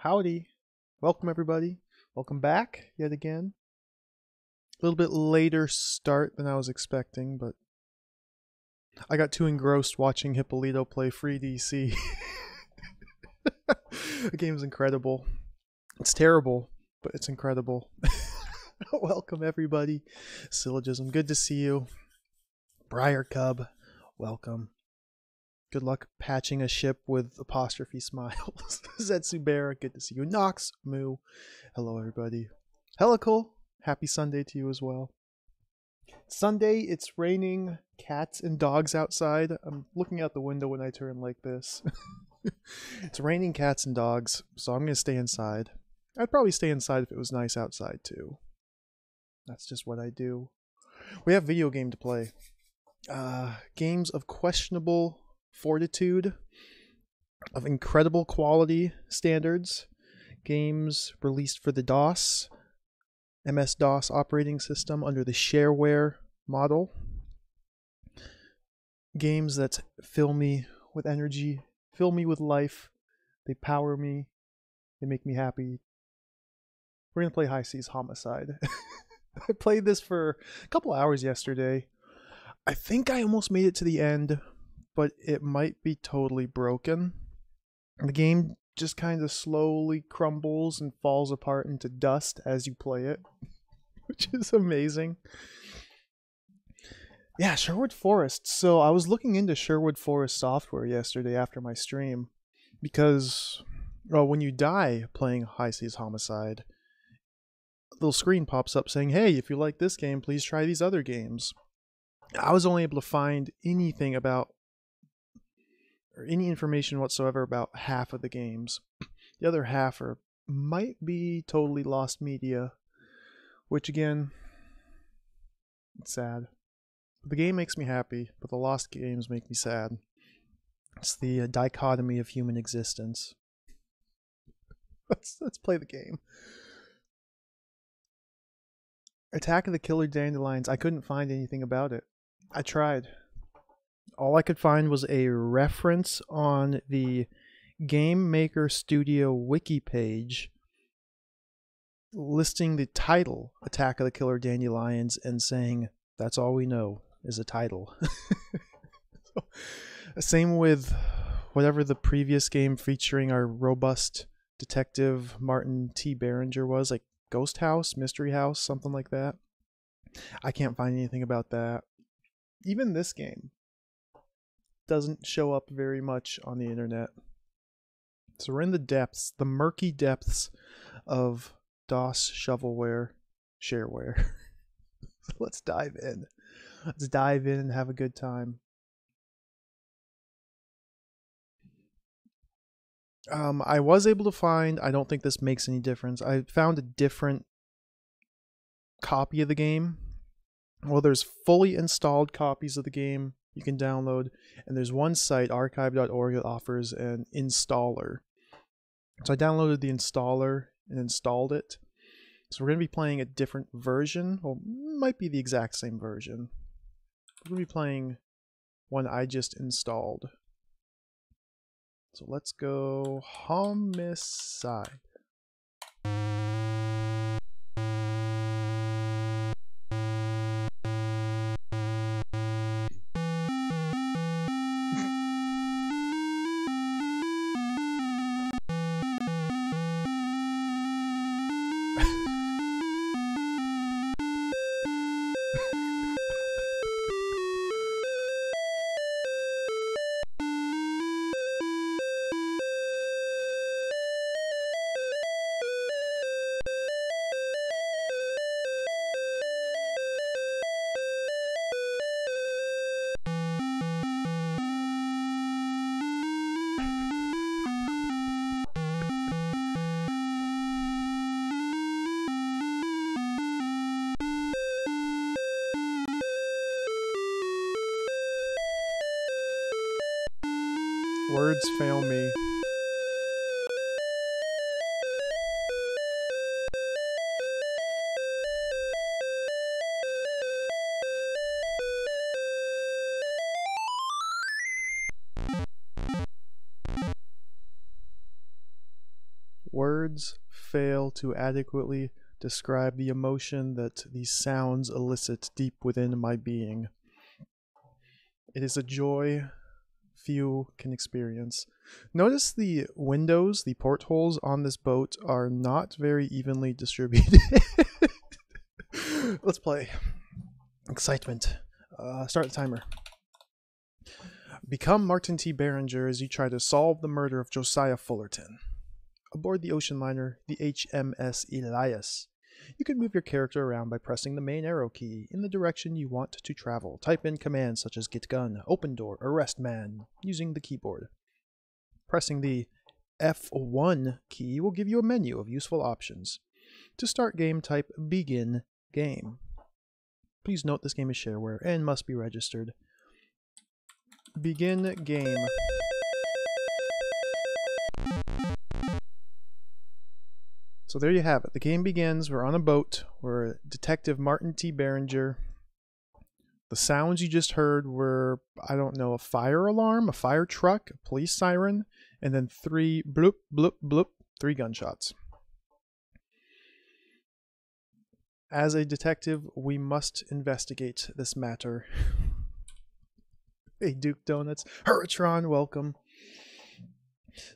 Howdy. Welcome, everybody. Welcome back yet again. A little bit later start than I was expecting, but I got too engrossed watching Hippolito play Free DC. The game's incredible. It's terrible, but it's incredible. Welcome, everybody. Syllogism, good to see you. Briar Cub, welcome. Good luck patching a ship with apostrophe smiles. Zetsubera, good to see you. Nox, Moo, hello everybody. Helical, happy Sunday to you as well. Sunday, it's raining cats and dogs outside. I'm looking out the window when I turn like this. It's raining cats and dogs, so I'm going to stay inside. I'd probably stay inside if it was nice outside too. That's just what I do. We have video game to play. Games of questionable fortitude, of incredible quality standards, games released for the MS-DOS operating system under the shareware model, games that fill me with energy, fill me with life, they power me, they make me happy. We're going to play High Seas Homicide. I played this for a couple hours yesterday. I think I almost made it to the end, but it might be totally broken. The game just kind of slowly crumbles and falls apart into dust as you play it, which is amazing. Yeah, Sherwood Forest. So I was looking into Sherwood Forest software yesterday after my stream because, well, when you die playing High Seas Homicide, a little screen pops up saying, hey, if you like this game, please try these other games. I was only able to find anything about or any information whatsoever about half of the games. The other half might be totally lost media, which again, it's sad. The game makes me happy, but the lost games make me sad. It's the dichotomy of human existence. Let's play the game. Attack of the Killer Dandelions. I couldn't find anything about it. I tried. All I could find was a reference on the Game Maker Studio wiki page listing the title, Attack of the Killer Dandelions, and saying, that's all we know is a title. So, same with whatever the previous game featuring our robust detective Martin T. Berenger was, like Ghost House, Mystery House, something like that. I can't find anything about that. Even this game doesn't show up very much on the internet. So we're in the depths, the murky depths of DOS shovelware, shareware. So let's dive in. Let's dive in and have a good time. I was able to find, I don't think this makes any difference, I found a different copy of the game. Well, there's fully installed copies of the game you can download, and there's one site, archive.org, that offers an installer. So I downloaded the installer and installed it. So we're going to be playing a different version. Well, might be the exact same version. We're going to be playing one I just installed. So let's go Homicide. Words fail me. Words fail to adequately describe the emotion that these sounds elicit deep within my being. It is a joy few can experience. Notice the windows, the portholes on this boat are not very evenly distributed. Let's play. Excitement. Start the timer. Become Martin T. Berenger as you try to solve the murder of Josiah Fullerton. Aboard the ocean liner, the HMS Elias. You can move your character around by pressing the main arrow key in the direction you want to travel. Type in commands such as get gun, open door, arrest man using the keyboard. Pressing the F1 key will give you a menu of useful options. To start game, type begin game. Please note this game is shareware and must be registered. Begin game. So there you have it. The game begins. We're on a boat. We're Detective Martin T. Berenger. The sounds you just heard were, I don't know, a fire alarm, a fire truck, a police siren, and then 3 bloop, bloop, bloop, 3 gunshots. As a detective, we must investigate this matter. Hey, Duke Donuts. Hurritron, welcome.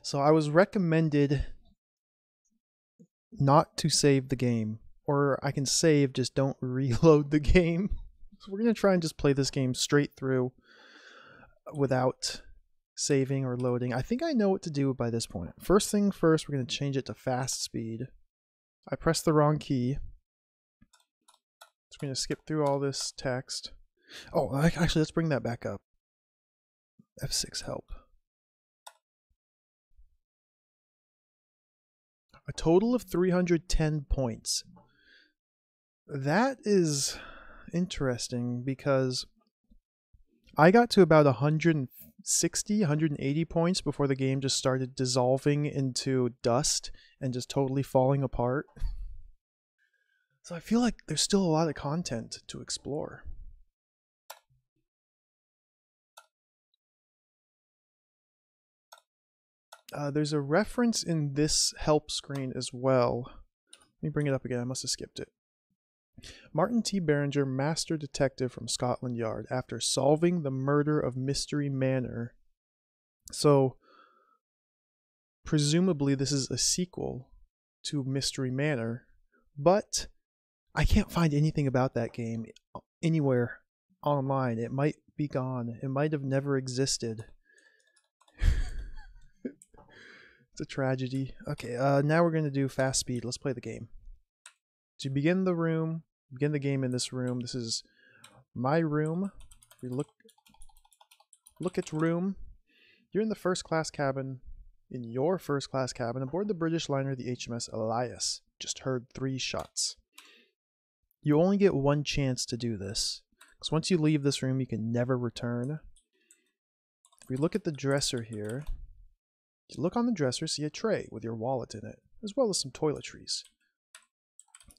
So I was recommended not to save the game, or I can save, just don't reload the game. So we're going to try and just play this game straight through without saving or loading. I think I know what to do by this point. First thing first, we're going to change it to fast speed. I pressed the wrong key. So we're going to skip through all this text. Oh, actually, let's bring that back up. F6 help. A total of 310 points. That is interesting because I got to about 160, 180 points before the game just started dissolving into dust and just totally falling apart. So I feel like there's still a lot of content to explore. There's a reference in this help screen as well. Let me bring it up again. I must have skipped it. Martin T. Berenger, Master Detective from Scotland Yard, after solving the murder of Mystery Manor. So, presumably this is a sequel to Mystery Manor, but I can't find anything about that game anywhere online. It might be gone. It might have never existed. It's a tragedy. Okay, now we're going to do fast speed. Let's play the game. To begin the game in this room. This is my room. We look at room. You're in the first class cabin, aboard the British liner, the HMS Elias. Just heard 3 shots. You only get 1 chance to do this, because once you leave this room, you can never return. If we look at the dresser here, you look on the dresser, see a tray with your wallet in it, as well as some toiletries.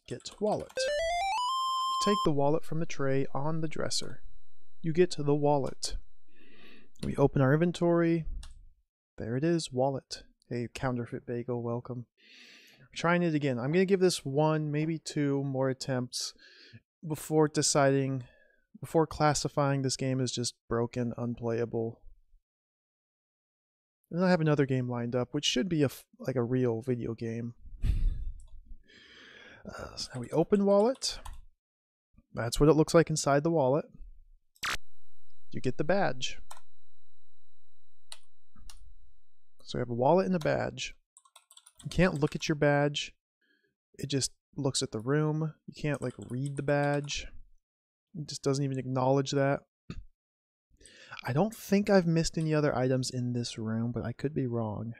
Get wallet. Take the wallet from the tray on the dresser. You get the wallet. We open our inventory. There it is, wallet. Hey, counterfeit bagel, welcome. We're trying it again. I'm going to give this 1, maybe 2 more attempts before classifying this game as just broken, unplayable. And I have another game lined up, which should be like a real video game. So now we open wallet. That's what it looks like inside the wallet. You get the badge. So we have a wallet and a badge. You can't look at your badge. It just looks at the room. You can't like read the badge. It just doesn't even acknowledge that. I don't think I've missed any other items in this room, but I could be wrong.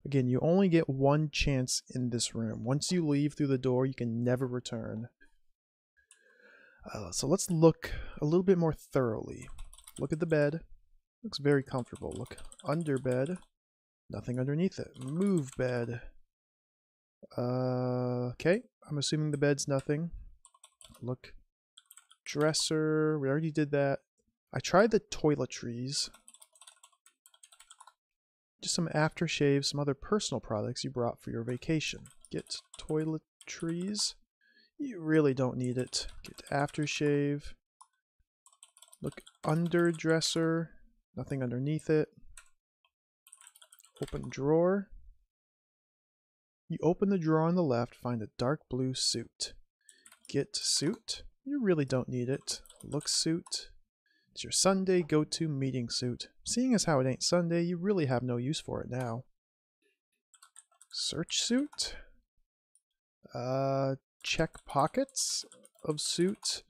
Again, you only get 1 chance in this room. Once you leave through the door, you can never return. So let's look a little bit more thoroughly. Look at the bed. Looks very comfortable. Look under bed. Nothing underneath it. Move bed. Okay. I'm assuming the bed's nothing. Look. Dresser. We already did that. I tried the toiletries. just some aftershave, some other personal products you brought for your vacation. Get toiletries. You really don't need it. Get aftershave. Look under dresser. Nothing underneath it. Open drawer. You open the drawer on the left, find a dark blue suit. Get suit. You really don't need it. Look suit. It's your Sunday go-to meeting suit. Seeing as how it ain't Sunday, you really have no use for it now. Search suit. Check pockets of suit.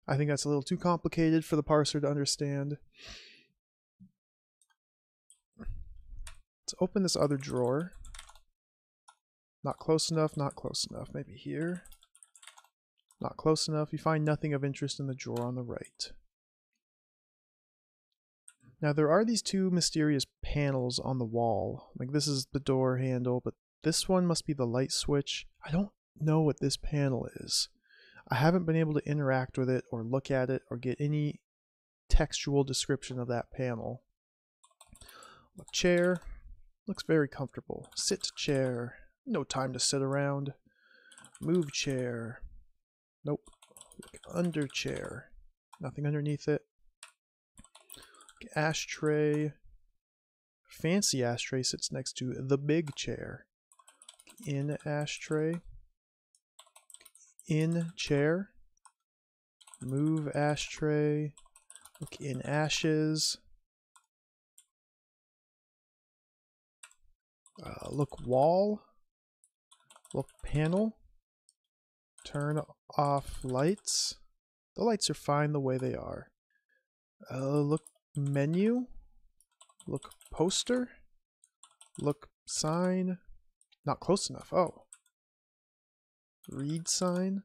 I think that's a little too complicated for the parser to understand. Let's open this other drawer. Not close enough, not close enough. Maybe here. Not close enough. You find nothing of interest in the drawer on the right. Now there are these two mysterious panels on the wall. Like this is the door handle, but this one must be the light switch. I don't know what this panel is. I haven't been able to interact with it or look at it or get any textual description of that panel. Look, chair. Looks very comfortable. Sit chair. No time to sit around. Move chair. Nope. Look under chair. Nothing underneath it. Ashtray. Fancy ashtray sits next to the big chair. In ashtray. In chair. Move ashtray. Look in ashes. Look wall. Look panel. Turn off lights. The lights are fine the way they are. Look menu. Look poster. Look sign. Not close enough. Oh. Read sign.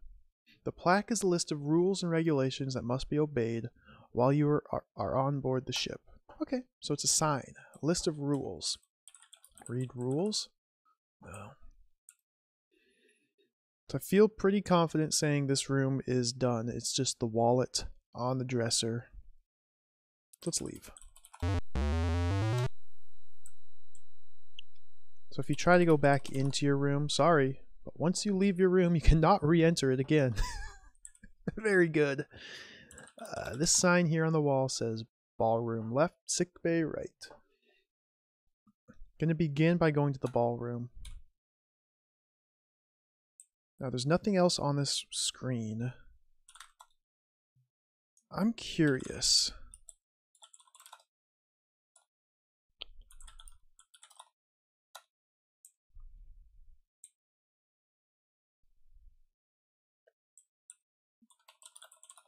The plaque is a list of rules and regulations that must be obeyed while you are on board the ship. Okay, so it's a sign. A list of rules. Read rules? No. So I feel pretty confident saying this room is done. It's just the wallet on the dresser. Let's leave. So if you try to go back into your room, sorry, but once you leave your room, you cannot re-enter it again. Very good. This sign here on the wall says ballroom left, sick bay right. Going to begin by going to the ballroom. Now there's nothing else on this screen. I'm curious.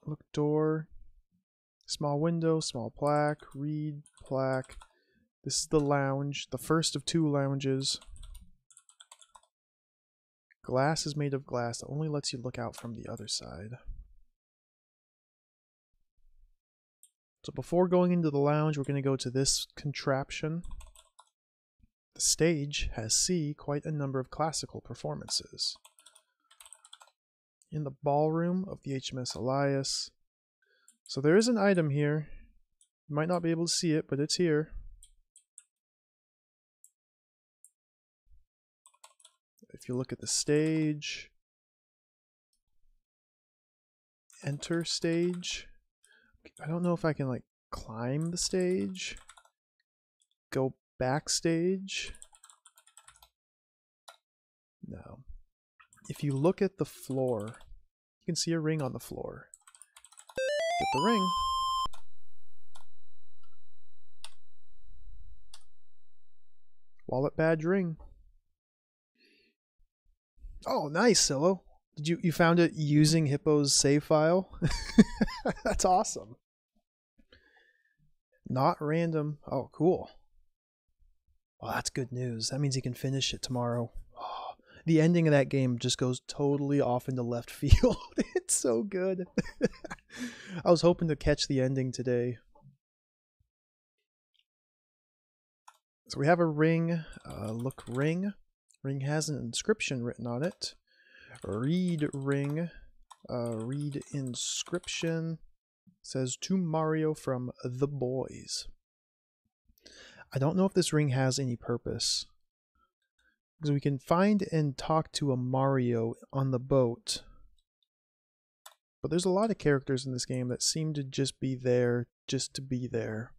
Look door. Small window, small plaque, read plaque. This is the lounge, the first of two lounges. Glass is made of glass that only lets you look out from the other side. So before going into the lounge, we're going to go to this contraption. The stage has quite a number of classical performances. In the ballroom of the HMS Elias. So there is an item here. You might not be able to see it, but it's here. If you look at the stage, enter stage. I don't know if I can like climb the stage, go backstage. No. If you look at the floor, you can see a ring on the floor. Get the ring. Wallet badge ring. Oh, nice, Silo. Did you found it using Hippo's save file? That's awesome. Not random. Oh, cool. Well, that's good news. That means you can finish it tomorrow. Oh, the ending of that game just goes totally off into left field. It's so good. I was hoping to catch the ending today. So we have a ring. Look ring. Ring has an inscription written on it. Read ring. Read inscription. Says to Mario from the boys. I don't know if this ring has any purpose. Because we can find and talk to a Mario on the boat. But there's a lot of characters in this game that seem to just be there just to be there.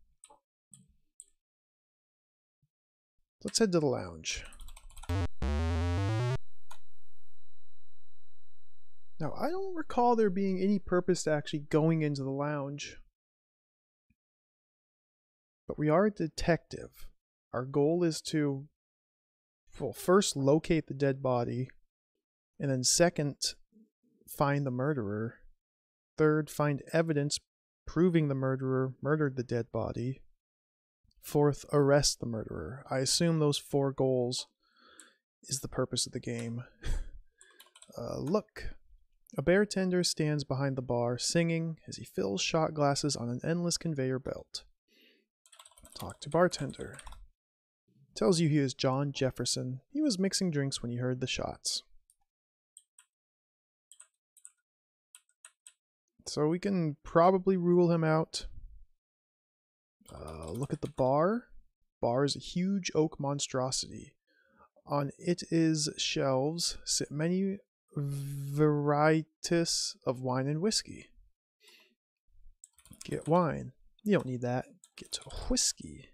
Let's head to the lounge. Now, I don't recall there being any purpose to actually going into the lounge. But we are a detective. Our goal is to, well, first locate the dead body, and then second, find the murderer. Third, find evidence proving the murderer murdered the dead body. Fourth, arrest the murderer. I assume those 4 goals is the purpose of the game. Look. A bartender stands behind the bar, singing as he fills shot glasses on an endless conveyor belt. Talk to bartender. Tells you he is John Jefferson. He was mixing drinks when he heard the shots. So we can probably rule him out. Look at the bar. Bar is a huge oak monstrosity. On it is shelves sit many varieties of wine and whiskey. Get wine. You don't need that. Get whiskey.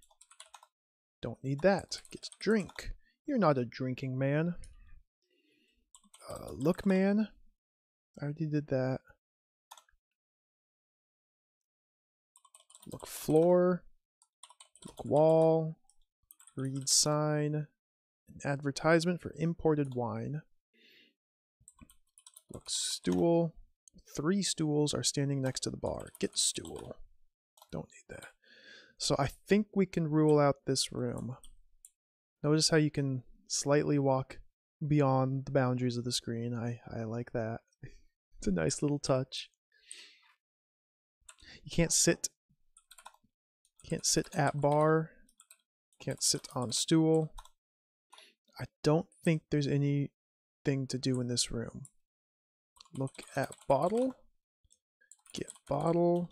Don't need that. Get drink. You're not a drinking man. Look, man. I already did that. Look floor. Look wall. Read sign. An advertisement for imported wine. Look stool. 3 stools are standing next to the bar. Get stool. Don't need that. So I think we can rule out this room. Notice how you can slightly walk beyond the boundaries of the screen. I like that. It's a nice little touch. You can't sit at bar. Can't sit on stool. I don't think there's anything to do in this room. Look at bottle. Get bottle.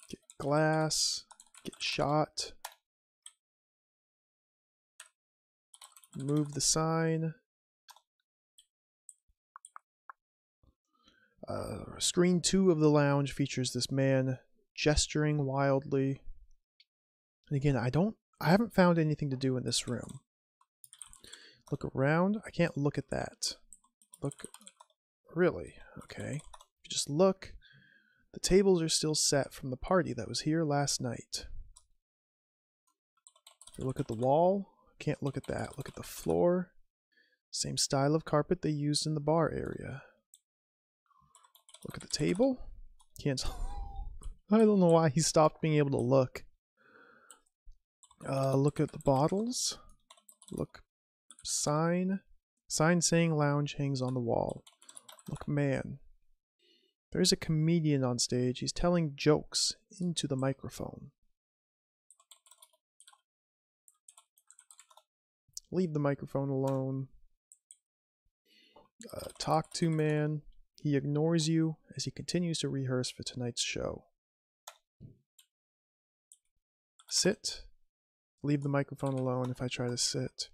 Get glass. Get shot. Move the sign. Screen 2 of the lounge features this man gesturing wildly. And again, I haven't found anything to do in this room. Look around. I can't look at that. Look. Really? Okay. If you just look, the tables are still set from the party that was here last night. If you look at the wall, can't look at that. Look at the floor. Same style of carpet they used in the bar area. Look at the table. Can't. I don't know why he stopped being able to look. Look at the bottles. Look. Sign. Sign saying lounge hangs on the wall. Look, man. There's a comedian on stage. He's telling jokes into the microphone. Leave the microphone alone. Talk to man. He ignores you as he continues to rehearse for tonight's show. Sit. Leave the microphone alone if I try to sit.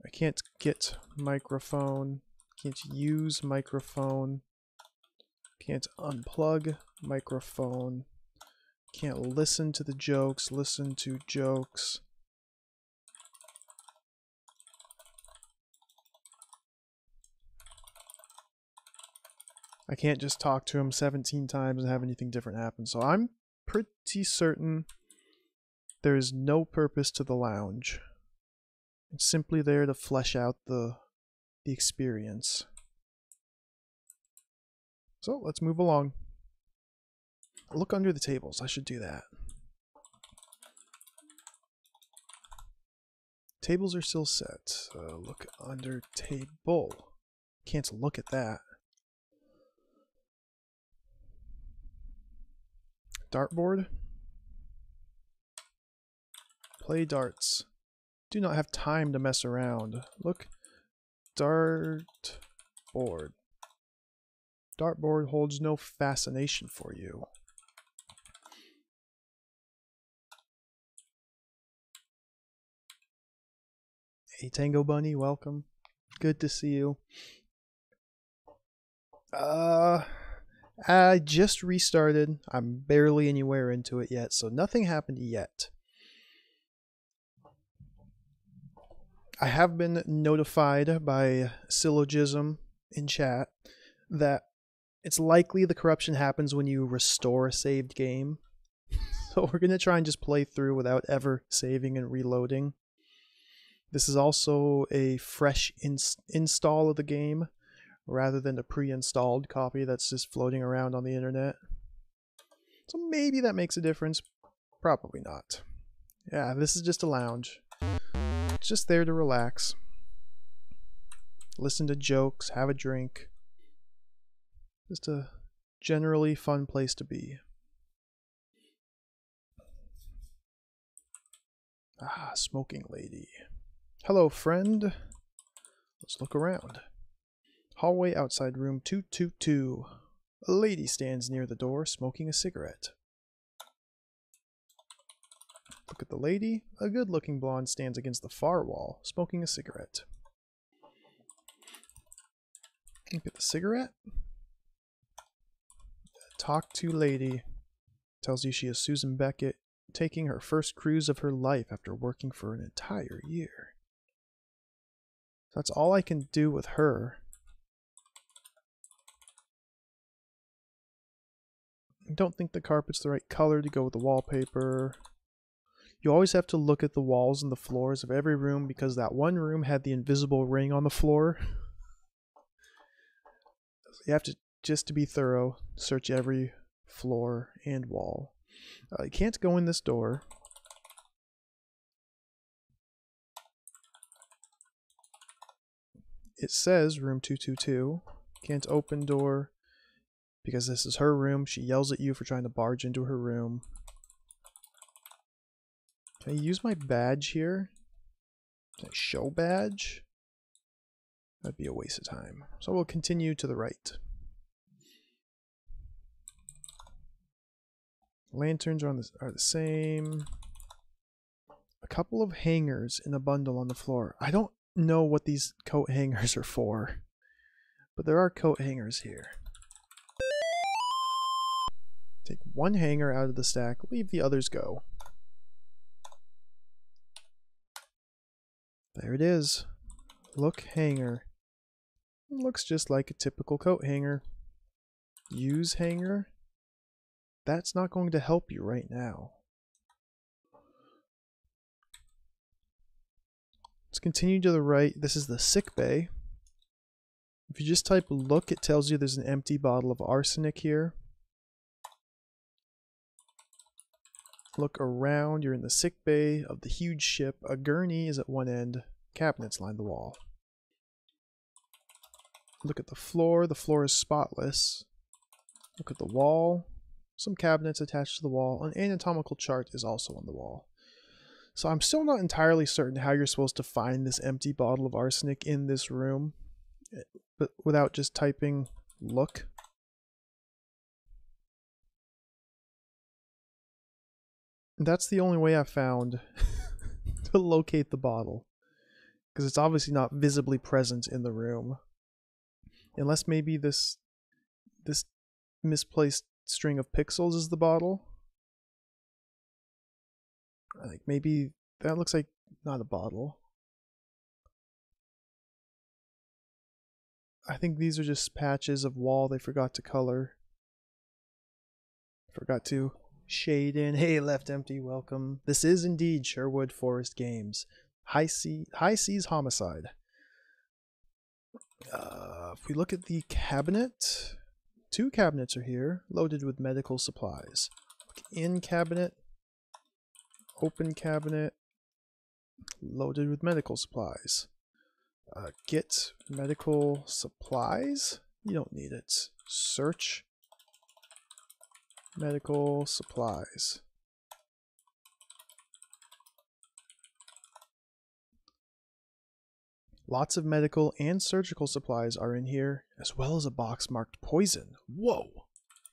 I can't get microphone. Can't use microphone. Can't unplug microphone. Can't listen to the jokes. Listen to jokes. I can't just talk to him 17 times and have anything different happen. So I'm pretty certain there is no purpose to the lounge. It's simply there to flesh out the experience. So let's move along. Look under the tables. I should do that. Tables are still set. Look under table. Can't look at that. Dartboard. Play darts. Do not have time to mess around. Look. Dartboard. Dartboard holds no fascination for you. Hey Tango Bunny, welcome. Good to see you. I just restarted. I'm barely anywhere into it yet, so nothing happened yet. I have been notified by Syllogism in chat that it's likely the corruption happens when you restore a saved game. So we're going to try and just play through without ever saving and reloading. This is also a fresh install of the game rather than a pre-installed copy that's just floating around on the internet. So maybe that makes a difference. Probably not. Yeah, this is just a lounge. It's just there to relax. Listen to jokes, have a drink. Just a generally fun place to be. Ah, smoking lady. Hello, friend. Let's look around. Hallway outside room 222. A lady stands near the door, smoking a cigarette. Look at the lady. A good-looking blonde stands against the far wall, smoking a cigarette. Look at the cigarette. Talk to lady. Tells you she is Susan Beckett, taking her first cruise of her life after working for an entire year. That's all I can do with her. I don't think the carpet's the right color to go with the wallpaper. You always have to look at the walls and the floors of every room because that one room had the invisible ring on the floor. You have to, just to be thorough, search every floor and wall. You can't go in this door. It says room 222. Can't open door because this is her room. She yells at you for trying to barge into her room. Can I use my badge here? Can I show badge? That'd be a waste of time. So we'll continue to the right. Lanterns are the same. A couple of hangers in a bundle on the floor. I don't know what these coat hangers are for, but there are coat hangers here. Take one hanger out of the stack, leave the others go. There it is. Look hanger. Looks just like a typical coat hanger. Use hanger. That's not going to help you right now. Let's continue to the right. This is the sick bay. If you just type look, it tells you there's an empty bottle of arsenic here. Look around, you're in the sick bay of the huge ship. A gurney is at one end. Cabinets line the wall. Look at the floor is spotless. Look at the wall. Some cabinets attached to the wall. An anatomical chart is also on the wall. So I'm still not entirely certain how you're supposed to find this empty bottle of arsenic in this room, but without just typing look. That's the only way I've found to locate the bottle, because it's obviously not visibly present in the room. Unless maybe this misplaced string of pixels is the bottle. Like maybe that looks like not a bottle. I think these are just patches of wall they forgot to color. Forgot to shade in. Hey, Left Empty, welcome. This is indeed Sherwood Forest Games. High Seas Homicide. If we look at the cabinet, 2 cabinets are here, loaded with medical supplies. Look in cabinet, open cabinet, loaded with medical supplies. Get medical supplies? You don't need it. Search medical supplies. Lots of medical and surgical supplies are in here, as well as a box marked poison. Whoa!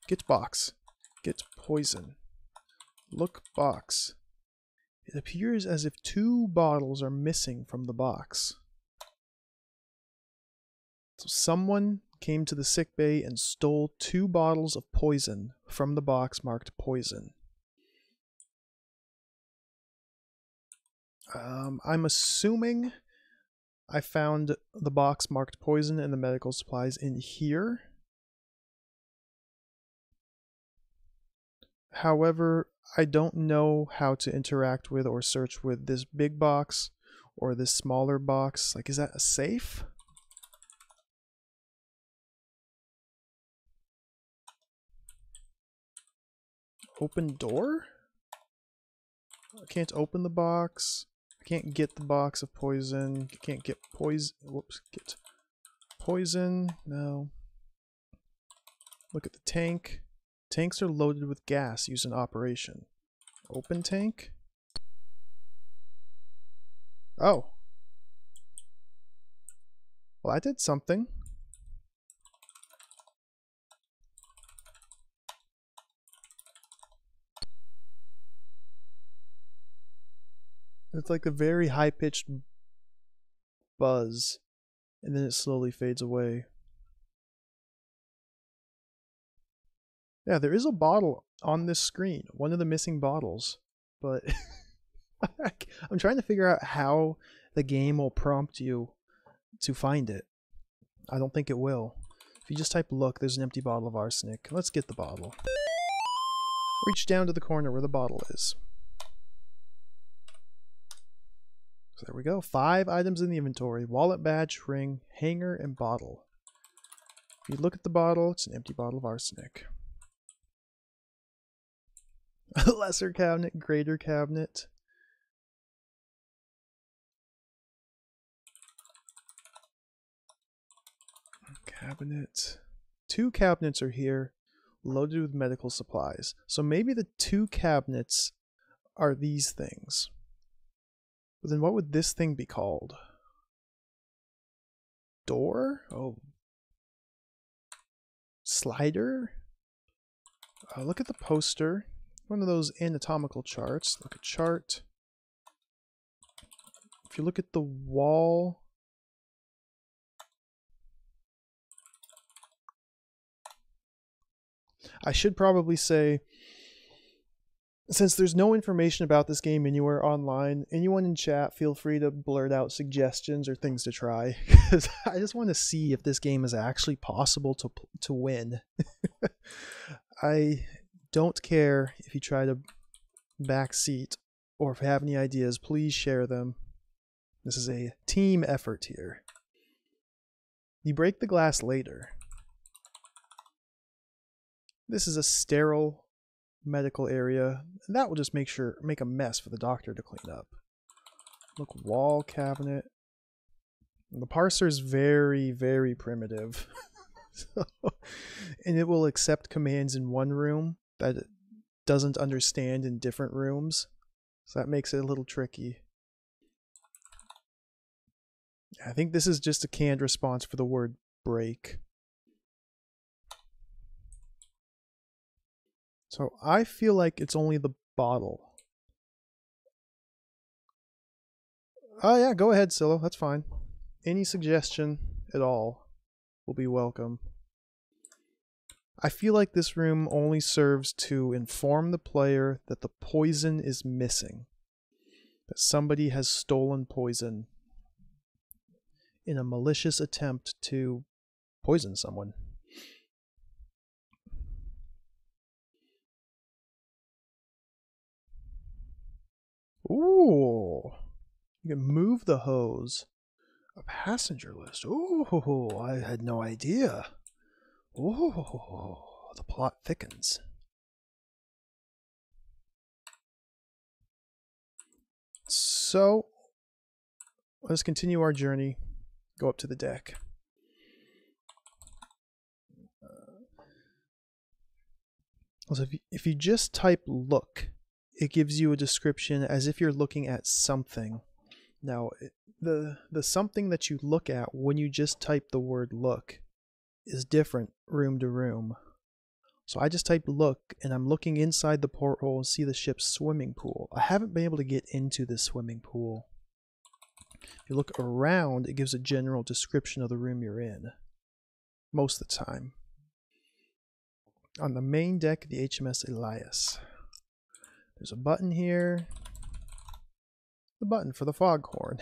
Get box. Get poison. Look box. It appears as if 2 bottles are missing from the box. So someone came to the sickbay and stole 2 bottles of poison from the box marked poison. I'm assuming I found the box marked poison and the medical supplies in here. However, I don't know how to interact with or search with this big box or this smaller box. Like, is that a safe? Open door? I can't open the box. I can't get the box of poison. I can't get poison. Whoops, get poison. No. Look at the tank. Tanks are loaded with gas used in operation. Open tank? Oh. Well, I did something. It's like a very high-pitched buzz, and then it slowly fades away. Yeah, there is a bottle on this screen, one of the missing bottles, but I'm trying to figure out how the game will prompt you to find it. I don't think it will. If you just type look, there's an empty bottle of arsenic. Let's get the bottle. Reach down to the corner where the bottle is. So there we go. 5 items in the inventory. Wallet, badge, ring, hanger, and bottle. If you look at the bottle, it's an empty bottle of arsenic. Lesser cabinet, greater cabinet. Cabinet. 2 cabinets are here, loaded with medical supplies. So maybe the 2 cabinets are these things. But then what would this thing be called? Door? Oh. Slider? Look at the poster. One of those anatomical charts. Look at chart. If you look at the wall, I should probably say, since there's no information about this game anywhere online, anyone in chat, feel free to blurt out suggestions or things to try, because I just want to see if this game is actually possible to win. I don't care if you try to backseat, or if you have any ideas, please share them. This is a team effort here. You break the glass later. This is a sterile medical area, and that will just make a mess for the doctor to clean up. Look, wall cabinet. The parser is very, very primitive. And it will accept commands in one room that it doesn't understand in different rooms. So that makes it a little tricky. I think this is just a canned response for the word break. So I feel like it's only the bottle. Oh yeah, go ahead, Scylla. That's fine. Any suggestion at all will be welcome. I feel like this room only serves to inform the player that the poison is missing. That somebody has stolen poison in a malicious attempt to poison someone. Ooh, you can move the hose. A passenger list. Ooh, I had no idea. Ooh, the plot thickens. So, let's continue our journey. Go up to the deck. So if you just type look, it gives you a description as if you're looking at something. Now, the something that you look at when you just type the word look is different room to room. So I just typed look, and I'm looking inside the porthole and see the ship's swimming pool. I haven't been able to get into this swimming pool. If you look around, it gives a general description of the room you're in. Most of the time. On the main deck of the HMS Elias. There's a button here. The button for the foghorn.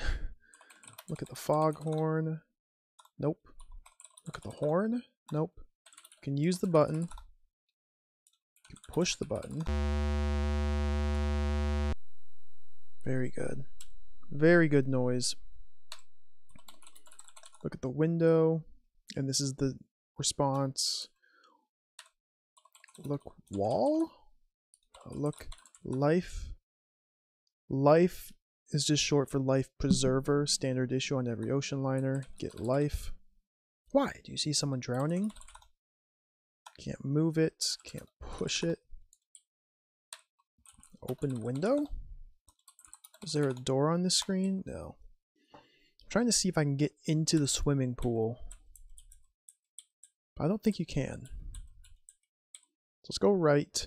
Look at the foghorn. Nope. Look at the horn. Nope. You can use the button. You can push the button. Very good. Very good noise. Look at the window. And this is the response. Look wall. Look life. Life is just short for life preserver. Standard issue on every ocean liner. Get life. Why? Do you see someone drowning? Can't move it. Can't push it. Open window? Is there a door on this screen? No. I'm trying to see if I can get into the swimming pool. I don't think you can. So let's go right.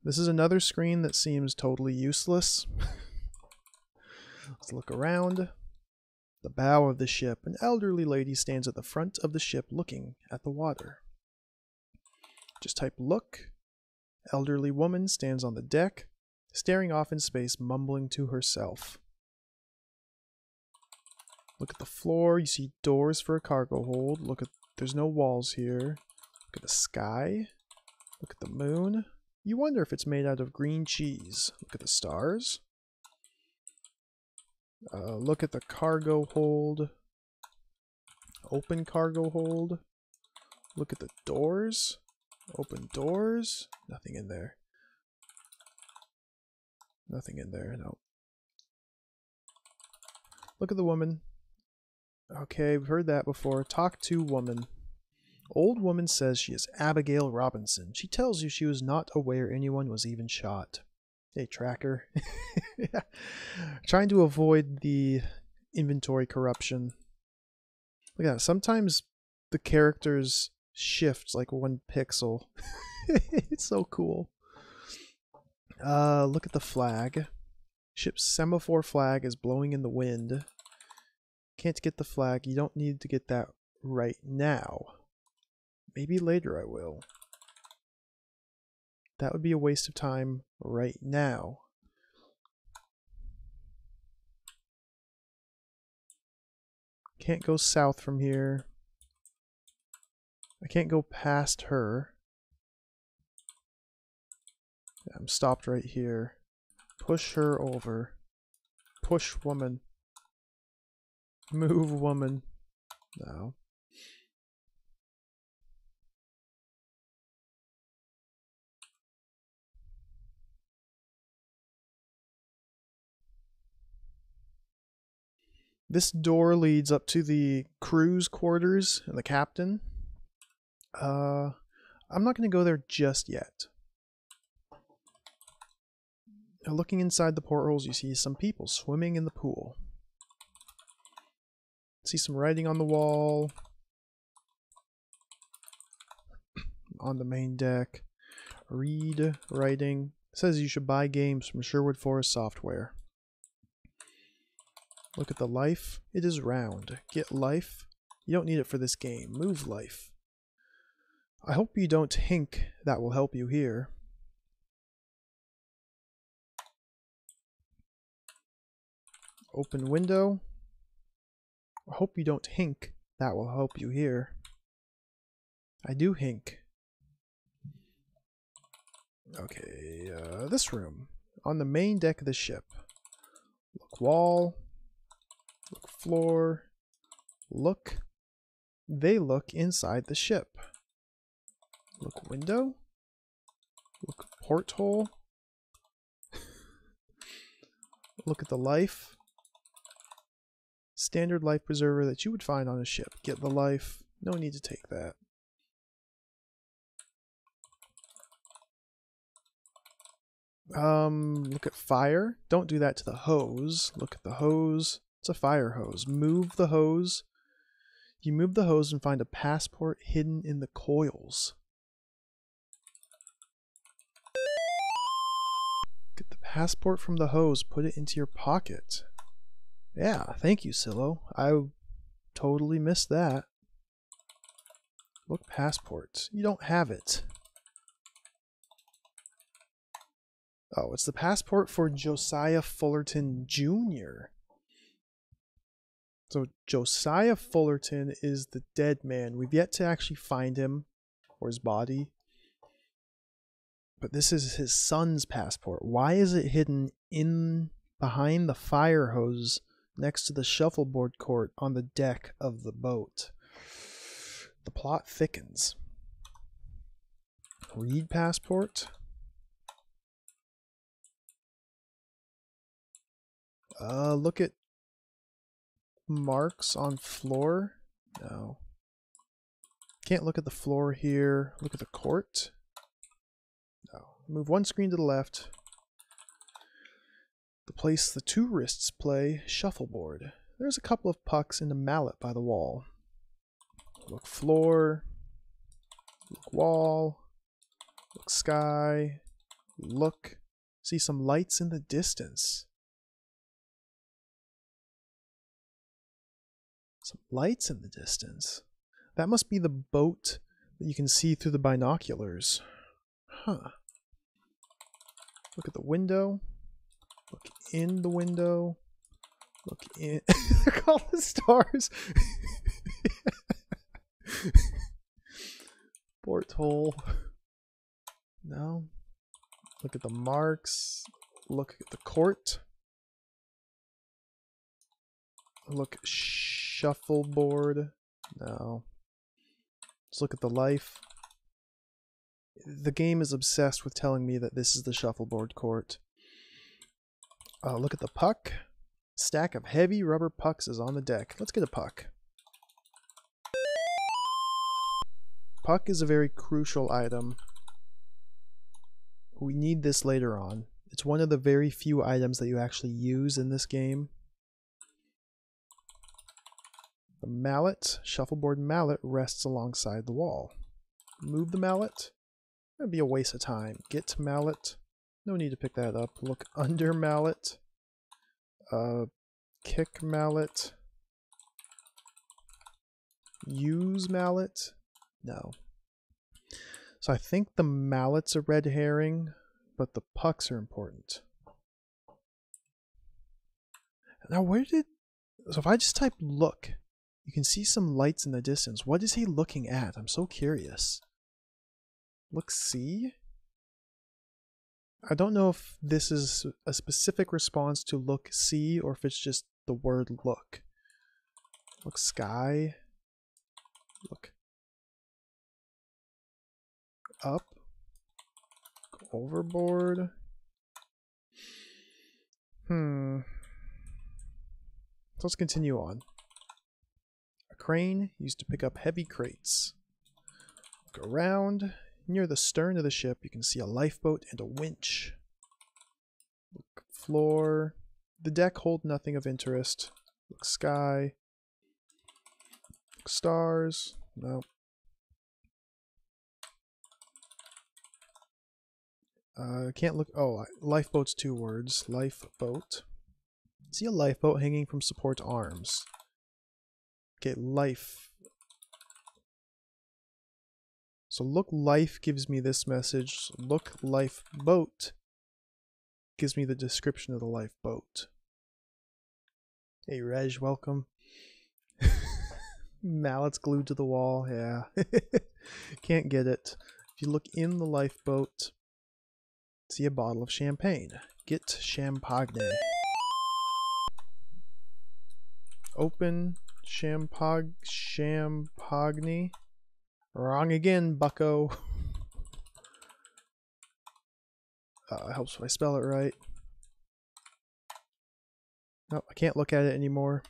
This is another screen that seems totally useless. Let's look around. The bow of the ship. An elderly lady stands at the front of the ship looking at the water. Just type look. Elderly woman stands on the deck, staring off in space, mumbling to herself. Look at the floor. You see doors for a cargo hold. Look at, there's no walls here. Look at the sky. Look at the moon. You wonder if it's made out of green cheese. Look at the stars. Look at the cargo hold. Open cargo hold. Look at the doors. Open doors. Nothing in there. Nothing in there, no. Look at the woman. Okay, we've heard that before. Talk to woman. Old woman says she is Abigail Robinson. She tells you she was not aware anyone was even shot. Hey, tracker. Yeah. Trying to avoid the inventory corruption. Look at that. Sometimes the characters shift like 1 pixel. It's so cool. Look at the flag. Ship's semaphore flag is blowing in the wind. Can't get the flag. You don't need to get that right now. Maybe later I will. That would be a waste of time right now. Can't go south from here. I can't go past her. I'm stopped right here. Push her over. Push woman. Move woman. No. This door leads up to the crew's quarters and the captain. I'm not going to go there just yet. Now, looking inside the portholes, you see some people swimming in the pool. See some writing on the wall. On the main deck. Read writing. It says you should buy games from Sherwood Forest Software. Look at the life. It is round. Get life. You don't need it for this game. Move life. I hope you don't hink. That will help you here. Open window. I hope you don't hink. That will help you here. I do hink. Okay, this room. On the main deck of the ship. Look wall. Look floor. Look. They look inside the ship. Look window. Look porthole. Look at the life. Standard life preserver that you would find on a ship. Get the life. No need to take that. Look at fire. Don't do that to the hose. Look at the hose. It's a fire hose. Move the hose. You move the hose and find a passport hidden in the coils. Passport from the hose. Put it into your pocket. Yeah, thank you, Silo. I totally missed that. Look, passport. You don't have it. Oh, it's the passport for Josiah Fullerton Jr. So Josiah Fullerton is the dead man. We've yet to actually find him or his body. But this is his son's passport. Why is it hidden in behind the fire hose next to the shuffleboard court on the deck of the boat? The plot thickens. Read passport. Look at marks on floor. No. Can't look at the floor here. Look at the court. No. Move one screen to the left. The place the two wrists play, shuffleboard. There's a couple of pucks and a mallet by the wall. Look floor. Look wall. Look sky. Look. See some lights in the distance. Some lights in the distance. That must be the boat that you can see through the binoculars. Huh. Look at the window. Look in the window. Look in. They're called the stars. Porthole. No. Look at the marks. Look at the court. Look shuffleboard. No. Let's look at the life. The game is obsessed with telling me that this is the shuffleboard court. Look at the puck. Stack of heavy rubber pucks is on the deck. Let's get a puck. Puck is a very crucial item. We need this later on. It's one of the very few items that you actually use in this game. The mallet, shuffleboard mallet, rests alongside the wall. Move the mallet. That'd be a waste of time. Get to mallet. No need to pick that up. Look under mallet. Kick mallet. Use mallet. No. So I think the mallet's a red herring, but the pucks are important. Now where did... So if I just type look, you can see some lights in the distance. What is he looking at? I'm so curious. Look, see? I don't know if this is a specific response to look, see, or if it's just the word look. Look, sky. Look. Up. Overboard. So let's continue on. A crane used to pick up heavy crates. Look around. Near the stern of the ship, you can see a lifeboat and a winch. Look floor. The deck hold nothing of interest. Look sky. Look stars. No. Can't look. Oh, lifeboat's 2 words. Lifeboat. See a lifeboat hanging from support arms. Okay, life. So look life gives me this message. Look lifeboat gives me the description of the lifeboat. Hey Reg, welcome. Mallet's glued to the wall, yeah. Can't get it. If you look in the lifeboat, see a bottle of champagne. Get champagne. Open champagne. Wrong again, bucko. Helps if I spell it right. No, I can't look at it anymore.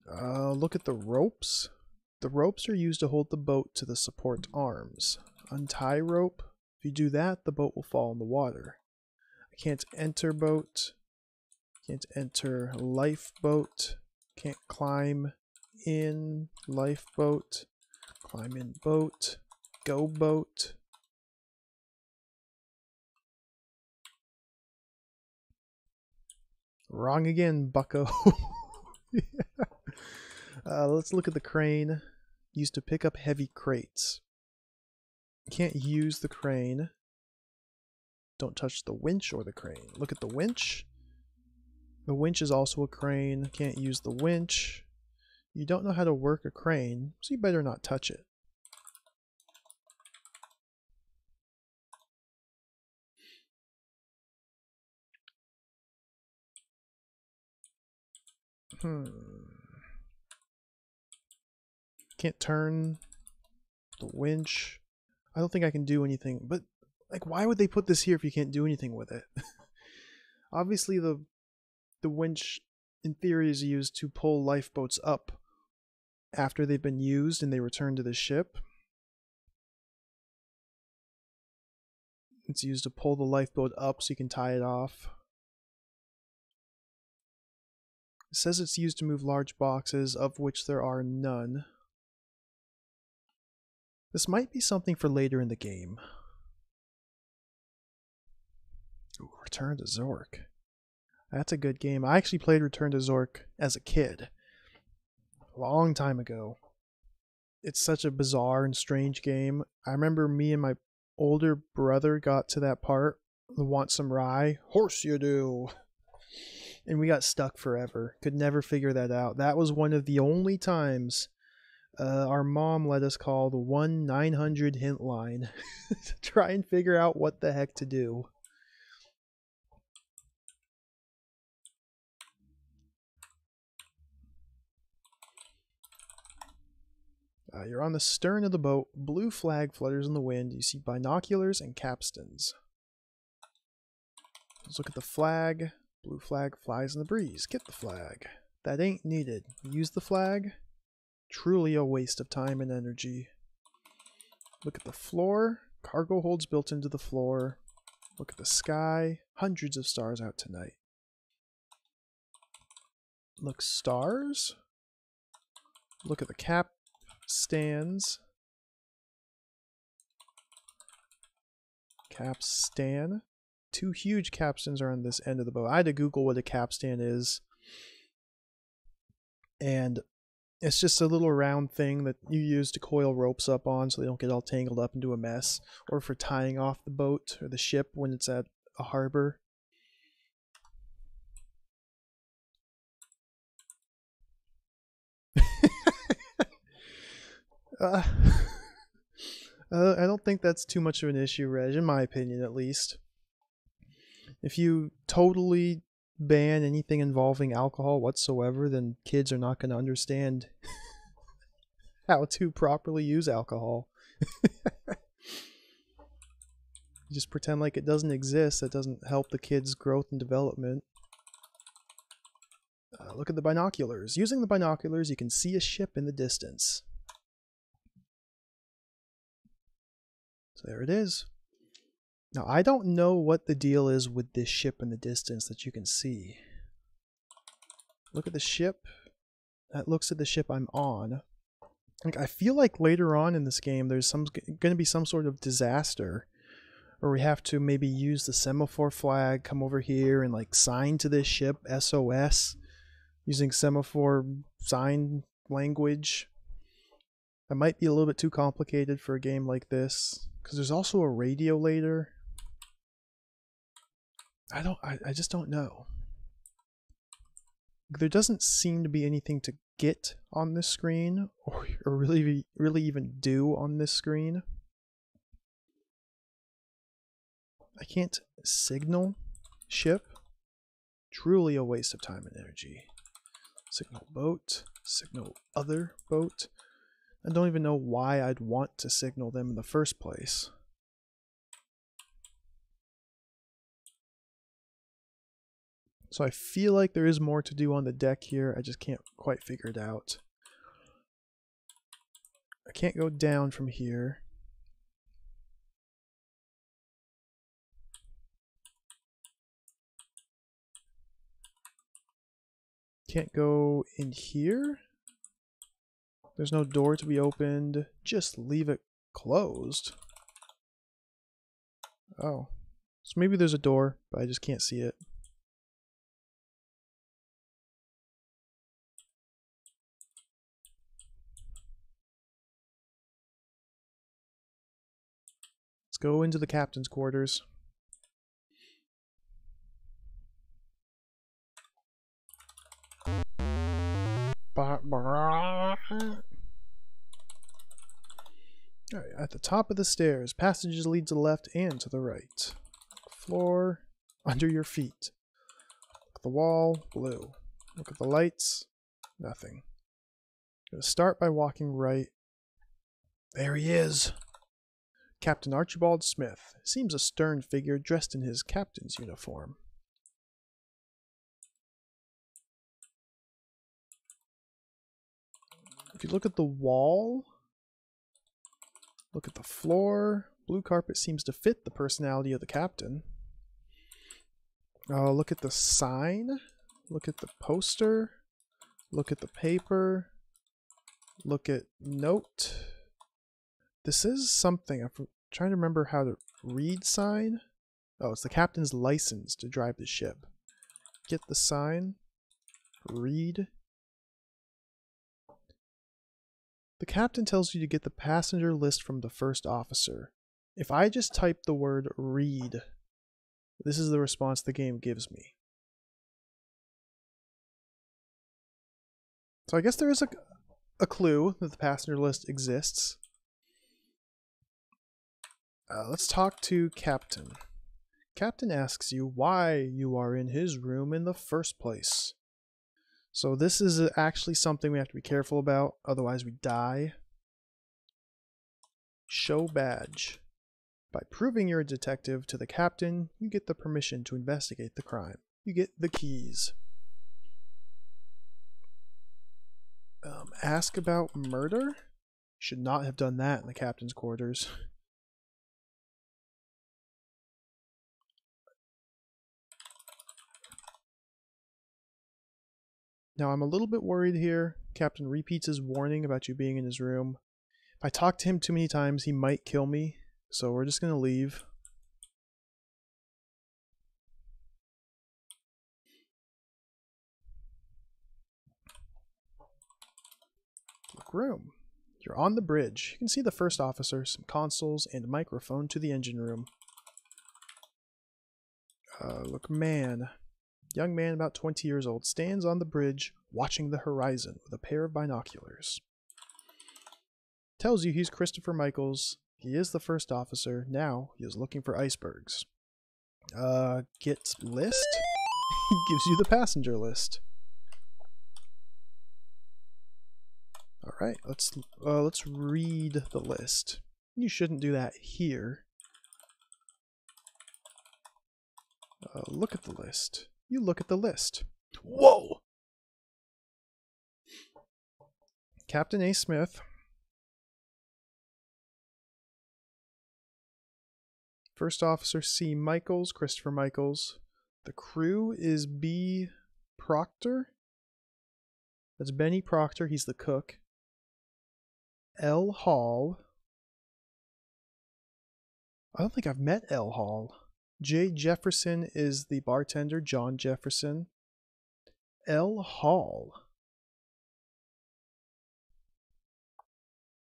Look at the ropes. The ropes are used to hold the boat to the support arms. Untie rope. If you do that, the boat will fall in the water. I can't enter boat. Can't enter lifeboat. Can't climb in lifeboat. Climb in boat. Go boat. Wrong again, bucko. Let's look at the crane. Used to pick up heavy crates. Can't use the crane. Don't touch the winch or the crane. Look at the winch. The winch is also a crane. Can't use the winch. You don't know how to work a crane, so you better not touch it. Can't turn the winch. I don't think I can do anything, but like, why would they put this here if you can't do anything with it? Obviously the winch in theory is used to pull lifeboats up after they've been used and they return to the ship. It's used to pull the lifeboat up so you can tie it off. It says it's used to move large boxes, of which there are none. This might be something for later in the game. Ooh, Return to Zork. That's a good game. I actually played Return to Zork as a kid. A long time ago. It's such a bizarre and strange game. I remember me and my older brother got to that part. Want some rye? Horse you do! And we got stuck forever. Could never figure that out. That was one of the only times our mom let us call the 1-900 hint line to try and figure out what the heck to do. You're on the stern of the boat. Blue flag flutters in the wind. You see binoculars and capstans. Let's look at the flag. Blue flag flies in the breeze. Get the flag. That ain't needed. Use the flag. Truly a waste of time and energy. Look at the floor. Cargo holds built into the floor. Look at the sky. Hundreds of stars out tonight. Look, stars. Look at the capstans. Capstan. Two huge capstans are on this end of the boat. I had to Google what a capstan is. And it's just a little round thing that you use to coil ropes up on so they don't get all tangled up into a mess. Or for tying off the boat or the ship when it's at a harbor. I don't think that's too much of an issue, Reg, in my opinion at least. If you totally ban anything involving alcohol whatsoever, then kids are not going to understand how to properly use alcohol. You just pretend like it doesn't exist. That doesn't help the kids' growth and development. Look at the binoculars. Using the binoculars, you can see a ship in the distance. So there it is. Now, I don't know what the deal is with this ship in the distance that you can see. Look at the ship. That looks at the ship I'm on. Like, I feel like later on in this game, there's going to be some sort of disaster, or we have to maybe use the semaphore flag, come over here and like sign to this ship SOS using semaphore sign language. That might be a little bit too complicated for a game like this, because there's also a radio later. I just don't know. There doesn't seem to be anything to get on this screen, or really even do on this screen. I can't signal ship. Truly a waste of time and energy. Signal boat. Signal other boat. I don't even know why I'd want to signal them in the first place. So I feel like there is more to do on the deck here. I just can't quite figure it out. I can't go down from here. Can't go in here. There's no door to be opened. Just leave it Closed? Oh. So maybe there's a door, but I just can't see it. Let's go into the captain's quarters. Alright, at the top of the stairs, passages lead to the left and to the right. Floor, under your feet. Look at the wall, blue. Look at the lights, nothing. Gonna start by walking right. There he is! Captain Archibald Smith. Seems a stern figure dressed in his captain's uniform. If you look at the wall, look at the floor, blue carpet seems to fit the personality of the captain. Look at the sign, look at the poster, look at the paper, look at note. This is something, I'm trying to remember how to read sign. Oh, it's the captain's license to drive the ship. Get the sign, read. The captain tells you to get the passenger list from the first officer. If I just type the word read, this is the response the game gives me. So I guess there is a clue that the passenger list exists. Let's talk to Captain. Captain asks you why you are in his room in the first place. So this is actually something we have to be careful about, otherwise we die. Show badge. By proving you're a detective to the captain, you get the permission to investigate the crime. You get the keys. Ask about murder? Should not have done that in the captain's quarters. Now I'm a little bit worried here. Captain repeats his warning about you being in his room. If I talk to him too many times, he might kill me. So we're just going to leave. Look room. You're on the bridge. You can see the first officer, some consoles, and a microphone to the engine room. Look man. Young man about 20 years old stands on the bridge watching the horizon with a pair of binoculars. Tells you he's Christopher Michaels. He is the first officer. Now he is looking for icebergs. Get list? He gives you the passenger list. Alright, let's read the list. You shouldn't do that here. Look at the list. You look at the list. Whoa! Captain A. Smith. First Officer C. Michaels, Christopher Michaels. The crew is B. Proctor. That's Benny Proctor, he's the cook. L. Hall. I don't think I've met L. Hall. J. Jefferson is the bartender, John Jefferson. L. Hall.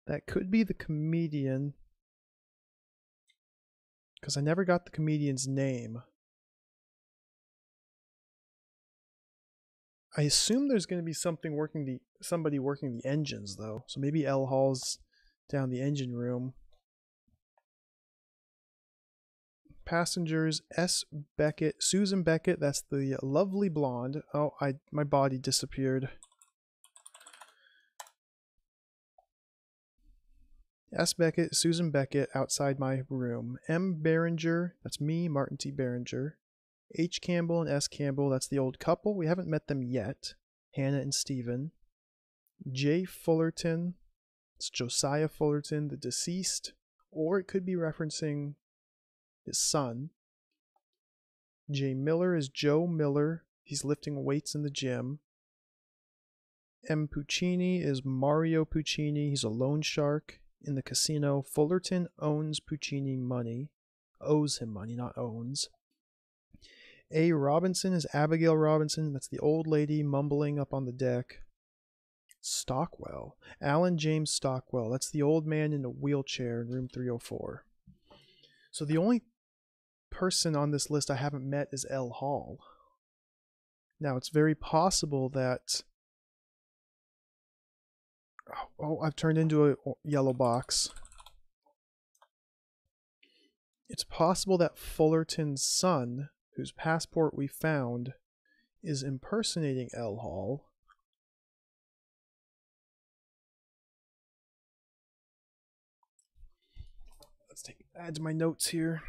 That could be the comedian. Because I never got the comedian's name. I assume there's going to be somebody working the engines, though. So maybe L. Hall's down the engine room. Passengers S. Beckett, Susan Beckett, that's the lovely blonde. Oh, my body disappeared. S. Beckett, Susan Beckett, outside my room. M. Behringer, that's me, Martin T. Behringer. H. Campbell and S. Campbell, that's the old couple. We haven't met them yet. Hannah and Stephen. J. Fullerton, it's Josiah Fullerton, the deceased. Or it could be referencing his son. J. Miller is Joe Miller. He's lifting weights in the gym. M. Puccini is Mario Puccini. He's a loan shark. in the casino. Fullerton owes Puccini money. Owes him money, not owns. A. Robinson is Abigail Robinson. That's the old lady mumbling up on the deck. Stockwell. Alan James Stockwell. That's the old man in a wheelchair in room 304. So the only person on this list I haven't met is L. Hall. Now, it's very possible that... Oh, I've turned into a yellow box. It's possible that Fullerton's son, whose passport we found, is impersonating L. Hall. Let's add to my notes here.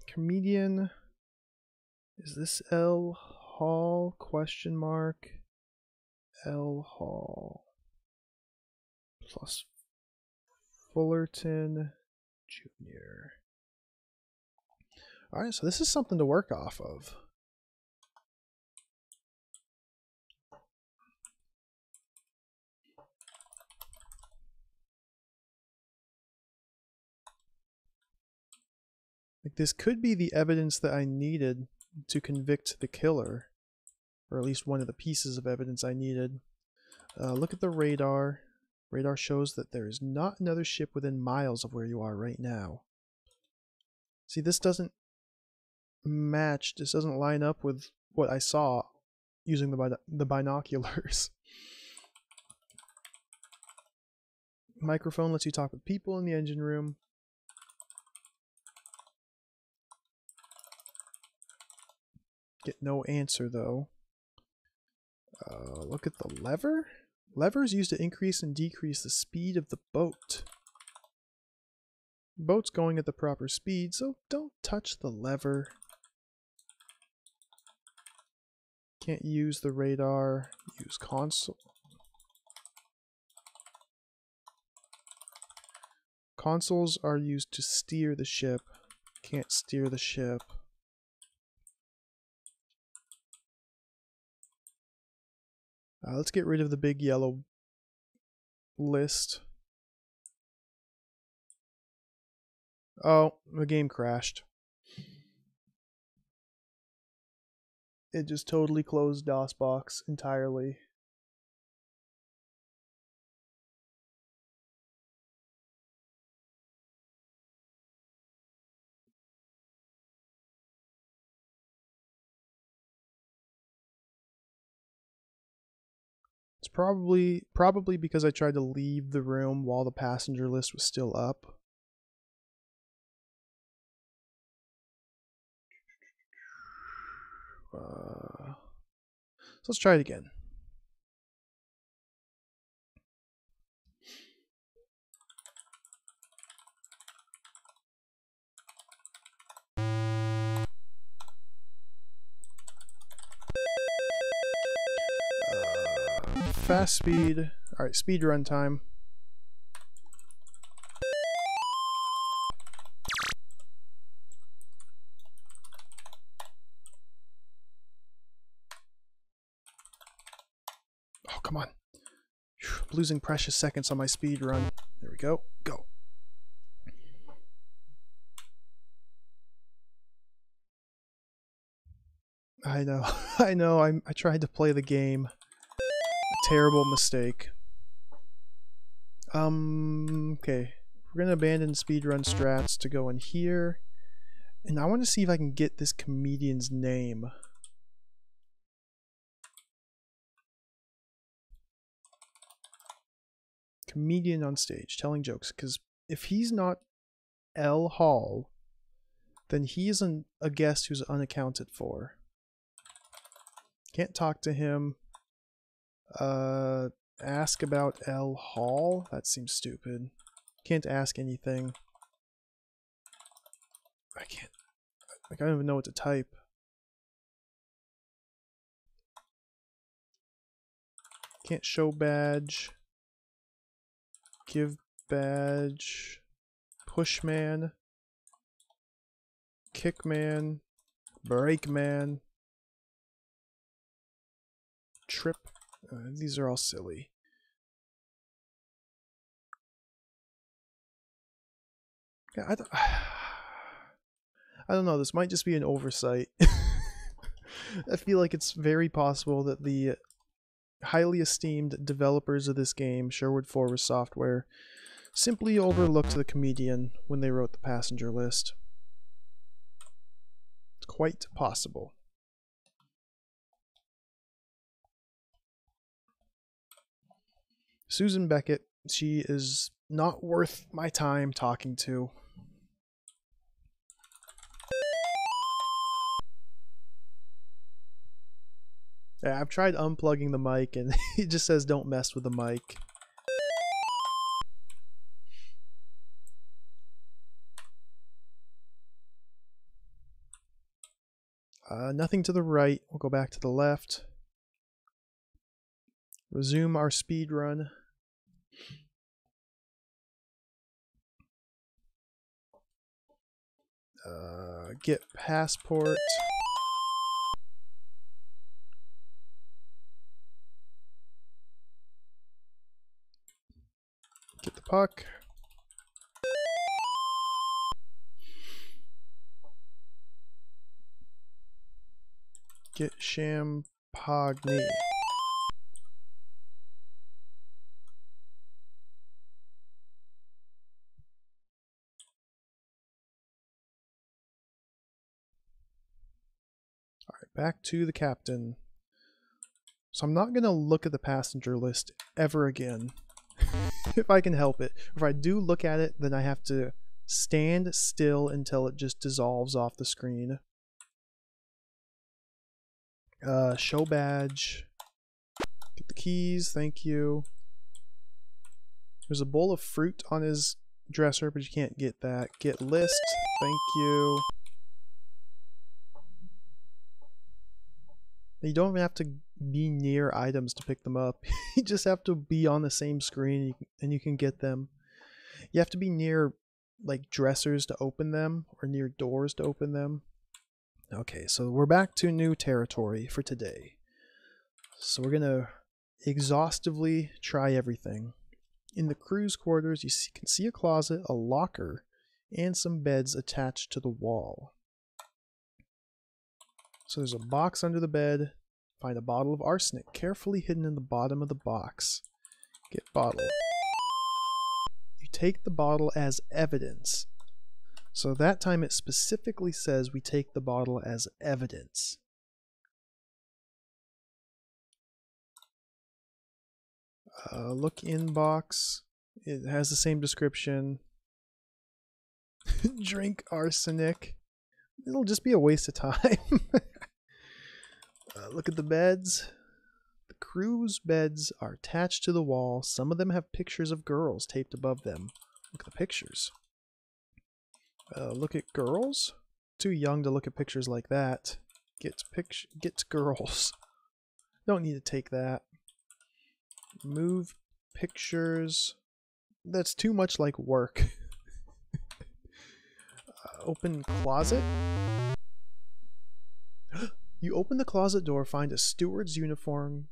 Comedian. Is this L. Hall? Question mark. L. Hall. Plus Fullerton Jr. Alright, so this is something to work off of. Like, this could be the evidence that I needed to convict the killer. Or at least one of the pieces of evidence I needed. Look at the radar. Radar shows that there is not another ship within miles of where you are right now. See, this doesn't match. This doesn't line up with what I saw using the binoculars. Microphone lets you talk with people in the engine room. Get no answer, though. Look at the lever. Lever is used to increase and decrease the speed of the boat. The boat's going at the proper speed, so don't touch the lever. Can't use the radar. Use console. Consoles are used to steer the ship. Can't steer the ship. Let's get rid of the big yellow list. Oh, the game crashed. It just totally closed DOSBox entirely. It's probably because I tried to leave the room while the passenger list was still up. So let's try it again. Fast speed. Alright, speed run time. Oh, come on. I'm losing precious seconds on my speed run. There we go. Go. I know. I know. I tried to play the game. A terrible mistake. Okay. We're gonna abandon speedrun strats to go in here. And I want to see if I can get this comedian's name. Comedian on stage, telling jokes. Because if he's not L. Hall, then he isn't a guest who's unaccounted for. Can't talk to him. Ask about L. Hall? That seems stupid. Can't ask anything. I can't. Like, I don't even know what to type. Can't show badge. Give badge. Push man. Kick man. Break man. Trip. These are all silly. Yeah, I don't know, this might just be an oversight. I feel like it's very possible that the highly esteemed developers of this game, Sherwood Forest Software, simply overlooked the comedian when they wrote the passenger list. It's quite possible. Susan Beckett, she is not worth my time talking to. Yeah, I've tried unplugging the mic and it just says don't mess with the mic. Nothing to the right. We'll go back to the left. Resume our speed run. Get passport. Get the puck. Get champagne. Alright, back to the captain. So I'm not going to look at the passenger list ever again. If I can help it. If I do look at it, then I have to stand still until it just dissolves off the screen. Show badge. Get the keys, thank you. There's a bowl of fruit on his dresser, but you can't get that. Get list, thank you. You don't even have to be near items to pick them up. You just have to be on the same screen and you can get them. You have to be near like dressers to open them or near doors to open them. Okay, so we're back to new territory for today. So we're gonna exhaustively try everything. In the crew's quarters, you can see a closet, a locker, and some beds attached to the wall. So there's a box under the bed. Find a bottle of arsenic carefully hidden in the bottom of the box. Get bottle. You take the bottle as evidence. So that time it specifically says we take the bottle as evidence. Look in box. It has the same description. Drink arsenic. It'll just be a waste of time. Look at the beds. The crew's beds are attached to the wall. Some of them have pictures of girls taped above them. Look at the pictures. Look at girls. Too young to look at pictures like that. Get girls. Don't need to take that. Move pictures. That's too much like work. Open closet. You open the closet door, find a steward's uniform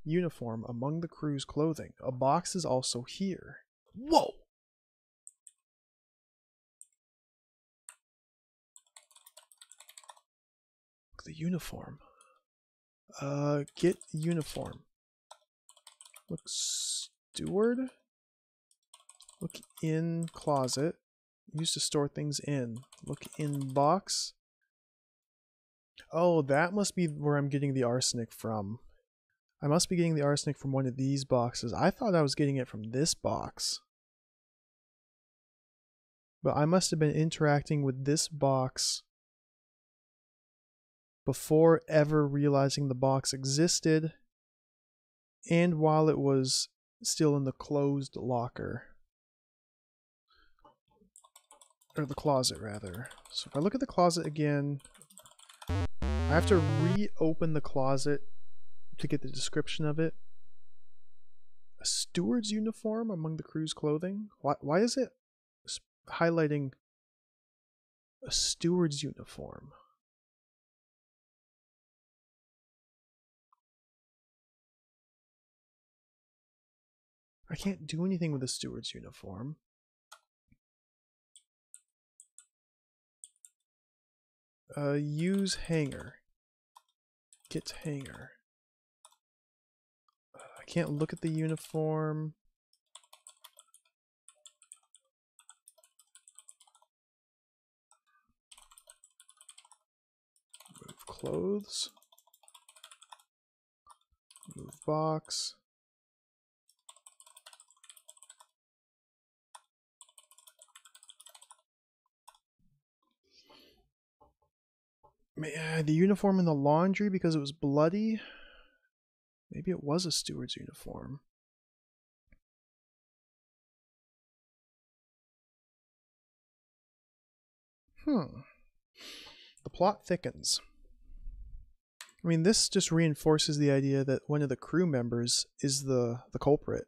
among the crew's clothing. A box is also here. Whoa! Look at the uniform. Get uniform. Look steward. Look in closet. Used to store things in. Look in box. Oh, that must be where I'm getting the arsenic from. I must be getting the arsenic from one of these boxes. I thought I was getting it from this box. But I must have been interacting with this box before ever realizing the box existed and while it was still in the closed locker. Or the closet, rather. So if I look at the closet again, I have to reopen the closet to get the description of it. A steward's uniform among the crew's clothing? Why is it highlighting a steward's uniform? I can't do anything with a steward's uniform. Use hanger. Get hanger. I can't look at the uniform. Move clothes. Move box. The uniform in the laundry because it was bloody? Maybe it was a steward's uniform. The plot thickens. I mean, this just reinforces the idea that one of the crew members is the culprit.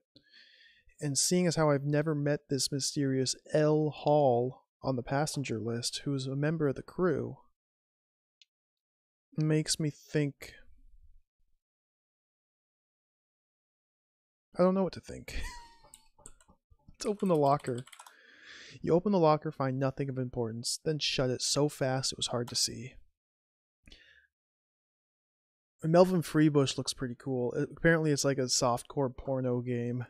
And seeing as how I've never met this mysterious L. Hall on the passenger list, who's a member of the crew, makes me think... I don't know what to think. Let's open the locker. You open the locker, find nothing of importance, then shut it so fast it was hard to see. Melvin Freebush looks pretty cool. Apparently it's like a softcore porno game.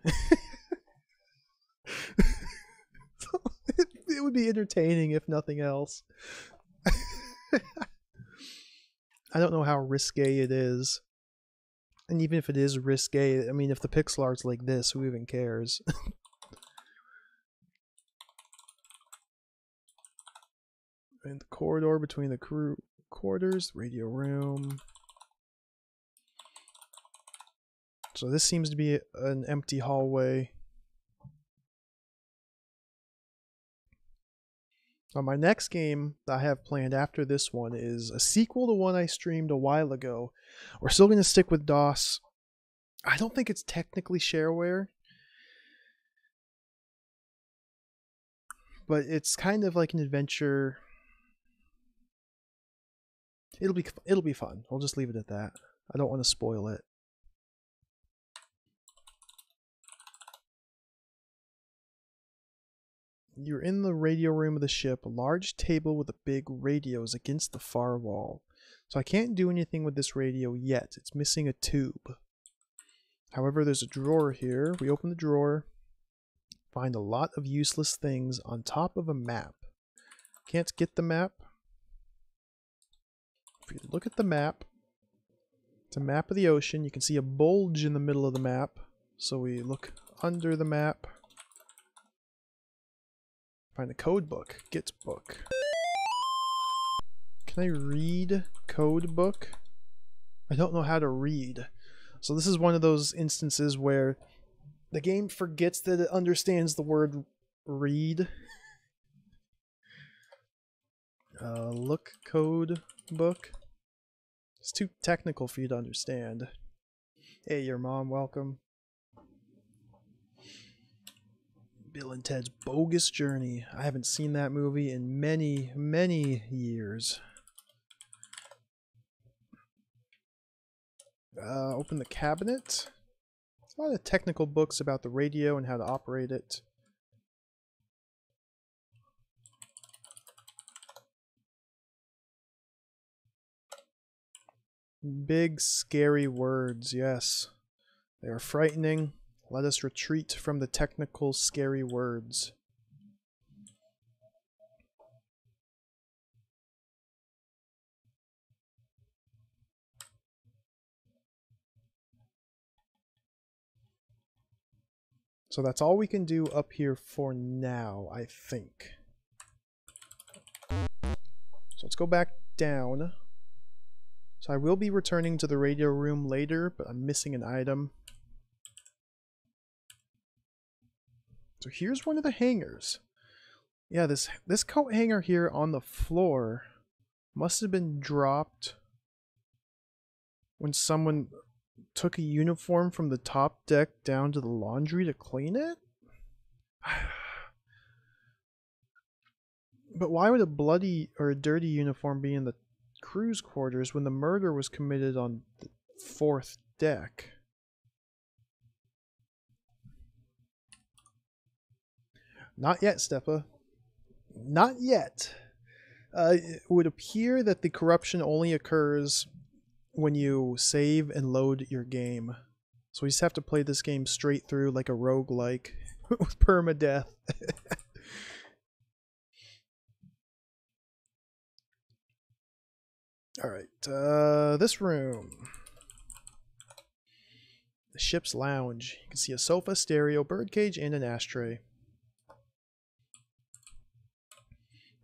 It would be entertaining if nothing else. I don't know how risque it is. And even if it is risque, I mean, if the pixel art's like this, who even cares? And the corridor between the crew quarters, radio room. So this seems to be an empty hallway. Now my next game that I have planned after this one is a sequel to one I streamed a while ago. We're still going to stick with DOS. I don't think it's technically shareware, but it's kind of like an adventure. It'll be fun. I'll just leave it at that. I don't want to spoil it. You're in the radio room of the ship, a large table with a big radio is against the far wall. So I can't do anything with this radio yet. It's missing a tube. However, there's a drawer here. We open the drawer, find a lot of useless things on top of a map. Can't get the map. If you look at the map, it's a map of the ocean. You can see a bulge in the middle of the map. So we look under the map. Find the code book. Get book. Can I read code book? I don't know how to read. So this is one of those instances where the game forgets that it understands the word read. Look code book. It's too technical for you to understand. Hey, your mom, welcome. Bill and Ted's Bogus Journey. I haven't seen that movie in many, many years. Open the cabinet. A lot of technical books about the radio and how to operate it. Big, scary words, yes. They are frightening. Let us retreat from the technical, scary words. So that's all we can do up here for now, I think. So let's go back down. So I will be returning to the radio room later, but I'm missing an item. So here's one of the hangers. Yeah, this coat hanger here on the floor must have been dropped when someone took a uniform from the top deck down to the laundry to clean it? But why would a bloody or a dirty uniform be in the crew's quarters when the murder was committed on the 4th deck? Not yet, Steppa. Not yet. It would appear that the corruption only occurs when you save and load your game. So we just have to play this game straight through like a roguelike with permadeath. Alright, this room. The ship's lounge. You can see a sofa, stereo, birdcage, and an ashtray.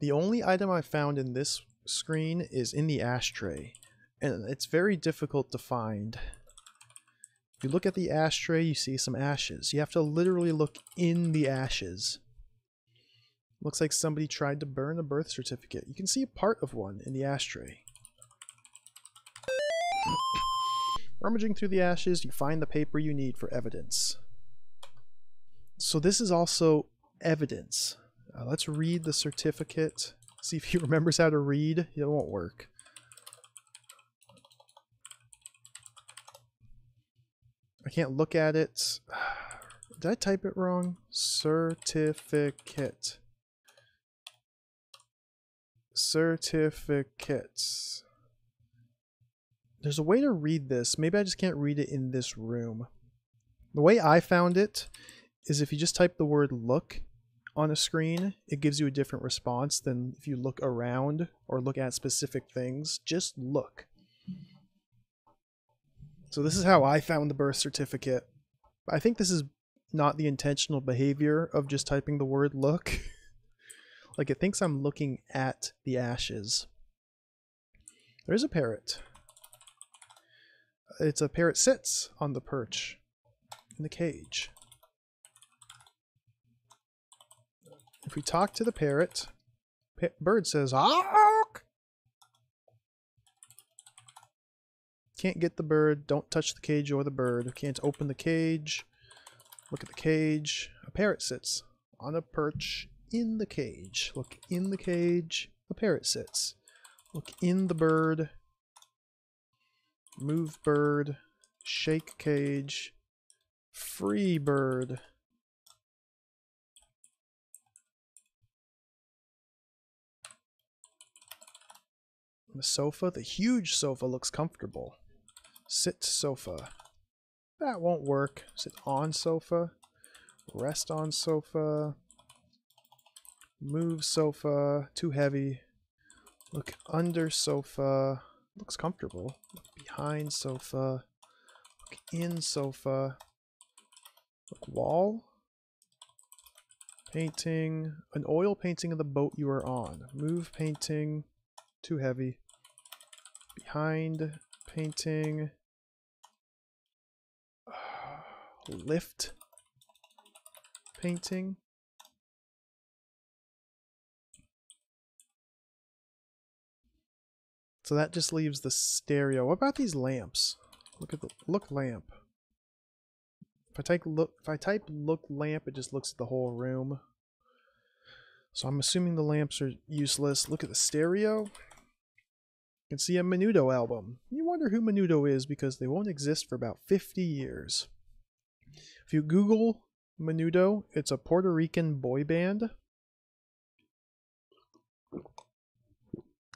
The only item I found in this screen is in the ashtray, and it's very difficult to find. If you look at the ashtray, you see some ashes. You have to literally look in the ashes. Looks like somebody tried to burn a birth certificate. You can see a part of one in the ashtray. Rummaging through the ashes, you find the paper you need for evidence. So this is also evidence. Let's read the certificate. See if he remembers how to read. It won't work. I can't look at it. Did I type it wrong? Certificate. Certificates. There's a way to read this. Maybe I just can't read it in this room. The way I found it is if you just type the word look on a screen, it gives you a different response than if you look around or look at specific things. Just look. So this is how I found the birth certificate. I think this is not the intentional behavior of just typing the word look. Like it thinks I'm looking at the ashes. There's a parrot. It's a parrot sits on the perch in the cage. If we talk to the parrot, bird says, "Awk!" Can't get the bird. Don't touch the cage or the bird. Can't open the cage. Look at the cage. A parrot sits on a perch in the cage. Look in the cage. A parrot sits. Look in the bird. Move bird. Shake cage. Free bird. The sofa, the huge sofa, looks comfortable. Sit sofa. That won't work. Sit on sofa. Rest on sofa. Move sofa. Too heavy. Look under sofa. Looks comfortable. Look behind sofa. Look in sofa. Look wall. Painting. An oil painting of the boat you are on. Move painting. Too heavy. Behind painting. Lift painting. So that just leaves the stereo. What about these lamps? Look at the look lamp. If I type look lamp, it just looks at the whole room. So I'm assuming the lamps are useless. Look at the stereo. You can see a Menudo album. You wonder who Menudo is because they won't exist for about 50 years. If you Google Menudo, it's a Puerto Rican boy band.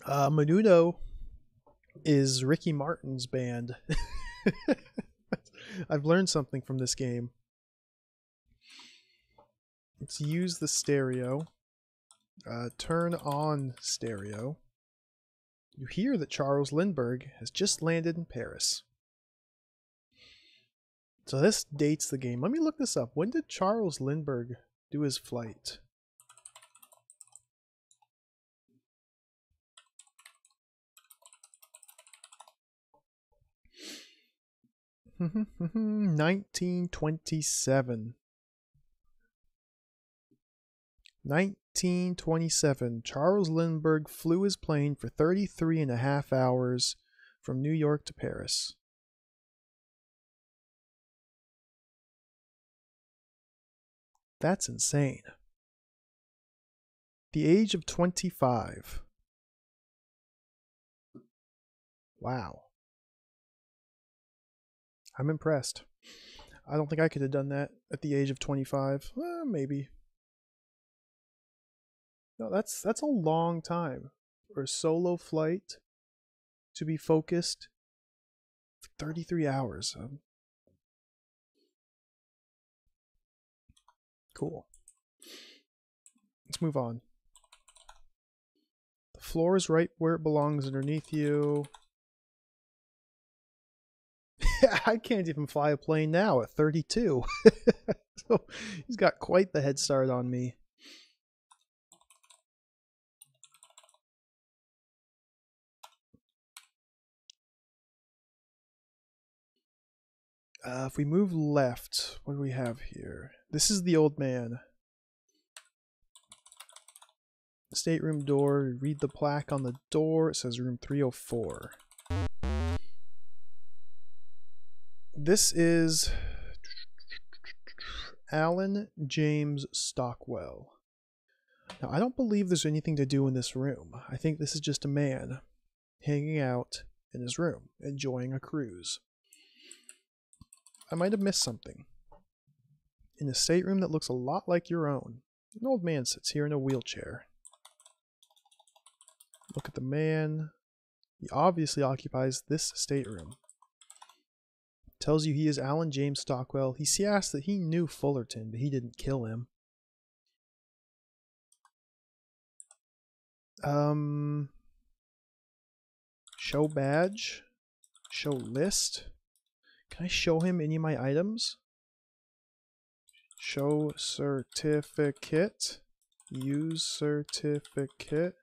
Menudo is Ricky Martin's band. I've learned something from this game. Let's use the stereo. Turn on stereo. You hear that Charles Lindbergh has just landed in Paris. So this dates the game. Let me look this up. When did Charles Lindbergh do his flight? Hmm. 1927. 1927. Charles Lindbergh flew his plane for 33.5 hours from New York to Paris. That's insane. The age of 25. Wow. I'm impressed. I don't think I could have done that at the age of 25. Maybe. No, that's a long time. or solo flight to be focused for 33 hours. Cool. Let's move on. The floor is right where it belongs underneath you. I can't even fly a plane now at 32. So he's got quite the head start on me. If we move left, what do we have here? This is the old man. Stateroom door. Read the plaque on the door. It says room 304. This is Alan James Stockwell. Now, I don't believe there's anything to do in this room. I think this is just a man hanging out in his room, enjoying a cruise. I might have missed something. In a stateroom that looks a lot like your own, an old man sits here in a wheelchair. Look at the man. He obviously occupies this stateroom. Tells you he is Alan James Stockwell. He asks that he knew Fullerton, but he didn't kill him. Show badge. Show list. Can I show him any of my items? Show certificate. Use certificate.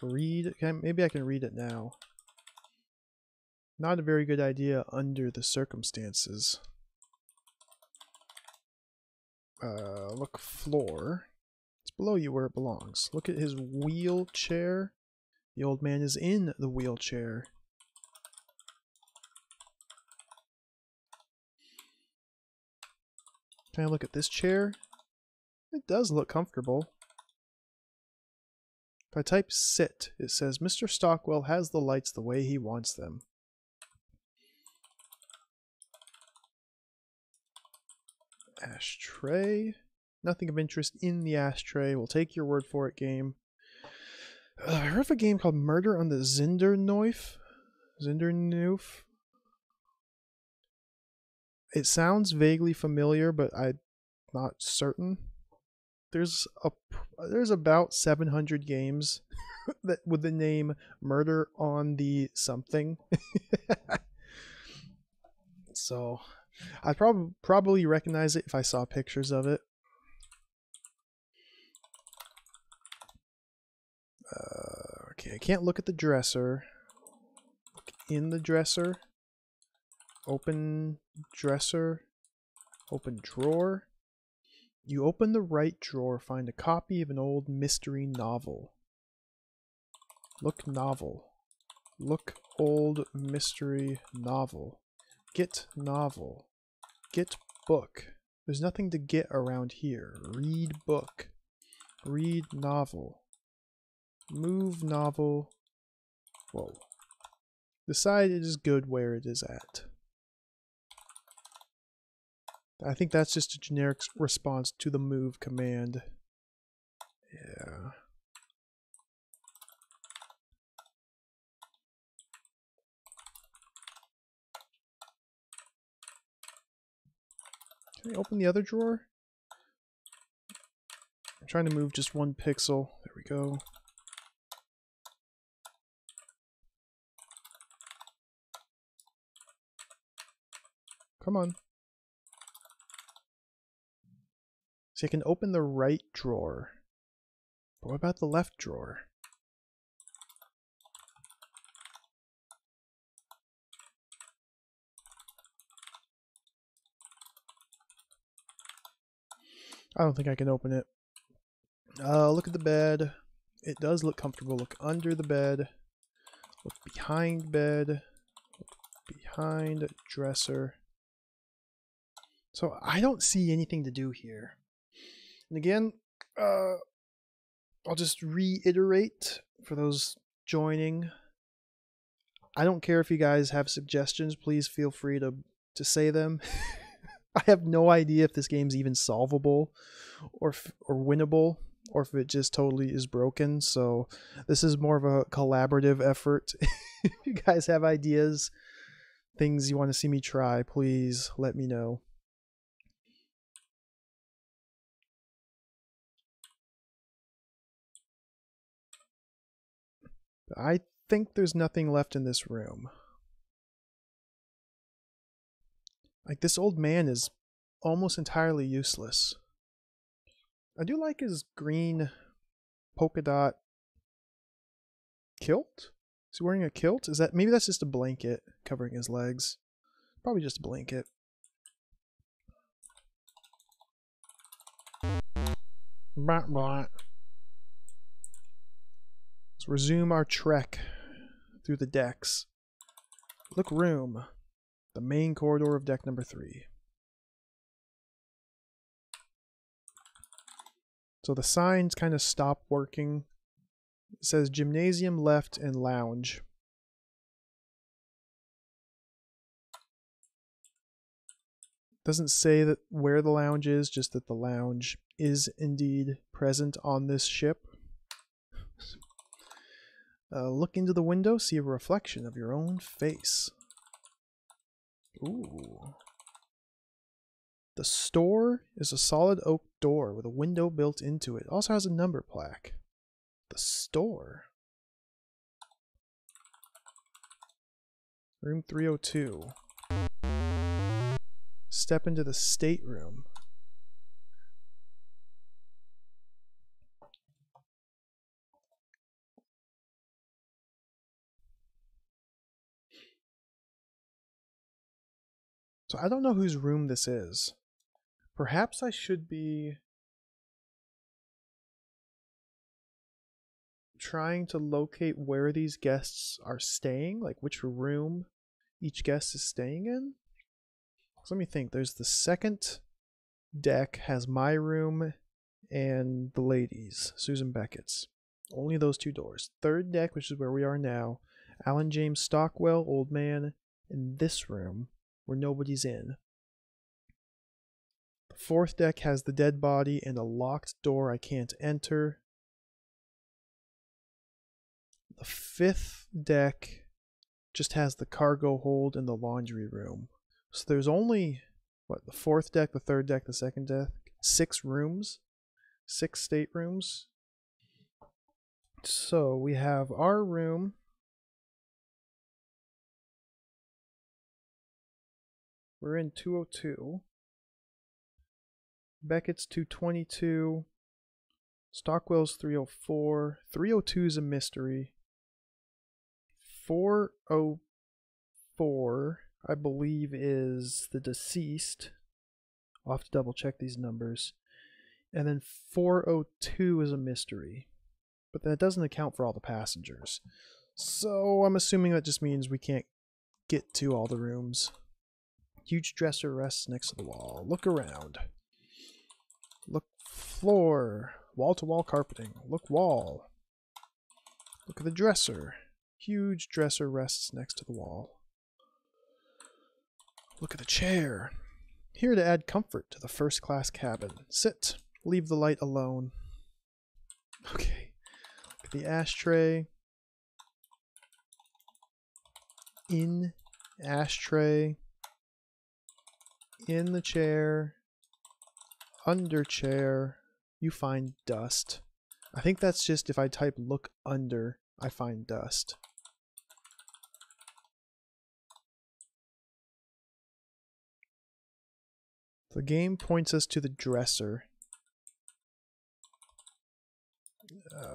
Read. Maybe I can read it now. Not a very good idea under the circumstances. Look, floor. It's below you where it belongs. Look at his wheelchair. The old man is in the wheelchair. Can I look at this chair? It does look comfortable. If I type sit, it says Mr. Stockwell has the lights the way he wants them. Ashtray. Nothing of interest in the ashtray. We'll take your word for it, game. I heard of a game called Murder on the Zinderneuf. Zinderneuf. It sounds vaguely familiar, but I'm not certain. There's about 700 games that with the name Murder on the something. So I'd probably recognize it if I saw pictures of it. Okay, I can't look at the dresser. Look in the dresser. Open dresser. Open drawer. You open the right drawer, find a copy of an old mystery novel. Look novel. Look old mystery novel. Get novel. Get book. There's nothing to get around here. Read book. Read novel. Move novel. Whoa. Decide it is good where it is at. I think that's just a generic response to the move command. Yeah. Can I open the other drawer? I'm trying to move just one pixel. There we go. Come on. So I can open the right drawer. But what about the left drawer? I don't think I can open it. Look at the bed. It does look comfortable. Look under the bed. Look behind bed. Look behind dresser. So I don't see anything to do here. And again, I'll just reiterate for those joining. I don't care if you guys have suggestions. Please feel free to say them. I have no idea if this game's even solvable or winnable. or if it just totally is broken. So this is more of a collaborative effort. If you guys have ideas, things you want to see me try, please let me know. I think there's nothing left in this room. Like, this old man is almost entirely useless. I do like his green polka dot kilt. Is he wearing a kilt? Is that, maybe that's just a blanket covering his legs? Probably just a blanket. Blah, blah. Let's resume our trek through the decks. Look room. The main corridor of deck number 3. So the signs kind of stop working. It says gymnasium left and lounge. Doesn't say that where the lounge is, just that the lounge is indeed present on this ship. Look into the window, see a reflection of your own face. Ooh. The store is a solid oak door with a window built into it. It also has a number plaque. The store. Room 302. Step into the stateroom. So I don't know whose room this is. Perhaps I should be trying to locate where these guests are staying, like which room each guest is staying in. So let me think. There's the second deck has my room and the ladies, Susan Beckett's. Only those 2 doors. Third deck, which is where we are now, Alan James Stockwell, old man, in this room where nobody's in. The fourth deck has the dead body and a locked door I can't enter. The fifth deck just has the cargo hold and the laundry room. So there's only, what, the fourth deck, the third deck, the second deck, 6 rooms, 6 staterooms. So we have our room. We're in 202. Beckett's 222. Stockwell's 304. 302 is a mystery. 404, I believe, is the deceased. I'll have to double check these numbers. And then 402 is a mystery. But that doesn't account for all the passengers. So I'm assuming that just means we can't get to all the rooms. Huge dresser rests next to the wall. Look around. Look floor. Wall-to-wall carpeting. Look wall. Look at the dresser. Huge dresser rests next to the wall. Look at the chair. Here to add comfort to the first-class cabin. Sit. Leave the light alone. Okay. Look at the ashtray. In ashtray. In the chair. Under chair. You find dust. I think that's just if I type look under, I find dust. The game points us to the dresser.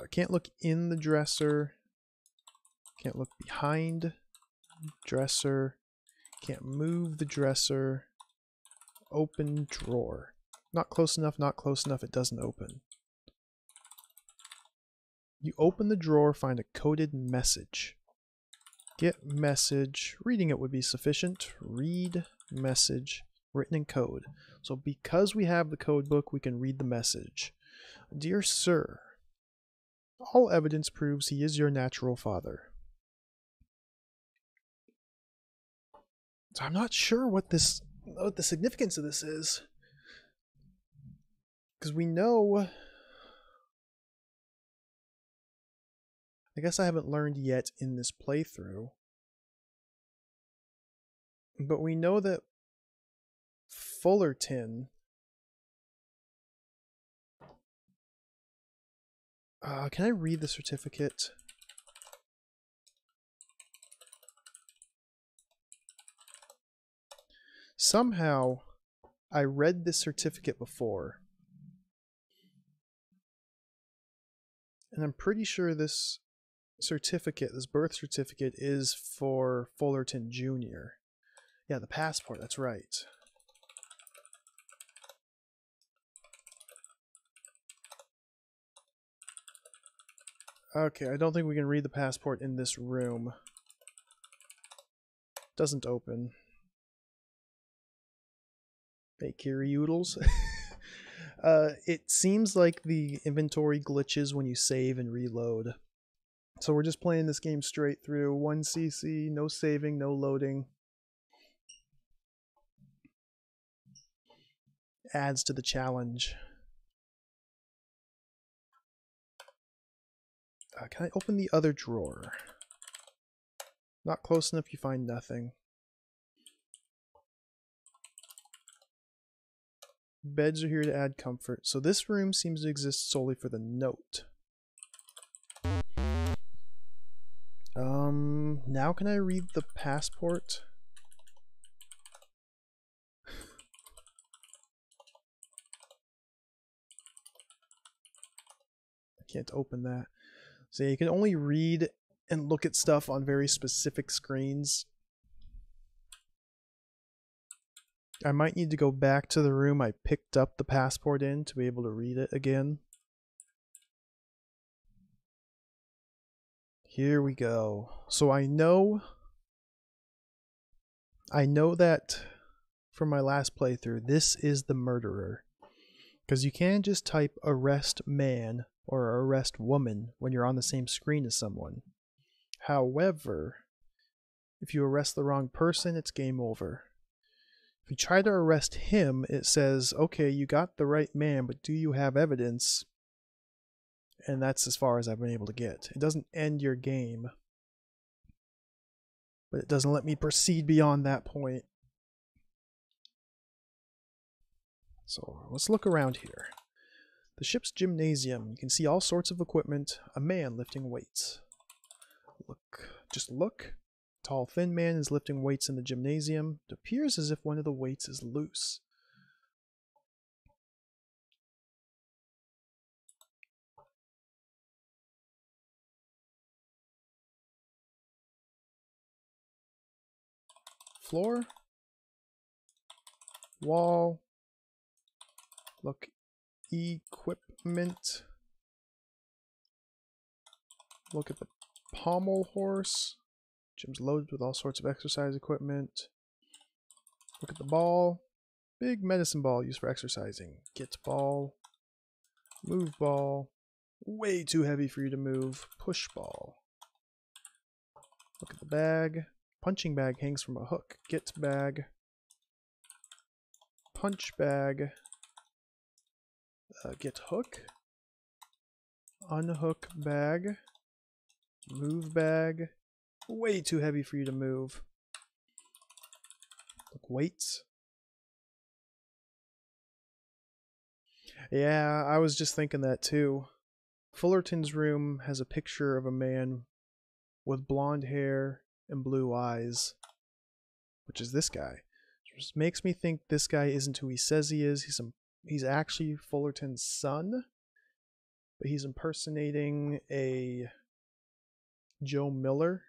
Can't look in the dresser. Can't look behind dresser. Can't move the dresser. Open drawer. Not close enough, not close enough, it doesn't open. You open the drawer, find a coded message. Get message. Reading it would be sufficient. Read message. Written in code. So because we have the code book, we can read the message. Dear Sir, all evidence proves he is your natural father. So I'm not sure what the significance of this is. Because we know I guess I haven't learned yet in this playthrough. But we know that Fullerton... can I read the certificate? Somehow, I read this certificate before. And I'm pretty sure this certificate, this birth certificate, is for Fullerton Jr. Yeah, the passport, that's right. Okay, I don't think we can read the passport in this room. Doesn't open. Bakiri oodles. It seems like the inventory glitches when you save and reload. So we're just playing this game straight through. 1cc, no saving, no loading. Adds to the challenge. Can I open the other drawer? Not close enough, you find nothing. Beds are here to add comfort. So this room seems to exist solely for the note. Now can I read the passport? I can't open that. So you can only read and look at stuff on very specific screens. I might need to go back to the room I picked up the passport in to be able to read it again. Here we go. So I know that from my last playthrough, this is the murderer. Because you can't just type arrest man or arrest woman when you're on the same screen as someone. However, if you arrest the wrong person, it's game over. If you try to arrest him, it says, okay, you got the right man, but do you have evidence? And that's as far as I've been able to get. It doesn't end your game, but it doesn't let me proceed beyond that point. So let's look around here. The ship's gymnasium. You can see all sorts of equipment. A man lifting weights. Just look. Tall, thin man is lifting weights in the gymnasium. It appears as if one of the weights is loose. Floor. Wall. Look. Equipment. Look at the pommel horse. Gym's loaded with all sorts of exercise equipment. Look at the ball. Big medicine ball used for exercising. Get ball. Move ball. Way too heavy for you to move. Push ball. Look at the bag. Punching bag hangs from a hook. Get bag. Punch bag. Get hook. Unhook bag. Move bag. Way too heavy for you to move. Look, weights. Yeah, I was just thinking that too. Fullerton's room has a picture of a man with blonde hair and blue eyes, which is this guy. Which makes me think this guy isn't who he says he is. He's actually Fullerton's son, but he's impersonating a Joe Miller,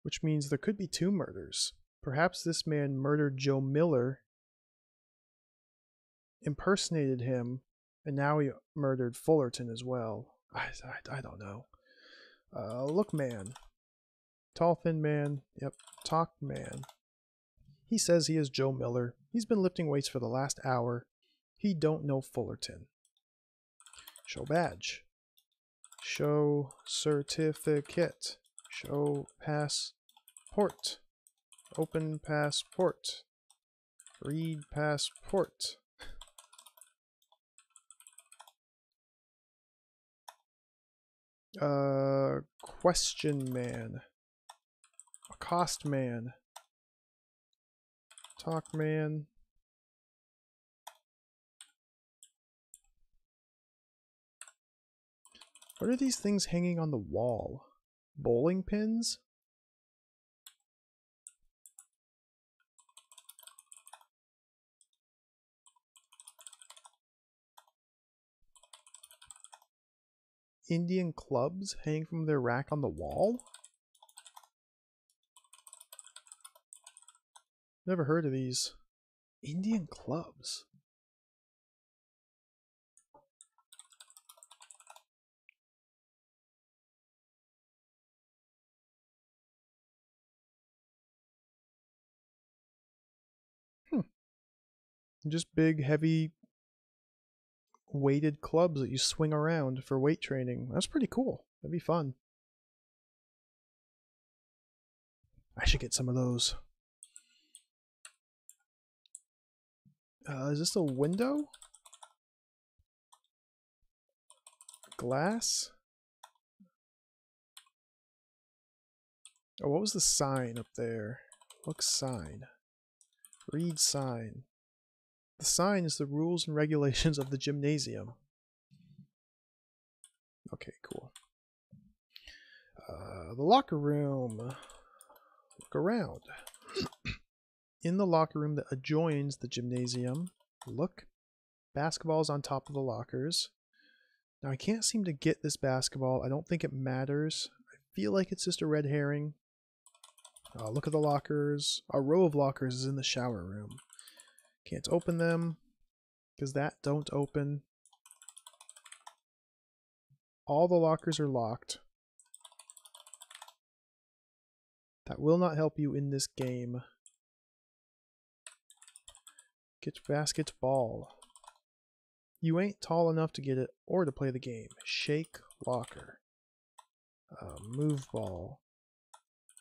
which means there could be two murders. Perhaps this man murdered Joe Miller, impersonated him, and now he murdered Fullerton as well. I don't know. Look man. Tall, thin man. Yep. Talk man. He says he is Joe Miller. He's been lifting weights for the last hour. He don't know Fullerton. Show badge. Show certificate. Show passport. Open passport. Read passport. Question man. Accost man. Talk man. What are these things hanging on the wall? Bowling pins? Indian clubs hanging from their rack on the wall? Never heard of these. Indian clubs. Just big, heavy, weighted clubs that you swing around for weight training. That's pretty cool. That'd be fun. I should get some of those. Is this a window? Glass? Oh, what was the sign up there? Look sign. Read sign. The sign is the rules and regulations of the gymnasium. Okay, cool. The locker room. Look around. In the locker room that adjoins the gymnasium, look. Basketball's on top of the lockers. Now I can't seem to get this basketball. I don't think it matters. I feel like it's just a red herring. Look at the lockers. A row of lockers is in the shower room. Can't open them because that don't open. All the lockers are locked. That will not help you in this game. Get basketball. You ain't tall enough to get it or to play the game. Shake locker. Move ball.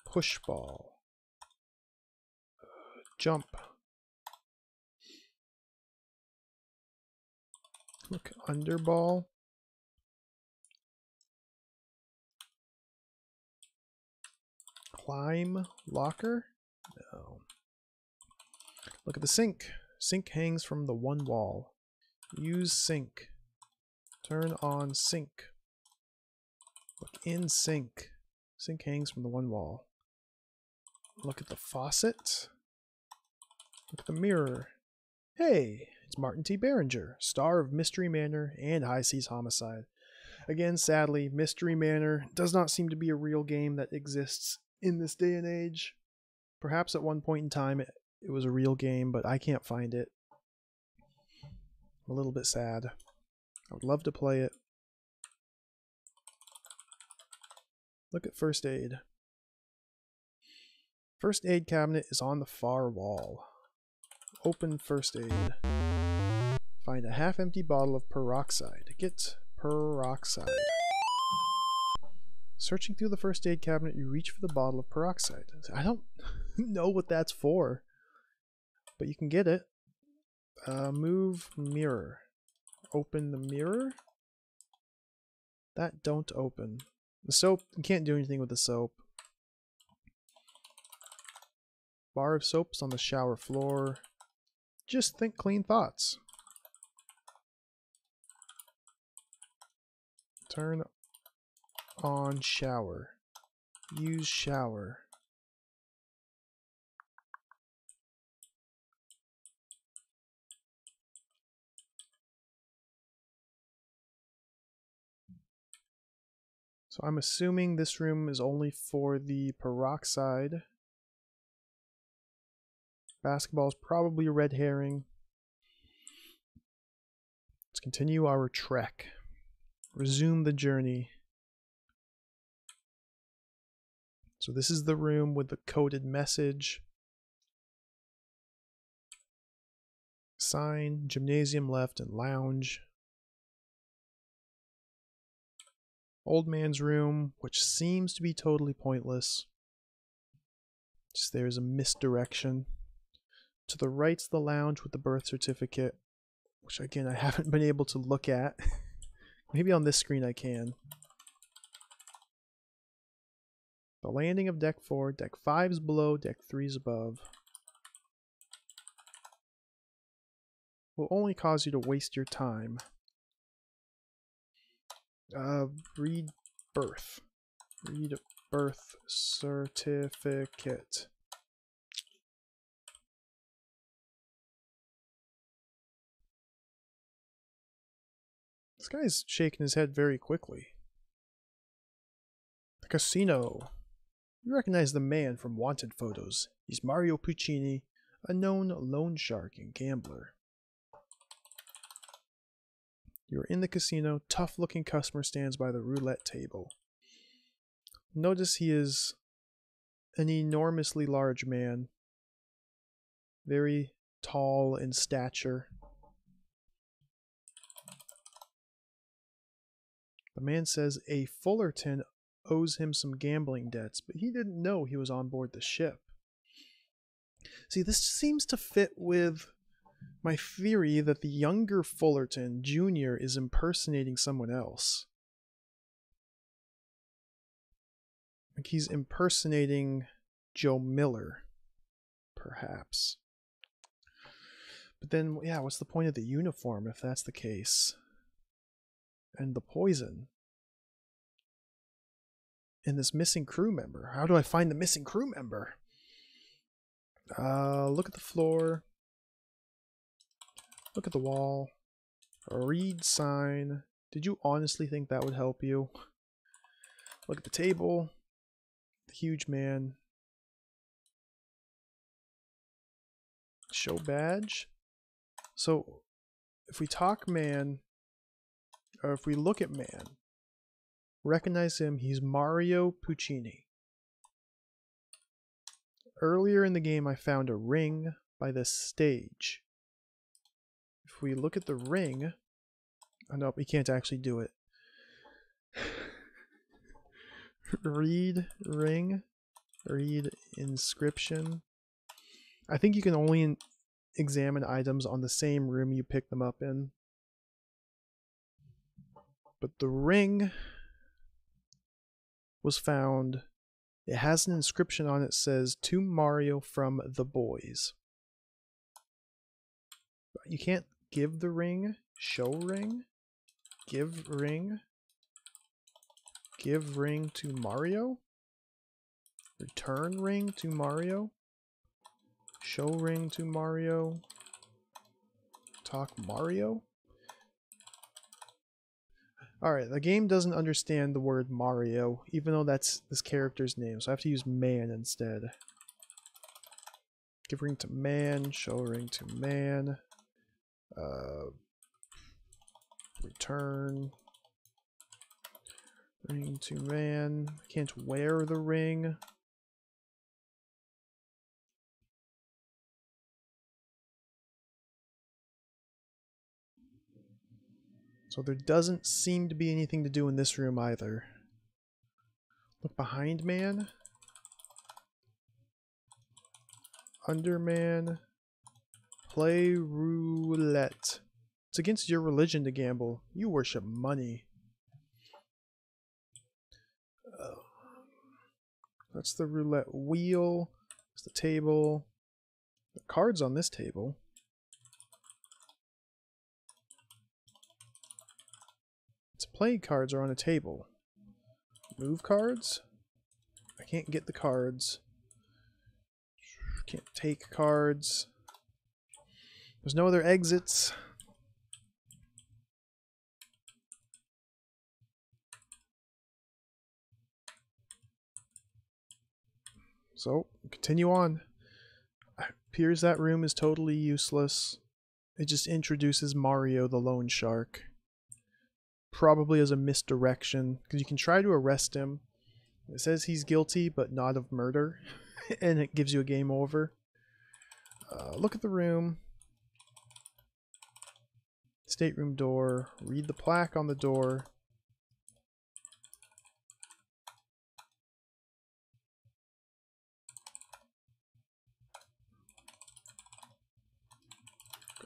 Push ball. Jump. Look, under ball. Climb locker? No. Look at the sink. Sink hangs from the one wall. Use sink. Turn on sink. Look in sink. Sink hangs from the one wall. Look at the faucet. Look at the mirror. Hey, it's Martin T. Berenger, star of Mystery Manor and High Seas Homicide. Again, sadly, Mystery Manor does not seem to be a real game that exists in this day and age. Perhaps at one point in time it was a real game, but I can't find it. I'm a little bit sad. I would love to play it. Look at first aid. First aid cabinet is on the far wall. Open first aid. Find a half-empty bottle of peroxide. Get peroxide. Searching through the first aid cabinet, you reach for the bottle of peroxide. I don't know what that's for, but you can get it. Move mirror. Open the mirror. That don't open. The soap, you can't do anything with the soap. Bar of soaps on the shower floor. Just think clean thoughts. Turn on shower. Use shower. So I'm assuming this room is only for the peroxide. Basketball is probably a red herring. Let's continue our trek. Resume the journey. So this is the room with the coded message. Sign, gymnasium left and lounge. Old man's room, which seems to be totally pointless. Just there's a misdirection. To the right's the lounge with the birth certificate, which again I haven't been able to look at. Maybe on this screen I can. The landing of deck 4, deck 5's below, deck 3's above. Will only cause you to waste your time. Read birth. Read birth certificate. This guy's shaking his head very quickly. The casino. You recognize the man from wanted photos. He's Mario Puccini, a known loan shark and gambler. You're in the casino. Tough-looking customer stands by the roulette table. Notice he is an enormously large man. Very tall in stature. The man says a Fullerton owes him some gambling debts, but he didn't know he was on board the ship. See, this seems to fit with my theory that the younger Fullerton, Jr., is impersonating someone else. Like he's impersonating Joe Miller, perhaps. But then, yeah, what's the point of the uniform if that's the case? And the poison. And this missing crew member. How do I find the missing crew member? Look at the floor. Look at the wall. Read sign. Did you honestly think that would help you? Look at the table. The huge man. Show badge. So, if we talk man, or if we look at man, recognize him, he's Mario Puccini. Earlier in the game I found a ring by this stage. If we look at the ring, oh no, we can't actually do it. Read ring, read inscription. I think you can only examine items on the same room you pick them up in. But the ring was found. It has an inscription on it that says, "To Mario from the boys." You can't give the ring, show ring, give ring to Mario, return ring to Mario, show ring to Mario, talk Mario. Alright, the game doesn't understand the word Mario, even though that's this character's name, so I have to use man instead. Give ring to man, show ring to man, return ring to man. I can't wear the ring. So there doesn't seem to be anything to do in this room either. Look behind man. Under man. Play roulette. It's against your religion to gamble. You worship money. That's the roulette wheel. That's the table. The cards on this table. Its play cards are on a table. Move cards. I can't get the cards. Can't take cards. There's no other exits. So, continue on. It appears that room is totally useless. It just introduces Mario the loan shark. Probably as a misdirection, because you can try to arrest him. It says he's guilty, but not of murder, and it gives you a game over. Look at the room. Stateroom door. Read the plaque on the door.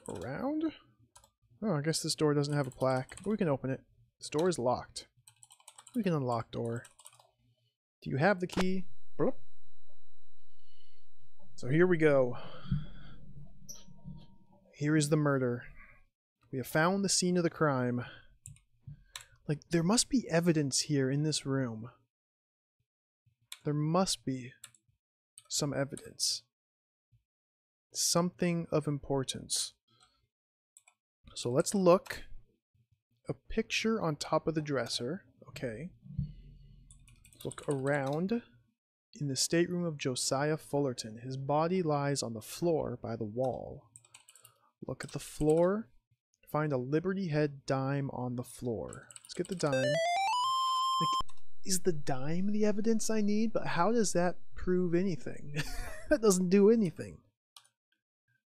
Go around? Oh, I guess this door doesn't have a plaque, but we can open it. This door is locked. We can unlock door. Do you have the key? Bloop. So here we go. Here is the murder. We have found the scene of the crime. Like, there must be evidence here in this room. There must be some evidence. Something of importance. So let's look. A picture on top of the dresser. Okay. Look around. In the stateroom of Josiah Fullerton. His body lies on the floor by the wall. Look at the floor. Find a Liberty Head dime on the floor. Let's get the dime. Like, is the dime the evidence I need? But how does that prove anything? That doesn't do anything.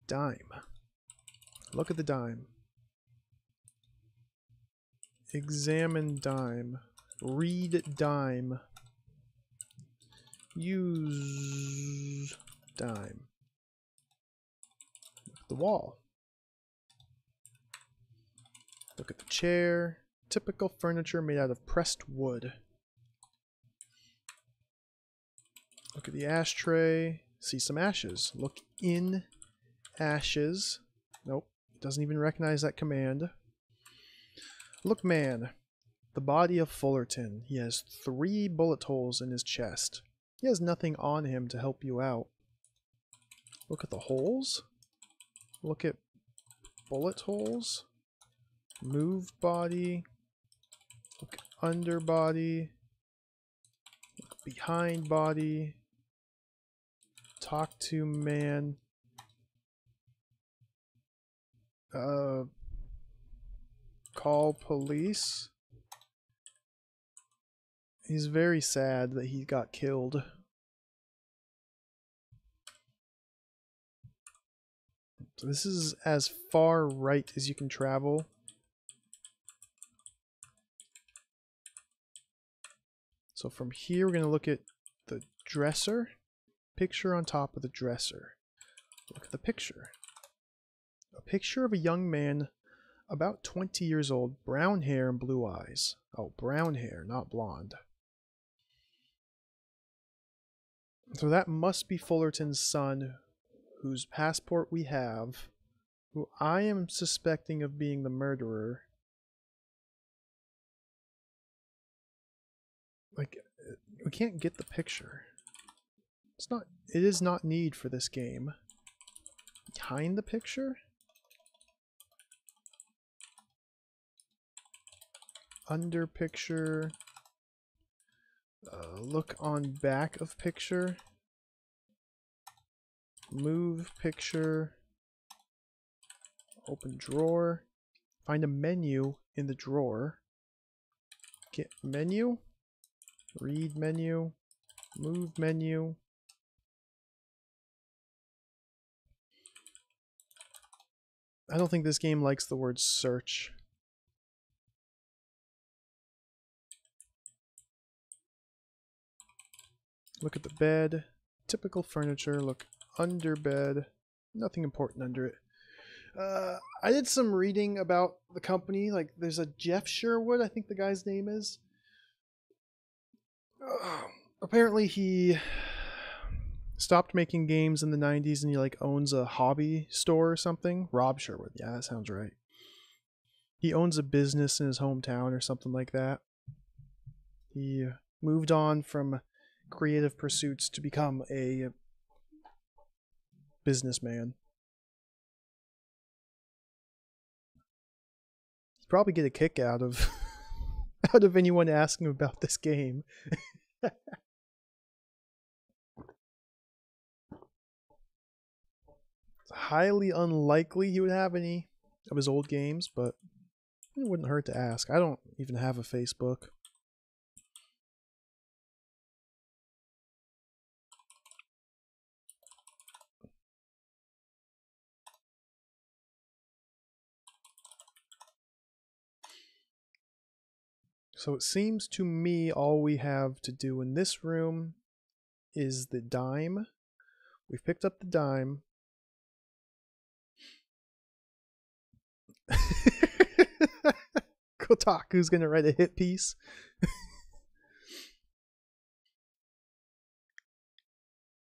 Dime. Look at the dime. Examine dime. Read dime. Use dime. Look at the wall. Look at the chair. Typical furniture made out of pressed wood. Look at the ashtray. See some ashes. Look in ashes. Nope. Doesn't even recognize that command. Look, man. The body of Fullerton. He has 3 bullet holes in his chest. He has nothing on him to help you out. Look at the holes. Look at bullet holes. Move body. Look at underbody. Look behind body. Talk to man. Call police. He's very sad that he got killed. So this is as far right as you can travel. So from here we're going to look at the dresser. Picture on top of the dresser. Look at the picture. A picture of a young man about 20 years old, brown hair and blue eyes. Oh, brown hair, not blonde. So that must be Fullerton's son, whose passport we have, who I am suspecting of being the murderer. Like, we can't get the picture. It is not need for this game. Behind the picture? Under picture. Look on back of picture. Move picture. Open drawer. Find a menu in the drawer. Get menu. Read menu. Move menu. I don't think this game likes the word search. Look at the bed. Typical furniture. Look under bed. Nothing important under it. I did some reading about the company. Like, there's a Jeff Sherwood, I think the guy's name is. Apparently he stopped making games in the 90s and he like owns a hobby store or something. Rob Sherwood. Yeah, that sounds right. He owns a business in his hometown or something like that. He moved on from creative pursuits to become a businessman. He'd probably get a kick out of anyone asking about this game. It's highly unlikely he would have any of his old games, but it wouldn't hurt to ask. I don't even have a Facebook. So it seems to me all we have to do in this room is the dime. We've picked up the dime. Kotaku's gonna write a hit piece.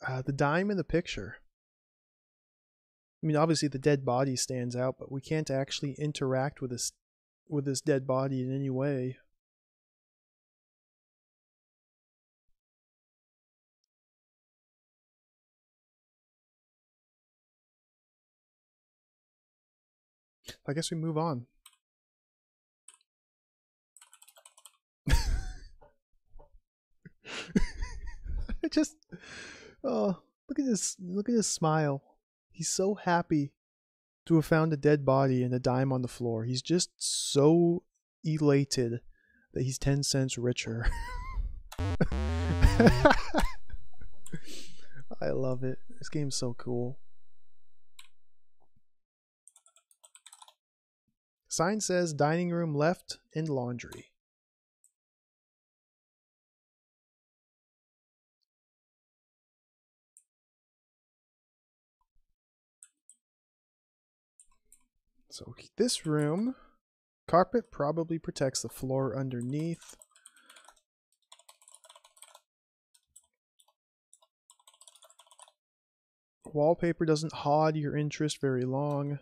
The dime in the picture. I mean, obviously the dead body stands out, but we can't actually interact with this dead body in any way. I guess we move on. Oh, look at his smile. He's so happy to have found a dead body and a dime on the floor. He's just so elated that he's 10 cents richer. I love it. This game's so cool. Sign says dining room left and laundry. So this room, carpet probably protects the floor underneath. Wallpaper doesn't hold your interest very long.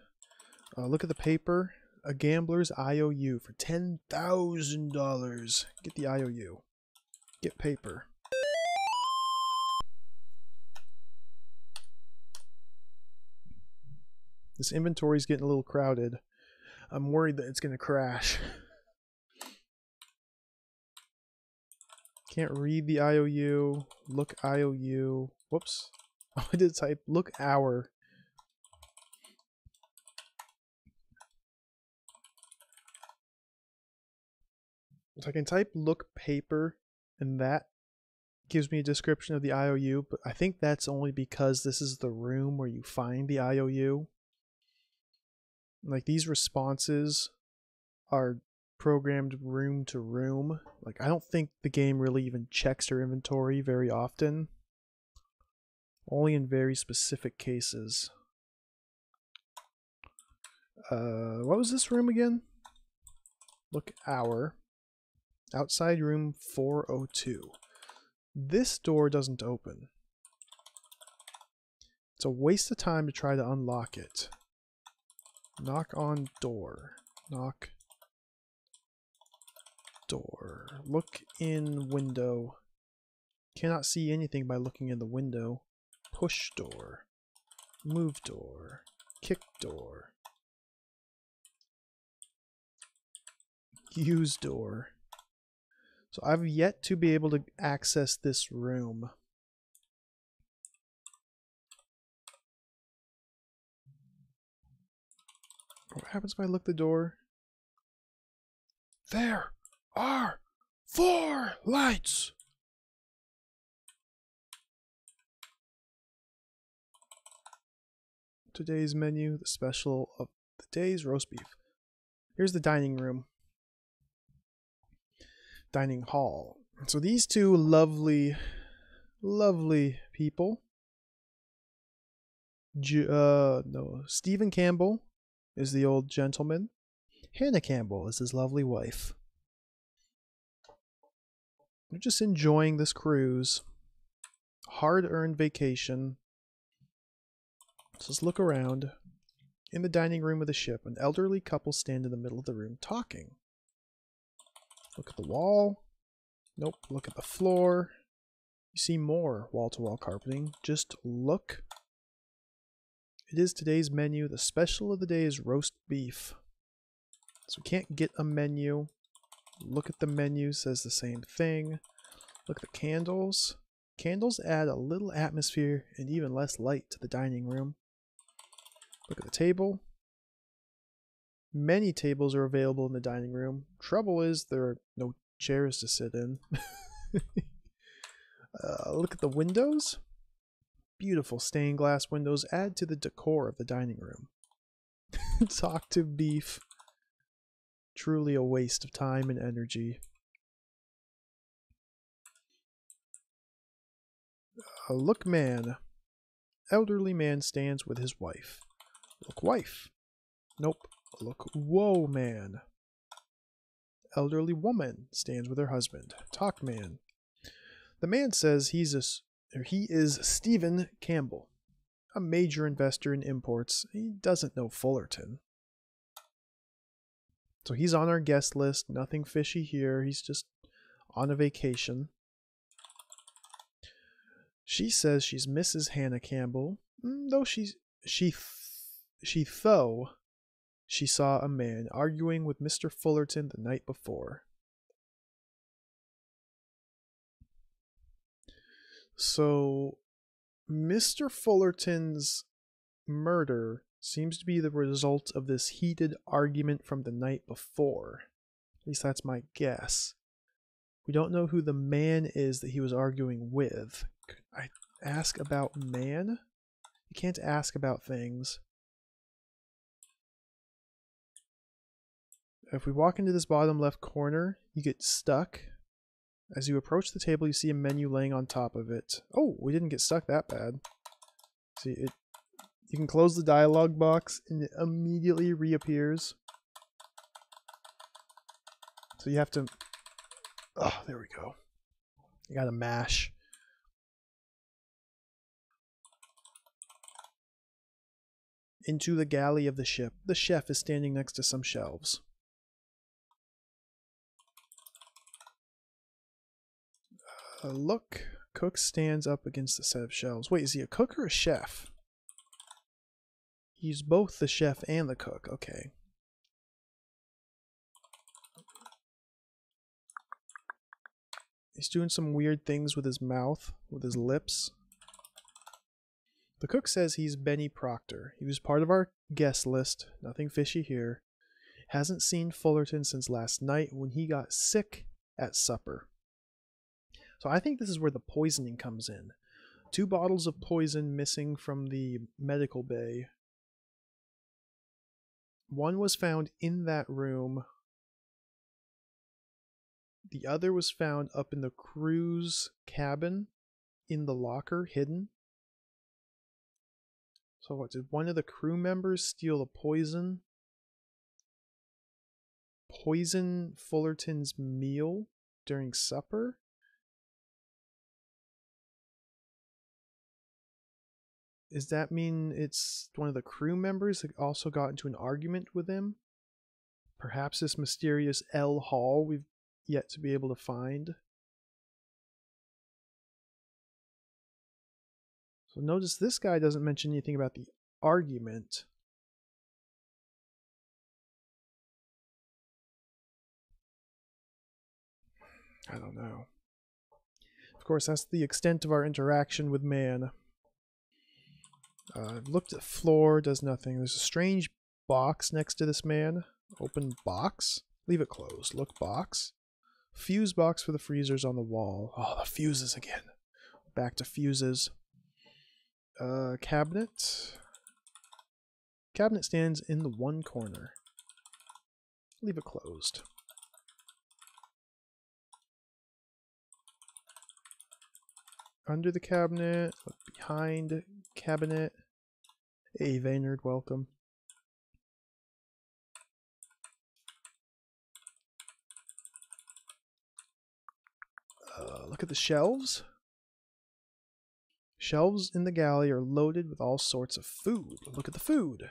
Look at the paper. A gambler's IOU for $10,000. Get the IOU. Get paper. This inventory's getting a little crowded. I'm worried that it's going to crash. Can't read the IOU. Look IOU. Whoops. Oh, I did type look hour. So I can type look paper, and that gives me a description of the IOU, but I think that's only because this is the room where you find the IOU. Like, these responses are programmed room to room. Like, I don't think the game really even checks your inventory very often. Only in very specific cases. What was this room again? Look hour. Outside room 402. This door doesn't open. It's a waste of time to try to unlock it. Knock on door. Knock door. Look in window. Cannot see anything by looking in the window. Push door. Move door. Kick door. Use door. So I've yet to be able to access this room. What happens if I look the door? There are 4 lights! Today's menu, the special of the day's roast beef. Here's the dining room. Dining hall. So these two lovely people. Stephen Campbell is the old gentleman. Hannah Campbell is his lovely wife. They're just enjoying this cruise. Hard-earned vacation. So let's look around. In the dining room of the ship, an elderly couple stand in the middle of the room talking. Look at the wall. Nope. Look at the floor. You see more wall-to-wall carpeting. Just look. It is today's menu. The special of the day is roast beef. So we can't get a menu. Look at the menu. Says the same thing. Look at the candles. Candles add a little atmosphere and even less light to the dining room. Look at the table. Many tables are available in the dining room. Trouble is there are no chairs to sit in. Look at the windows. Beautiful stained glass windows add to the decor of the dining room. Talk to beef. Truly a waste of time and energy. Look man. Elderly man stands with his wife. Look wife. Nope. Look whoa man. Elderly woman stands with her husband. Talk man. The man says he's He is Stephen Campbell, a major investor in imports. He doesn't know Fullerton. So he's on our guest list. Nothing fishy here. He's just on a vacation. She says she's Mrs. Hannah Campbell, though she saw a man arguing with Mr. Fullerton the night before. So Mr. Fullerton's murder seems to be the result of this heated argument from the night before. At least that's my guess. We don't know who the man is that he was arguing with. Could I ask about man? You can't ask about things. If we walk into this bottom left corner, you get stuck. As you approach the table, you see a menu laying on top of it. Oh, we didn't get stuck that bad. See, you can close the dialog box and it immediately reappears. So you have to... Oh, there we go. You gotta mash. Into the galley of the ship. The chef is standing next to some shelves. Look. Cook stands up against the set of shelves. Wait, is he a cook or a chef? He's both the chef and the cook. Okay. He's doing some weird things with his mouth, with his lips. The cook says he's Benny Proctor. He was part of our guest list. Nothing fishy here. Hasn't seen Fullerton since last night when he got sick at supper. So I think this is where the poisoning comes in. 2 bottles of poison missing from the medical bay. One was found in that room. The other was found up in the crew's cabin, in the locker, hidden. So what, did one of the crew members steal the poison? Poison Fullerton's meal during supper? Does that mean it's one of the crew members that also got into an argument with him? Perhaps this mysterious L. Hall we've yet to be able to find. So notice this guy doesn't mention anything about the argument. I don't know. Of course, that's the extent of our interaction with man. I've looked at the floor, does nothing. There's a strange box next to this man. Open box? Leave it closed. Look box. Fuse box for the freezers on the wall. Oh, the fuses again. Back to fuses. Cabinet. Cabinet stands in the one corner. Leave it closed. Under the cabinet. Look behind cabinet. Hey, Vaynard, welcome. Look at the shelves. Shelves in the galley are loaded with all sorts of food. Look at the food.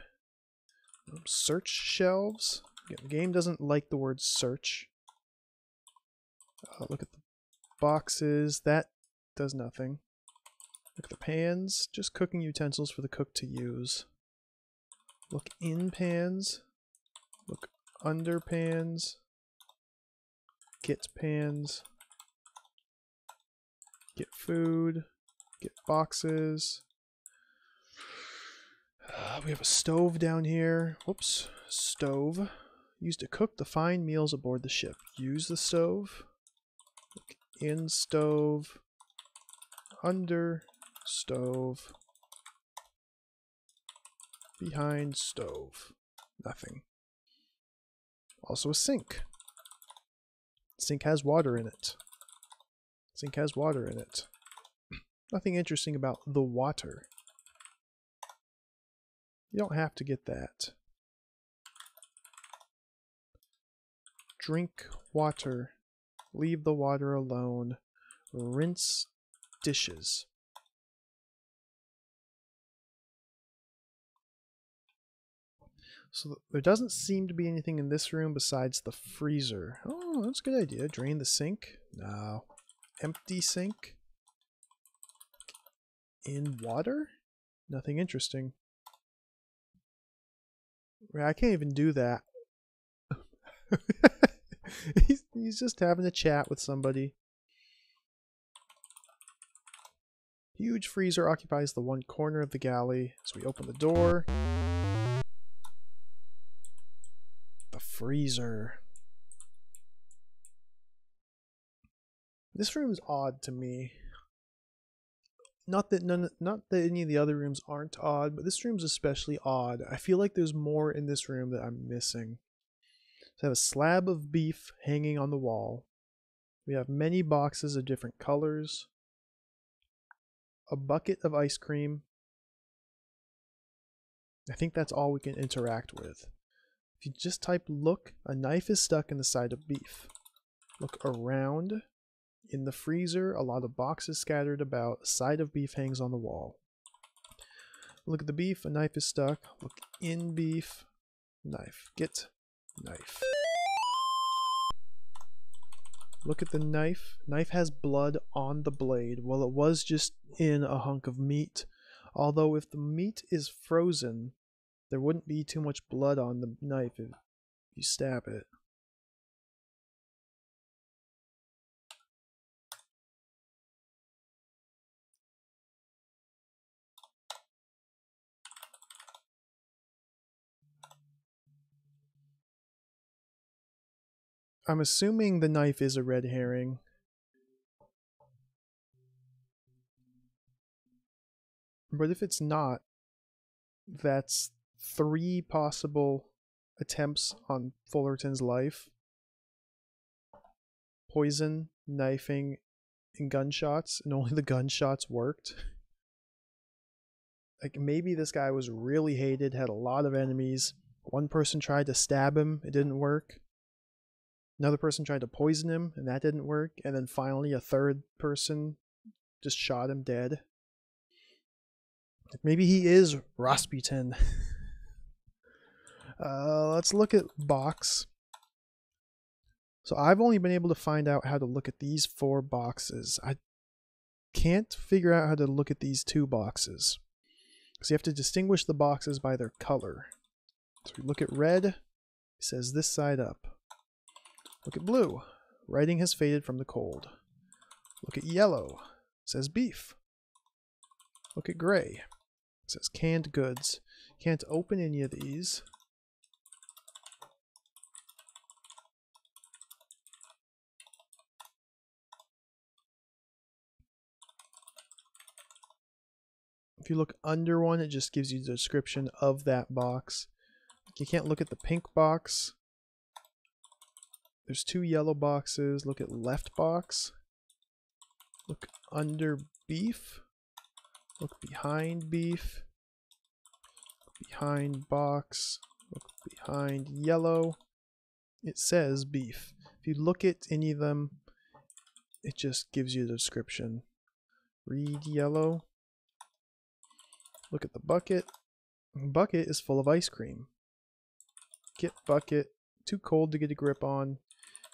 Search shelves. Again, the game doesn't like the word search. Look at the boxes. That does nothing. Look at the pans. Just cooking utensils for the cook to use. Look in pans. Look under pans. Get pans. Get food. Get boxes. We have a stove down here. Whoops. Stove. Used to cook the fine meals aboard the ship. Use the stove. Look in stove. Under stove. Behind stove. Nothing. Also a sink. Sink has water in it. Sink has water in it. Nothing interesting about the water. You don't have to get that. Drink water. Leave the water alone. Rinse dishes. So there doesn't seem to be anything in this room besides the freezer. Oh, that's a good idea. Drain the sink? No. Empty sink? In water? Nothing interesting. I can't even do that. He's just having a chat with somebody. Huge freezer occupies the one corner of the galley. So we open the door. The freezer. This room's odd to me. Not that any of the other rooms aren't odd, but this room's especially odd. I feel like there's more in this room that I'm missing. So I have a slab of beef hanging on the wall. We have many boxes of different colors. A bucket of ice cream. I think that's all we can interact with. If you just type look, a knife is stuck in the side of beef. Look around. In the freezer, a lot of boxes scattered about. A side of beef hangs on the wall. Look at the beef, a knife is stuck. Look in beef, knife. Get knife. Look at the knife. Knife has blood on the blade. Well, it was just in a hunk of meat. Although if the meat is frozen, there wouldn't be too much blood on the knife if you stab it. I'm assuming the knife is a red herring. But if it's not, that's 3 possible attempts on Fullerton's life. Poison, knifing, and gunshots, and only the gunshots worked. Like, maybe this guy was really hated, had a lot of enemies. One person tried to stab him, it didn't work. Another person tried to poison him, and that didn't work. And then finally a third person just shot him dead. Maybe he is Rasputin. Let's look at box. So I've only been able to find out how to look at these 4 boxes. I can't figure out how to look at these 2 boxes. Because you have to distinguish the boxes by their color. So we look at red, it says this side up. Look at blue, writing has faded from the cold. Look at yellow, it says beef. Look at gray, it says canned goods. Can't open any of these. If you look under one, it just gives you the description of that box. You can't look at the pink box. There's 2 yellow boxes. Look at left box. Look under beef. Look behind beef. Look behind box. Look behind yellow. It says beef. If you look at any of them, it just gives you the description. Read yellow. Look at the bucket. The bucket is full of ice cream. Get bucket. Too cold to get a grip on.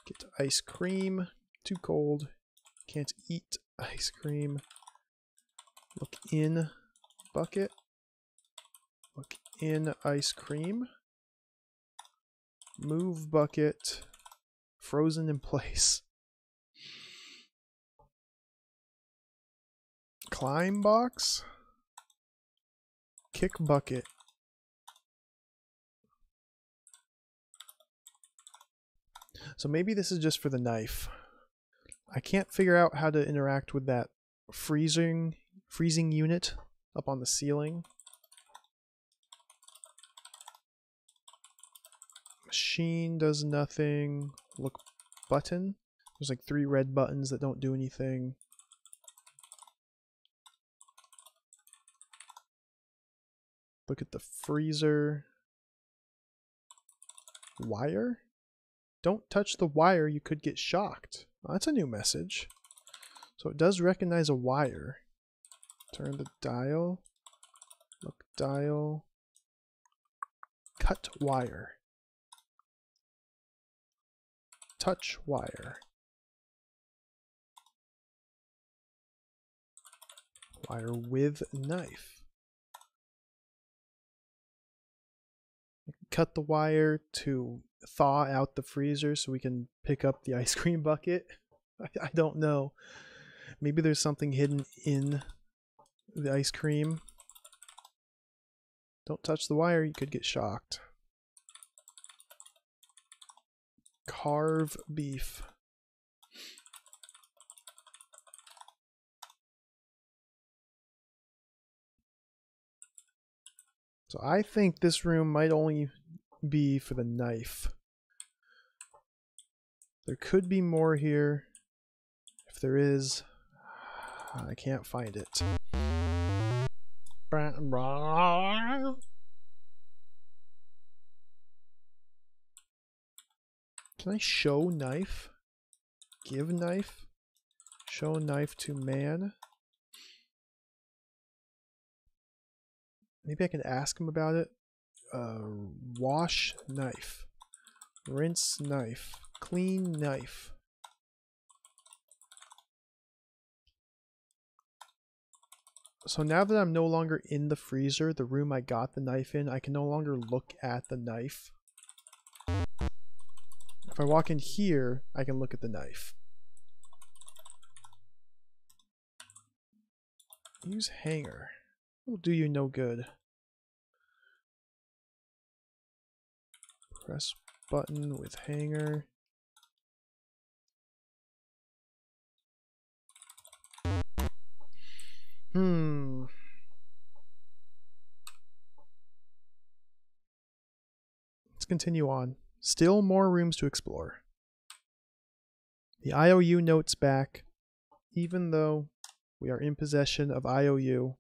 Get ice cream. Too cold. Can't eat ice cream. Look in bucket. Look in ice cream. Move bucket. Frozen in place. Climb box. Kick bucket. So maybe this is just for the knife. I can't figure out how to interact with that freezing unit up on the ceiling. Machine does nothing. Look button. There's like 3 red buttons that don't do anything. Look at the freezer. Wire? Don't touch the wire, you could get shocked. Oh, that's a new message. So it does recognize a wire. Turn the dial. Look, dial. cut wire. Touch wire. Wire with knife. Cut the wire to thaw out the freezer so we can pick up the ice cream bucket. I don't know. Maybe there's something hidden in the ice cream. Don't touch the wire, you could get shocked. Carve beef. So I think this room might only be for the knife. There could be more here. If there is, I can't find it. Can I show knife? Give knife? Show knife to man? Maybe I can ask him about it. Wash knife. Rinse knife. Clean knife. So now that I'm no longer in the freezer, the room I got the knife in, I can no longer look at the knife. If I walk in here, I can look at the knife. Use hanger. Will do you no good. Press button with hanger. Let's continue on. Still more rooms to explore. The IOU notes back, even though we are in possession of IOU.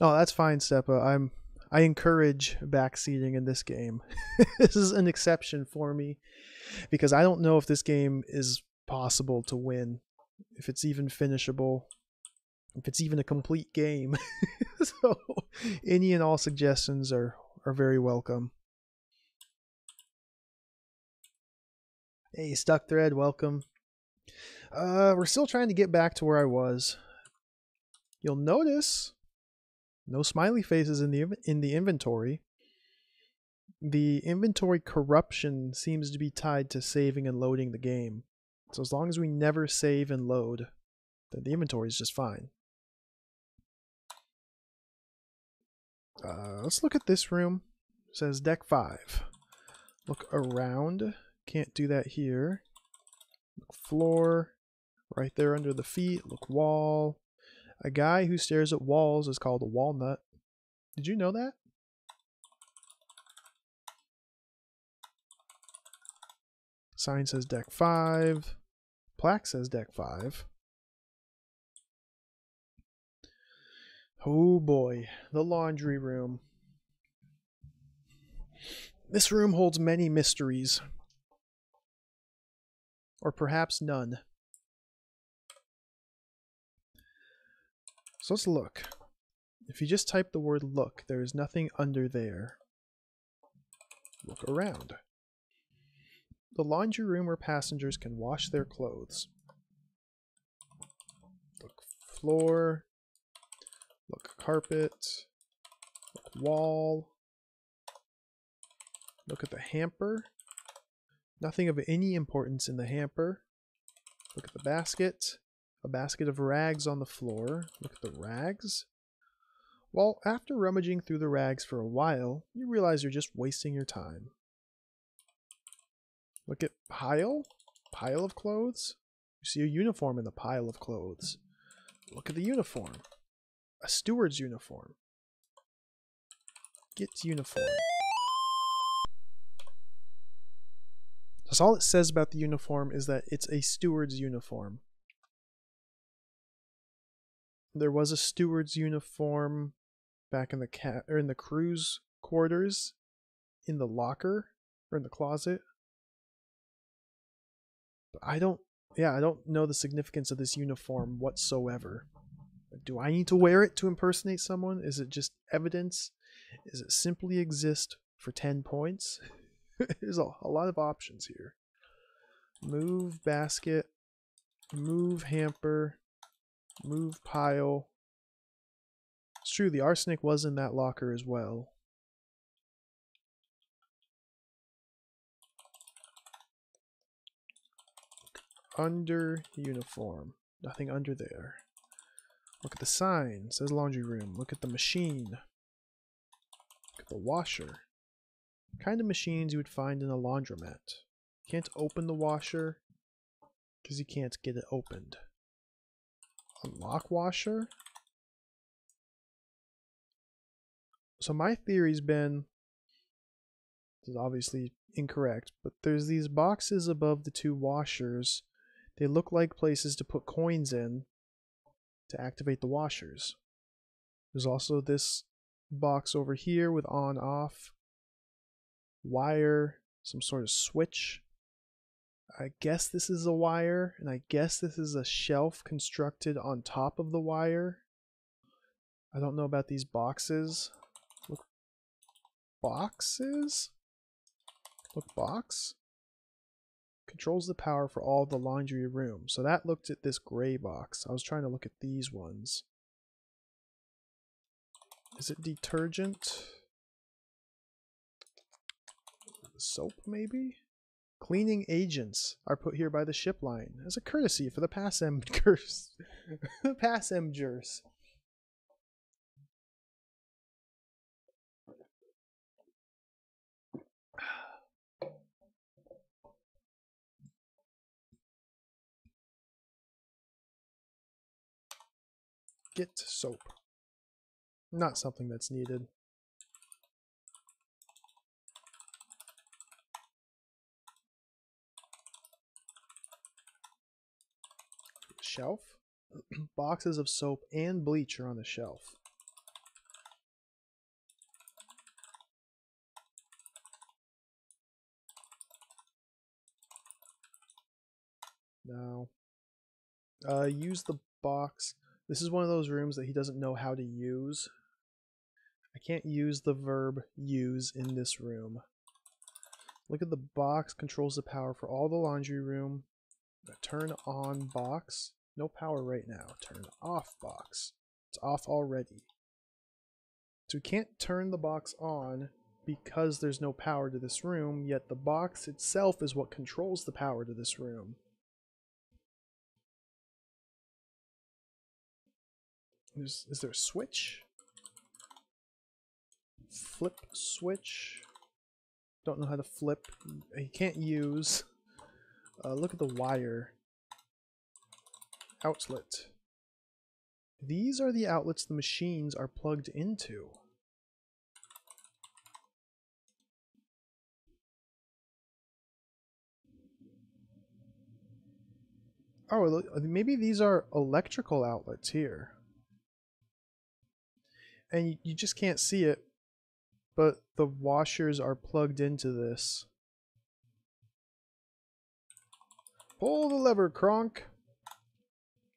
Oh, that's fine, Stepa. I encourage backseating in this game. This is an exception for me because I don't know if this game is possible to win, if it's even finishable, if it's even a complete game. So any and all suggestions are very welcome. Hey, Stuck Thread, welcome. We're still trying to get back to where I was. You'll notice no smiley faces in the inventory. The inventory corruption seems to be tied to saving and loading the game. So as long as we never save and load, then the inventory is just fine. Let's look at this room. It says deck 5. Look around. Can't do that here. Look floor. Right there under the feet. Look wall. A guy who stares at walls is called a walnut. Did you know that? Sign says deck 5. Plaque says deck 5. Oh boy, the laundry room. This room holds many mysteries. Or perhaps none. So let's look. If you just type the word look, there is nothing under there. Look around. The laundry room where passengers can wash their clothes. Look floor. Look carpet. Look wall. Look at the hamper. Nothing of any importance in the hamper. Look at the basket. A basket of rags on the floor. Look at the rags. Well, after rummaging through the rags for a while, you realize you're just wasting your time. Look at pile. Pile of clothes. You see a uniform in the pile of clothes. Look at the uniform. A steward's uniform. Get uniform. That's all it says about the uniform is that it's a steward's uniform. There was a steward's uniform back in the crew's quarters, in the locker or in the closet. But I don't know the significance of this uniform whatsoever. Do I need to wear it to impersonate someone? Is it just evidence? Is it simply exist for 10 points. There's a lot of options here. Move basket, move hamper, move pile. It's true, the arsenic was in that locker as well. Under uniform. Nothing under there. Look at the sign. It says laundry room. Look at the machine. Look at the washer. Kind of machines you would find in a laundromat. Can't open the washer because you can't get it opened. Unlock washer? So my theory's been, this is obviously incorrect, but there's these boxes above the two washers. They look like places to put coins in to activate the washers. There's also this box over here with on off, wire, some sort of switch. I guess this is a wire, and I guess this is a shelf constructed on top of the wire. I don't know about these boxes. Look, boxes? Look, box? Controls the power for all the laundry room. So that looked at this gray box. I was trying to look at these ones. Is it detergent? Soap, maybe? Cleaning agents are put here by the ship line as a courtesy for the passengers. Passengers. Get soap. Not something that's needed. Shelf. Boxes of soap and bleach are on the shelf. No. Use the box. This is one of those rooms that he doesn't know how to use. I can't use the verb use in this room. Look at the box. Controls the power for all the laundry room. Turn on box. No power right now. Turn off box. It's off already. So we can't turn the box on because there's no power to this room, yet the box itself is what controls the power to this room. Is there a switch? Flip switch. Don't know how to flip. You can't use. Look at the wire. Outlet. These are the outlets the machines are plugged into. Oh, maybe these are electrical outlets here. And you just can't see it, but the washers are plugged into this. Pull the lever, Kronk.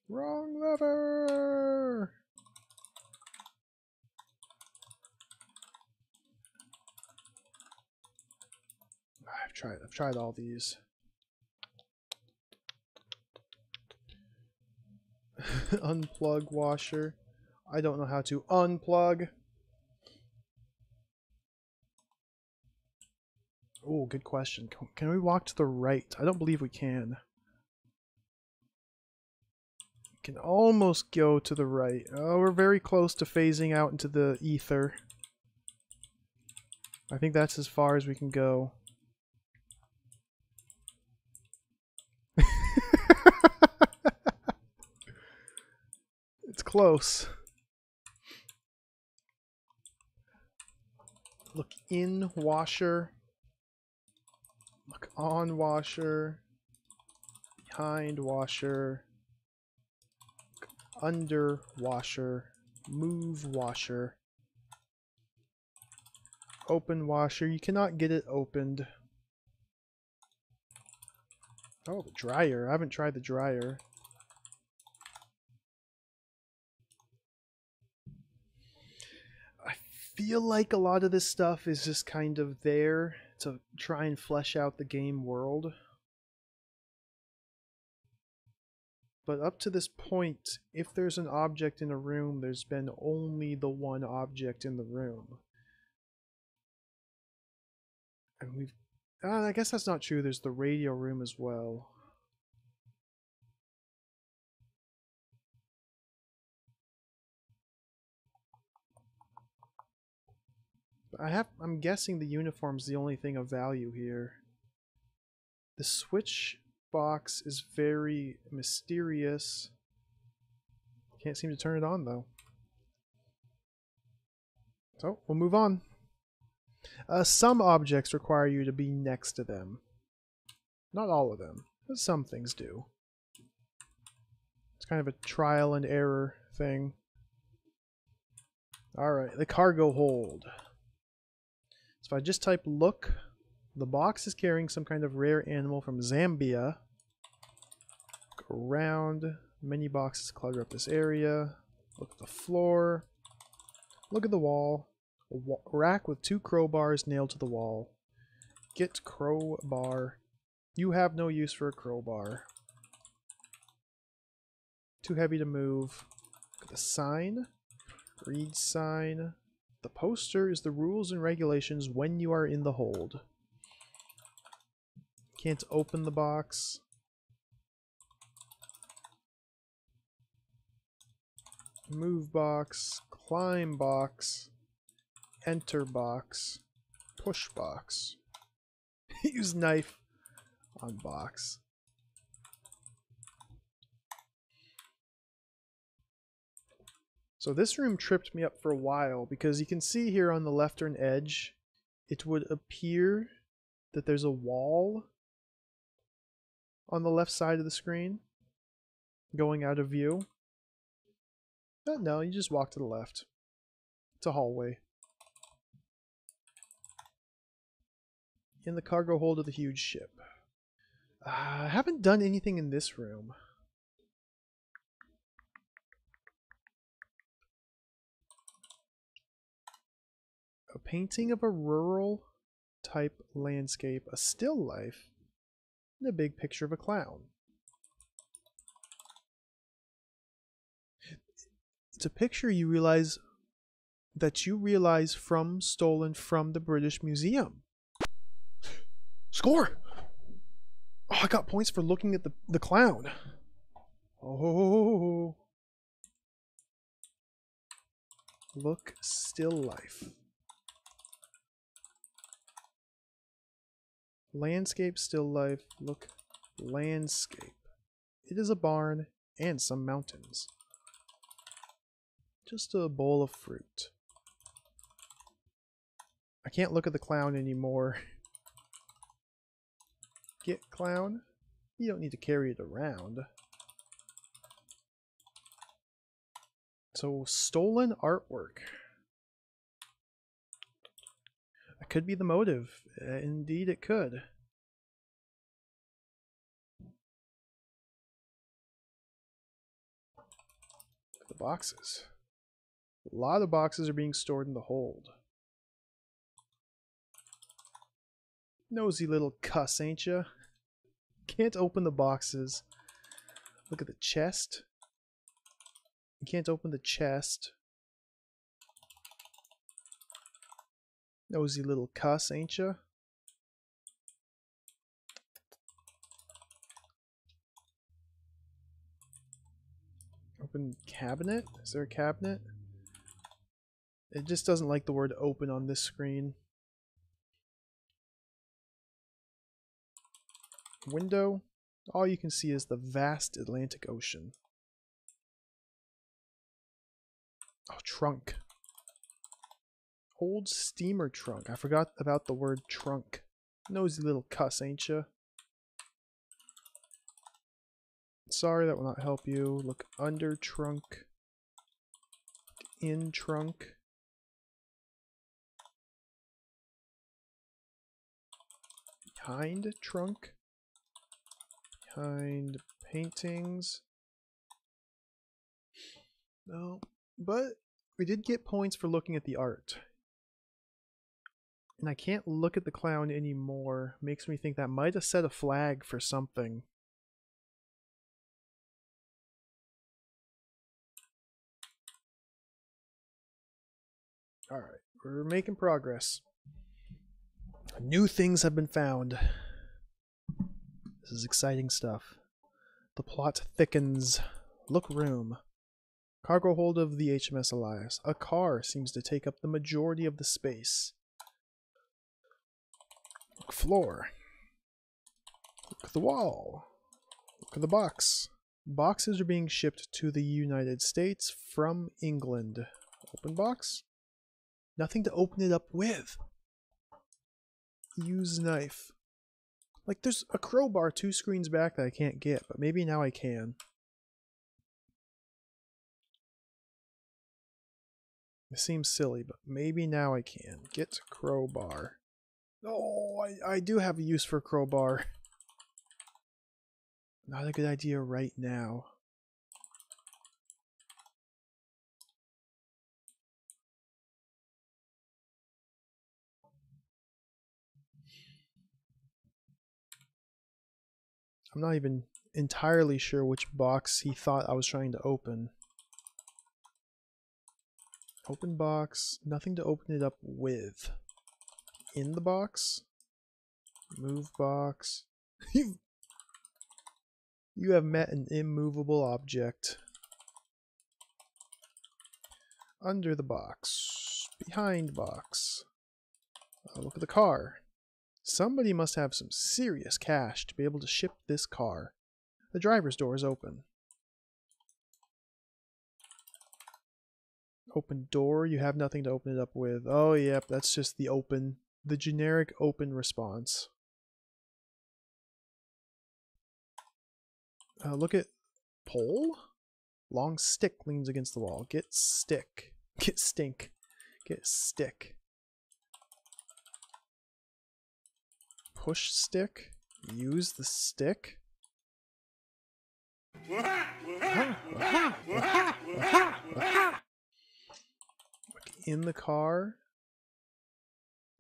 Wrong lever. I've tried all these. Unplug washer. I don't know how to unplug. Oh, good question. Can we walk to the right? I don't believe we can. We can almost go to the right. Oh, we're very close to phasing out into the ether. I think that's as far as we can go. It's close. Look in washer. Look on washer. Behind washer. Under washer. Move washer. Open washer. You cannot get it opened. Oh, the dryer. I haven't tried the dryer. I feel like a lot of this stuff is just kind of there to try and flesh out the game world. But up to this point, if there's an object in a room, there's been only the one object in the room. And we've... I guess that's not true, there's the radio room as well. But I'm guessing the uniform's the only thing of value here. The switch box is very mysterious. Can't seem to turn it on though. So we'll move on. Some objects require you to be next to them. Not all of them, but some things do. It's kind of a trial and error thing. Alright, the cargo hold. So if I just type look, the box is carrying some kind of rare animal from Zambia. Go around. Many boxes clutter up this area. Look at the floor. Look at the wall. A rack with 2 crowbars nailed to the wall. Get crowbar. You have no use for a crowbar. Too heavy to move. Look at the sign. Read sign. The poster is the rules and regulations when you are in the hold. Can't open the box. Move box. Climb box. Enter box. Push box. Use knife on box. So this room tripped me up for a while because you can see here on the left-hand edge, it would appear that there's a wall on the left side of the screen going out of view. But no, you just walk to the left. It's a hallway. In the cargo hold of the huge ship. I haven't done anything in this room. A painting of a rural type landscape, a still life, and a big picture of a clown. It's a picture you realize from stolen from the British Museum. Score! Oh, I got points for looking at the clown. Oh. Look still life. Landscape still life. Look landscape. It is a barn and some mountains. Just a bowl of fruit. I can't look at the clown anymore. Get clown. You don't need to carry it around. So, stolen artwork. That could be the motive. Indeed it could. The boxes. A lot of boxes are being stored in the hold. Nosy little cuss, ain't ya? Can't open the boxes. Look at the chest. You can't open the chest. Nosy little cuss, ain't ya? Open cabinet? Is there a cabinet? It just doesn't like the word open on this screen. Window. All you can see is the vast Atlantic Ocean. Oh, trunk. Old steamer trunk. I forgot about the word trunk. Nosy little cuss, ain't ya? Sorry, that will not help you. Look under trunk. In trunk. Behind trunk. Behind paintings. No, but we did get points for looking at the art. And I can't look at the clown anymore. Makes me think that might have set a flag for something. Alright, we're making progress. New things have been found. This is exciting stuff. The plot thickens. Look room. Cargo hold of the HMS Elias. A car seems to take up the majority of the space. Look floor. Look at the wall. Look at the box. Boxes are being shipped to the United States from England. Open box? Nothing to open it up with. Use knife. Like, there's a crowbar 2 screens back that I can't get, but maybe now I can. It seems silly, but maybe now I can. Get crowbar. Oh, I do have a use for crowbar. Not a good idea right now. I'm not even entirely sure which box he thought I was trying to open. Open box. Nothing to open it up with. In the box. Move box. You have met an immovable object. Under the box. Behind box. Look at the car. Somebody must have some serious cash to be able to ship this car. The driver's door is open. Open door, you have nothing to open it up with. Oh, yep, that's just the generic open response. Look at pole? Long stick leans against the wall. Get stick. Get stink. Get stick. Push stick. Use the stick. In the car.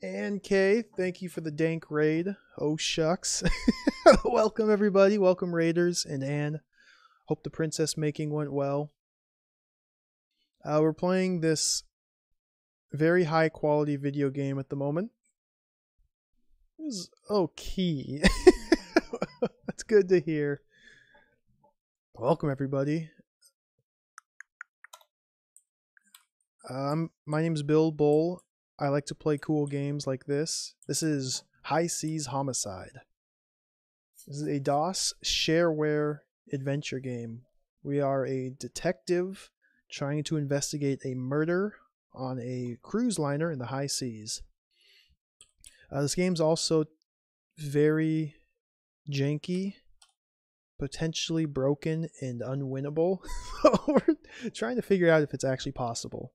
And Kay, thank you for the dank raid. Oh shucks. Welcome everybody. Welcome raiders and Anne. Hope the princess making went well. We're playing this very high quality video game at the moment. It was okay. That's good to hear. Welcome everybody. My name's Bill Bull. I like to play cool games like this. This is High Seas Homicide. This is a DOS shareware adventure game. We are a detective trying to investigate a murder on a cruise liner in the high seas. This game's also very janky, potentially broken, and unwinnable. We're trying to figure out if it's actually possible.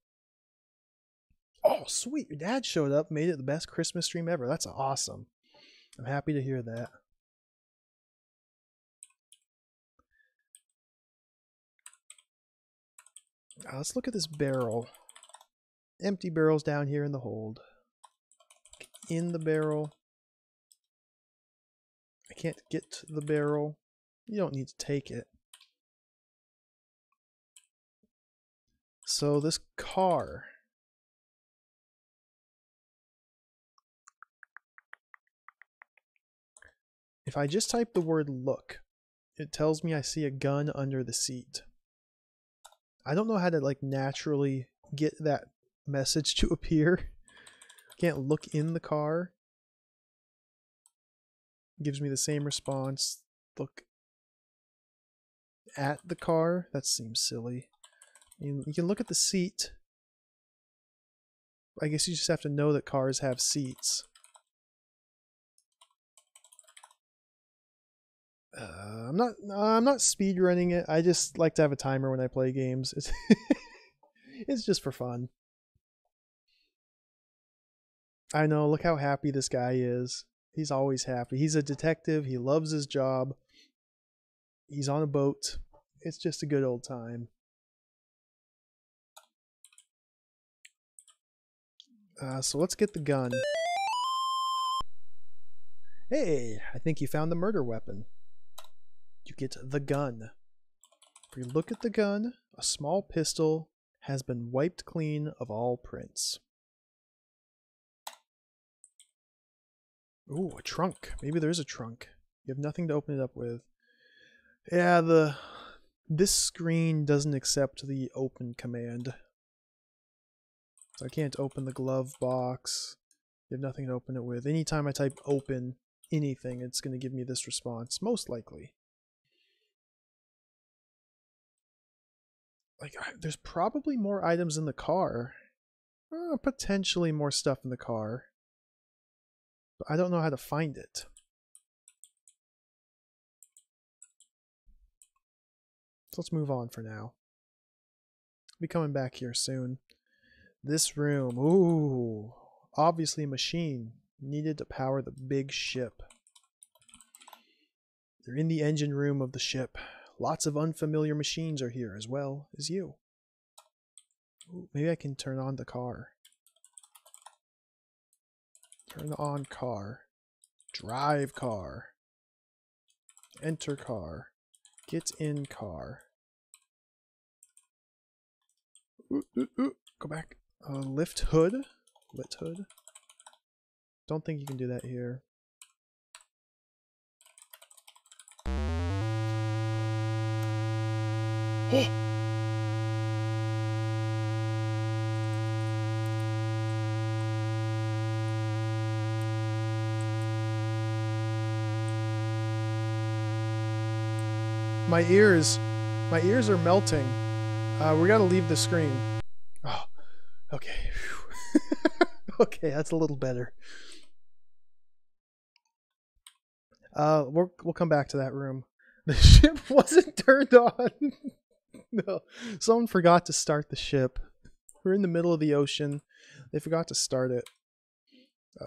Oh, sweet. Your dad showed up, made it the best Christmas stream ever. That's awesome. I'm happy to hear that. Let's look at this barrel. Empty barrels down here in the hold. In the barrel. I can't get to the barrel. You don't need to take it. So this car. If I just type the word look, it tells me I see a gun under the seat. I don't know how to like naturally get that message to appear. Can't look in the car. Gives me the same response. Look at the car. That seems silly. You can look at the seat. I guess you just have to know that cars have seats. I'm not speed running it. I just like to have a timer when I play games. It's just for fun. I know, look how happy this guy is. He's always happy. He's a detective. He loves his job. He's on a boat. It's just a good old time. So let's get the gun. Hey, I think you found the murder weapon. You get the gun. If you look at the gun, a small pistol has been wiped clean of all prints. Ooh, a trunk. Maybe there's a trunk. You have nothing to open it up with. Yeah, this screen doesn't accept the open command. So I can't open the glove box. You have nothing to open it with. Anytime I type open anything, it's going to give me this response, most likely. Like, there's probably more items in the car. Potentially more stuff in the car. But I don't know how to find it. So let's move on for now. I'll be coming back here soon. This room, ooh, obviously a machine needed to power the big ship. They're in the engine room of the ship. Lots of unfamiliar machines are here as well as you. Ooh, maybe I can turn on the car. Turn on car. Drive car. Enter car. Get in car. Ooh, ooh, ooh. Go back. Lift hood. Lit hood. Don't think you can do that here. Oh! My ears are melting. We gotta leave the screen. Oh, okay. Okay, that's a little better. We'll come back to that room. The ship wasn't turned on. No, someone forgot to start the ship. We're in the middle of the ocean. They forgot to start it.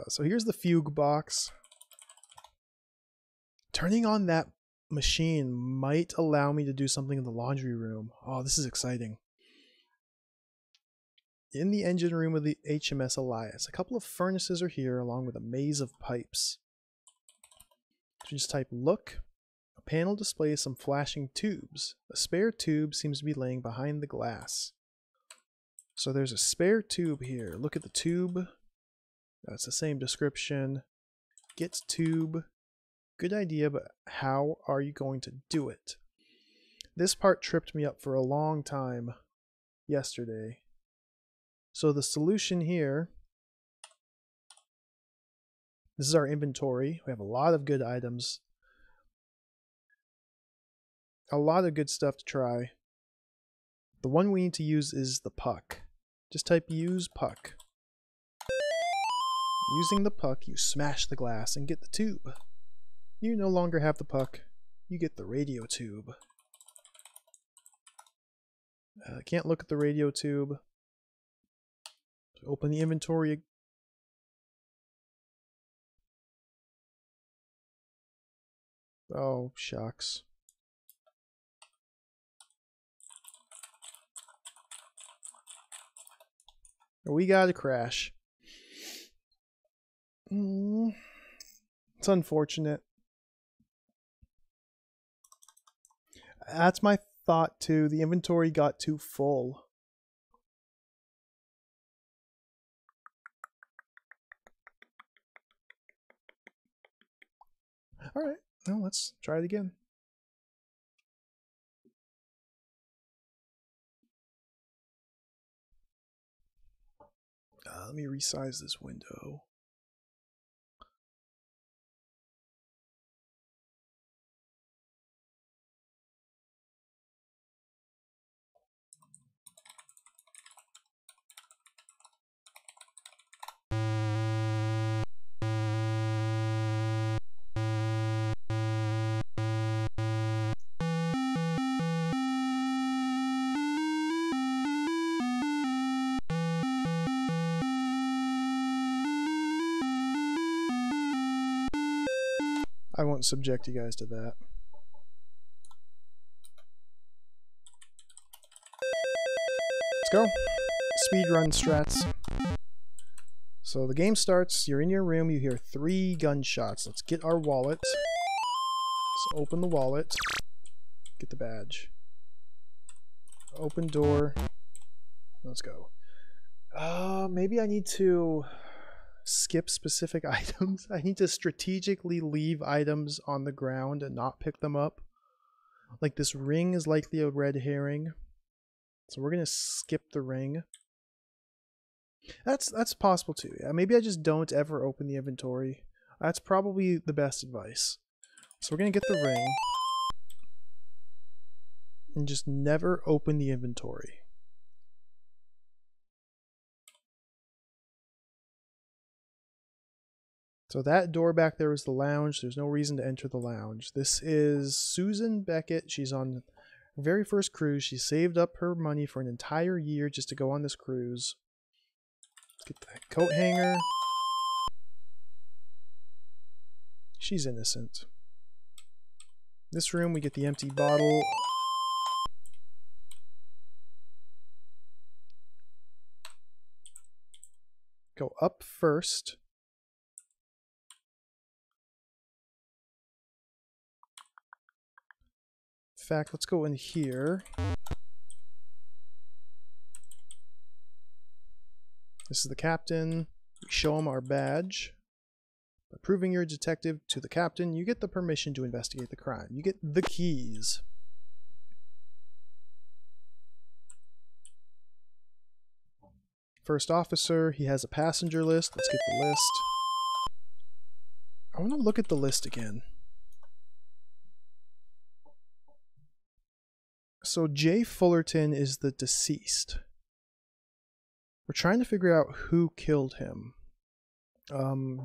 So here's the fugue box. Turning on that machine might allow me to do something in the laundry room. Oh, this is exciting. In the engine room of the HMS Elias, a couple of furnaces are here along with a maze of pipes. So just type look. A panel displays some flashing tubes. A spare tube seems to be laying behind the glass. So there's a spare tube here. Look at the tube. That's the same description. Get tube. Good idea, but how are you going to do it? This part tripped me up for a long time yesterday. So the solution here, this is our inventory. We have a lot of good items. A lot of good stuff to try. The one we need to use is the puck. Just type use puck. Using the puck, you smash the glass and get the tube. You no longer have the puck. You get the radio tube. Can't look at the radio tube. Open the inventory. Oh, shucks. We got a crash. It's unfortunate. That's my thought too. The inventory got too full. Alright, well, let's try it again. Let me resize this window. I won't subject you guys to that. Let's go. Speedrun strats. So the game starts, you're in your room, you hear 3 gunshots. Let's get our wallet. Let's open the wallet. Get the badge. Open door. Let's go. Maybe I need to skip specific items. I need to strategically leave items on the ground and not pick them up. Like this ring is likely a red herring. So we're going to skip the ring. That's possible too. Yeah, maybe I just don't ever open the inventory. That's probably the best advice. So we're going to get the ring. And just never open the inventory. So that door back there is the lounge. There's no reason to enter the lounge. This is Susan Beckett. She's on her very first cruise. She saved up her money for an entire year just to go on this cruise. Get that coat hanger. She's innocent. This room, we get the empty bottle. Go up first. In fact, let's go in here. This is the captain. We show him our badge. By proving you're a detective to the captain, you get the permission to investigate the crime. You get the keys. First officer, he has a passenger list. Let's get the list. I want to look at the list again. So Jay Fullerton is the deceased. We're trying to figure out who killed him.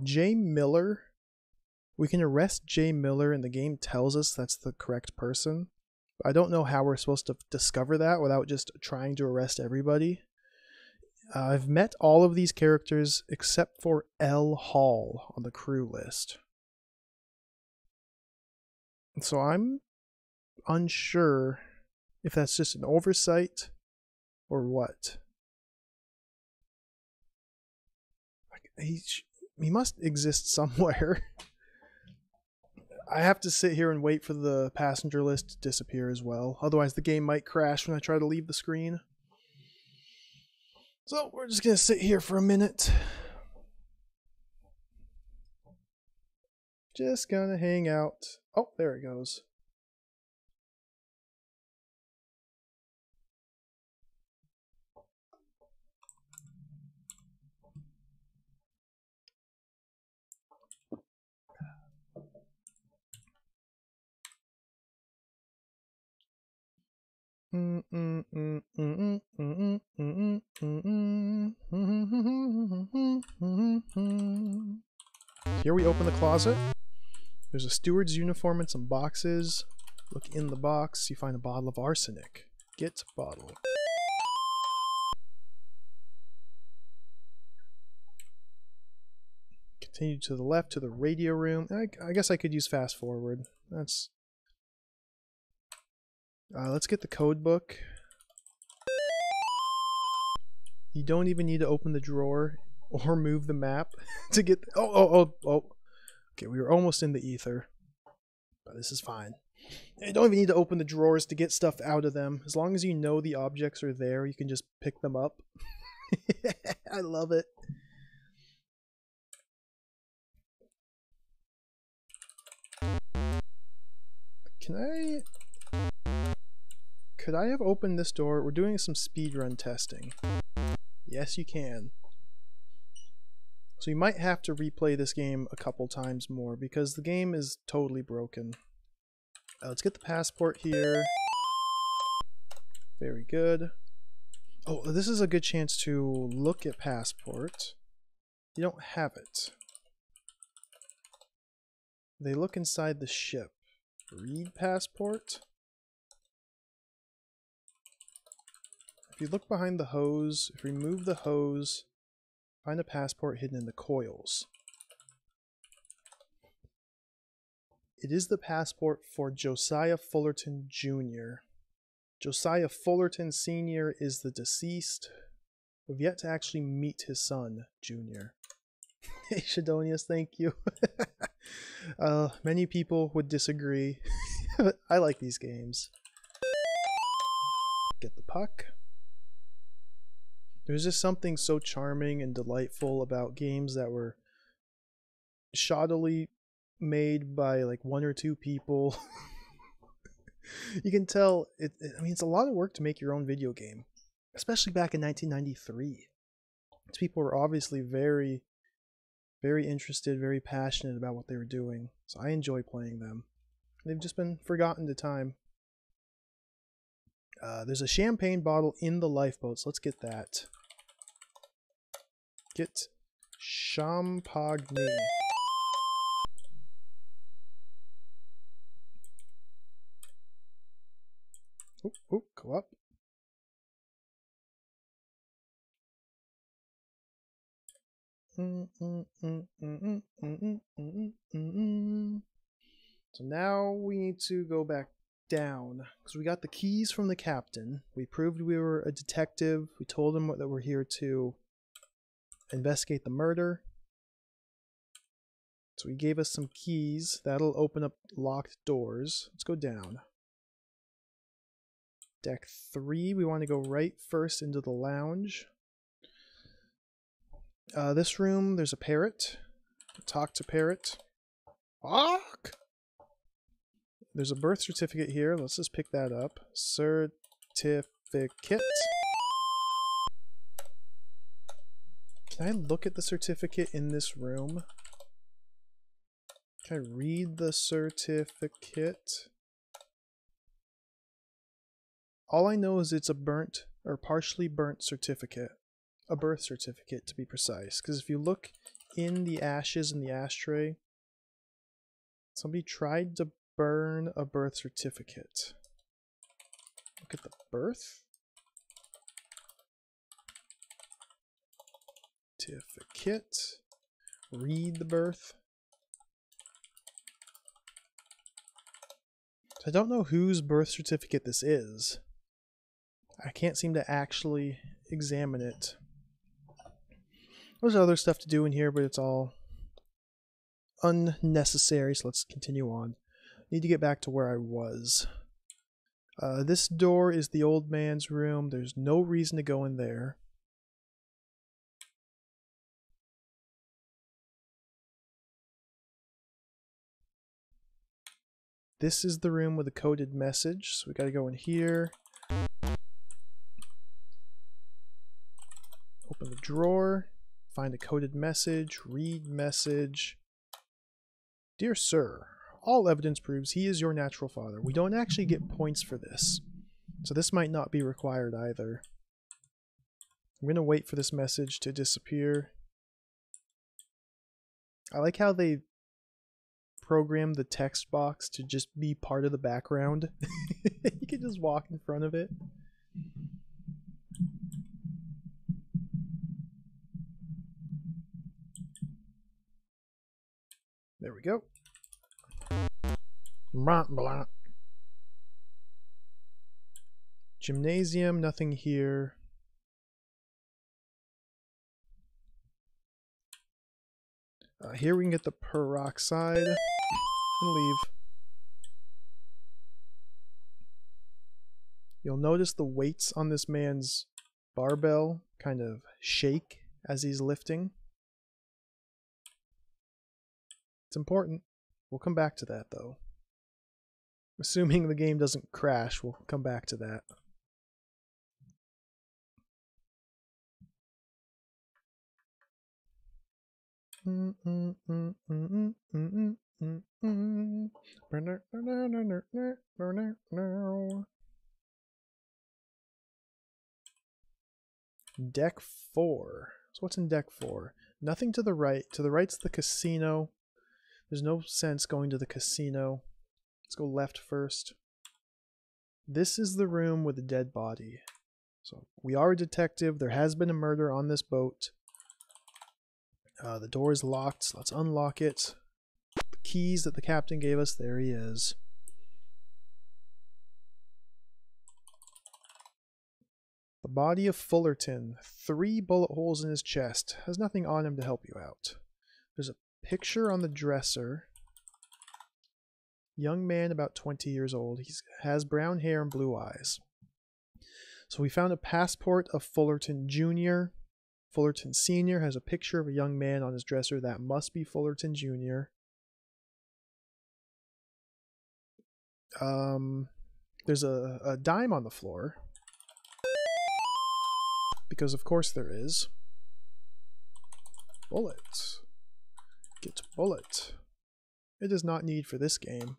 Jay Miller. We can arrest Jay Miller and the game tells us that's the correct person. I don't know how we're supposed to discover that without just trying to arrest everybody. I've met all of these characters except for L. Hall on the crew list. So I'm unsure if that's just an oversight or what. He must exist somewhere. I have to sit here and wait for the passenger list to disappear as well. Otherwise the game might crash when I try to leave the screen. So we're just going to sit here for a minute. Just gonna hang out. Oh, there it goes. Here we open the closet. There's a steward's uniform and some boxes. Look in the box, you find a bottle of arsenic. Get bottle. Continue to the left to the radio room. I guess I could use fast forward. That's... let's get the code book. You don't even need to open the drawer or move the map to get... Oh. Okay, we were almost in the ether. But this is fine. You don't even need to open the drawers to get stuff out of them. As long as you know the objects are there, you can just pick them up. I love it. Could I have opened this door? We're doing some speedrun testing. Yes, you can. So you might have to replay this game a couple times more because the game is totally broken. Let's get the passport here. Very good. Oh, this is a good chance to look at passport. You don't have it. They look inside the ship. Read passport. If you look behind the hose, if you remove the hose, find a passport hidden in the coils. It is the passport for Josiah Fullerton Jr. Josiah Fullerton Sr. is the deceased. We've yet to actually meet his son, Jr. Shadonius, thank you. Many people would disagree. But I like these games. Get the puck. There's just something so charming and delightful about games that were shoddily made by like one or two people. You can tell I mean, it's a lot of work to make your own video game, especially back in 1993. People were obviously very, very interested, very passionate about what they were doing, so I enjoy playing them. They've just been forgotten to time. There's a champagne bottle in the lifeboat, so let's get that. Get champagne. Oh, go up. So now we need to go back down because we got the keys from the captain. We proved we were a detective. We told him that we're here to investigate the murder. So he gave us some keys. That'll open up locked doors. Let's go down. Deck 3, we want to go right first into the lounge. This room, there's a parrot. Talk to parrot. Fuck! There's a birth certificate here. Let's just pick that up. Certificate. Can I look at the certificate in this room? Can I read the certificate? All I know is it's a burnt or partially burnt certificate. A birth certificate, to be precise. Because if you look in the ashes in the ashtray, somebody tried to burn a birth certificate. Look at the birth certificate. Read the birth. So I don't know whose birth certificate this is. I can't seem to actually examine it. There's other stuff to do in here, but it's all unnecessary, so let's continue on. Need to get back to where I was. This door is the old man's room. There's no reason to go in there. This is the room with a coded message, so we gotta go in here. Open the drawer, find a coded message, read message. Dear sir, all evidence proves he is your natural father. We don't actually get points for this, so this might not be required either. I'm gonna wait for this message to disappear. I like how they programmed the text box to just be part of the background. You can just walk in front of it. There we go. Blah, blah. Gymnasium, nothing here. Here we can get the peroxide and leave. You'll notice the weights on this man's barbell kind of shake as he's lifting. It's important. We'll come back to that though. Assuming the game doesn't crash, we'll come back to that. Deck 4. So what's in deck 4? Nothing to the right. To the right's the casino. There's no sense going to the casino. Let's go left first. This is the room with the dead body. So we are a detective. There has been a murder on this boat. The door is locked, so let's unlock it. The keys that the captain gave us, there he is. The body of Fullerton. 3 bullet holes in his chest. Has nothing on him to help you out. There's a picture on the dresser. Young man about 20 years old. He has brown hair and blue eyes. So we found a passport of Fullerton Jr. Fullerton Sr. has a picture of a young man on his dresser. That must be Fullerton Jr. There's a dime on the floor. Because of course there is. Bullet. Get bullet. It is not need for this game.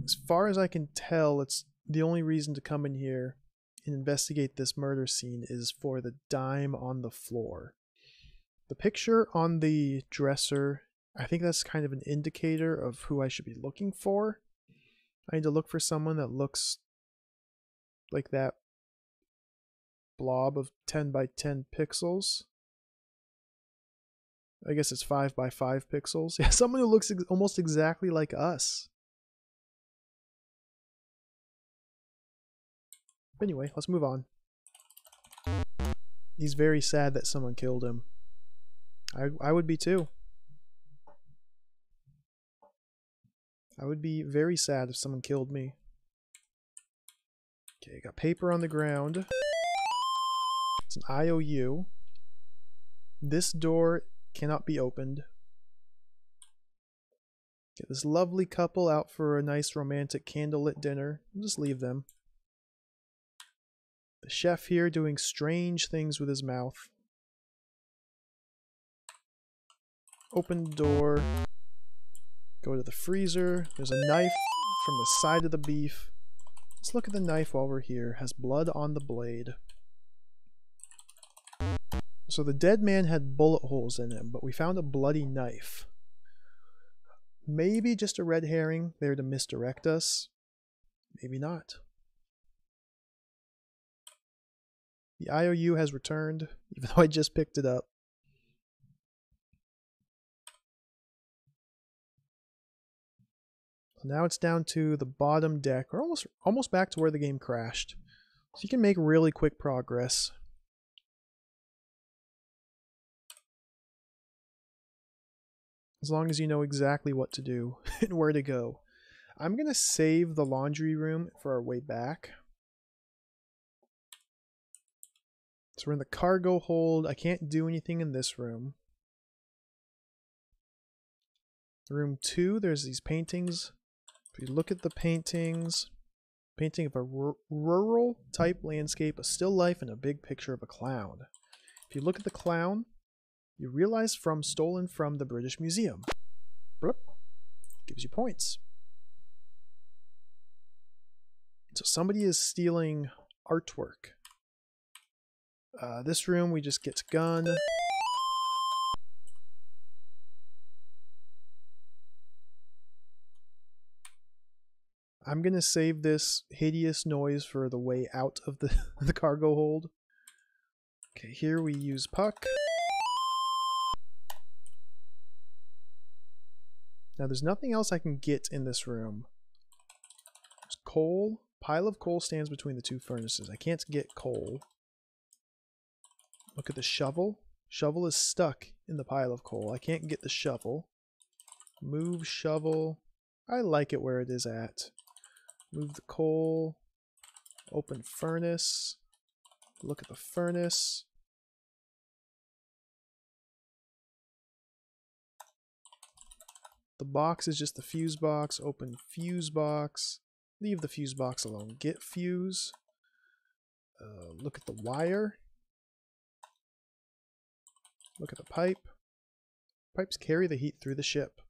As far as I can tell, it's the only reason to come in here and investigate this murder scene is for the dime on the floor. The picture on the dresser, I think that's kind of an indicator of who I should be looking for. I need to look for someone that looks like that blob of 10 by 10 pixels. I guess it's 5 by 5 pixels. Yeah, someone who looks almost exactly like us. Anyway, let's move on. He's very sad that someone killed him. I would be too. I would be very sad if someone killed me. Okay, got paper on the ground. It's an IOU. This door cannot be opened. Get this lovely couple out for a nice romantic candlelit dinner. We'll just leave them. The chef here doing strange things with his mouth. Open the door. Go to the freezer. There's a knife from the side of the beef. Let's look at the knife while we're here. Has blood on the blade. So the dead man had bullet holes in him, but we found a bloody knife. Maybe just a red herring there to misdirect us. Maybe not. The IOU has returned, even though I just picked it up. So now it's down to the bottom deck. We're almost back to where the game crashed. So you can make really quick progress. As long as you know exactly what to do and where to go. I'm going to save the laundry room for our way back. So we're in the cargo hold. I can't do anything in this room. Room 2, there's these paintings. If you look at the paintings, painting of a rural type landscape, a still life, and a big picture of a clown. If you look at the clown, you realize stolen from the British Museum. Bloop. Gives you points. So somebody is stealing artwork. This room, we just get gun. I'm going to save this hideous noise for the way out of the cargo hold. Okay, here we use puck. Now there's nothing else I can get in this room. There's coal. Pile of coal stands between the two furnaces. I can't get coal. Look at the shovel. Shovel is stuck in the pile of coal. I can't get the shovel. Move shovel. I like it where it is at. Move the coal. Open furnace. Look at the furnace. The box is just the fuse box. Open fuse box. Leave the fuse box alone. Get fuse. Look at the wire. Look at the pipe. Pipes carry the heat through the ship.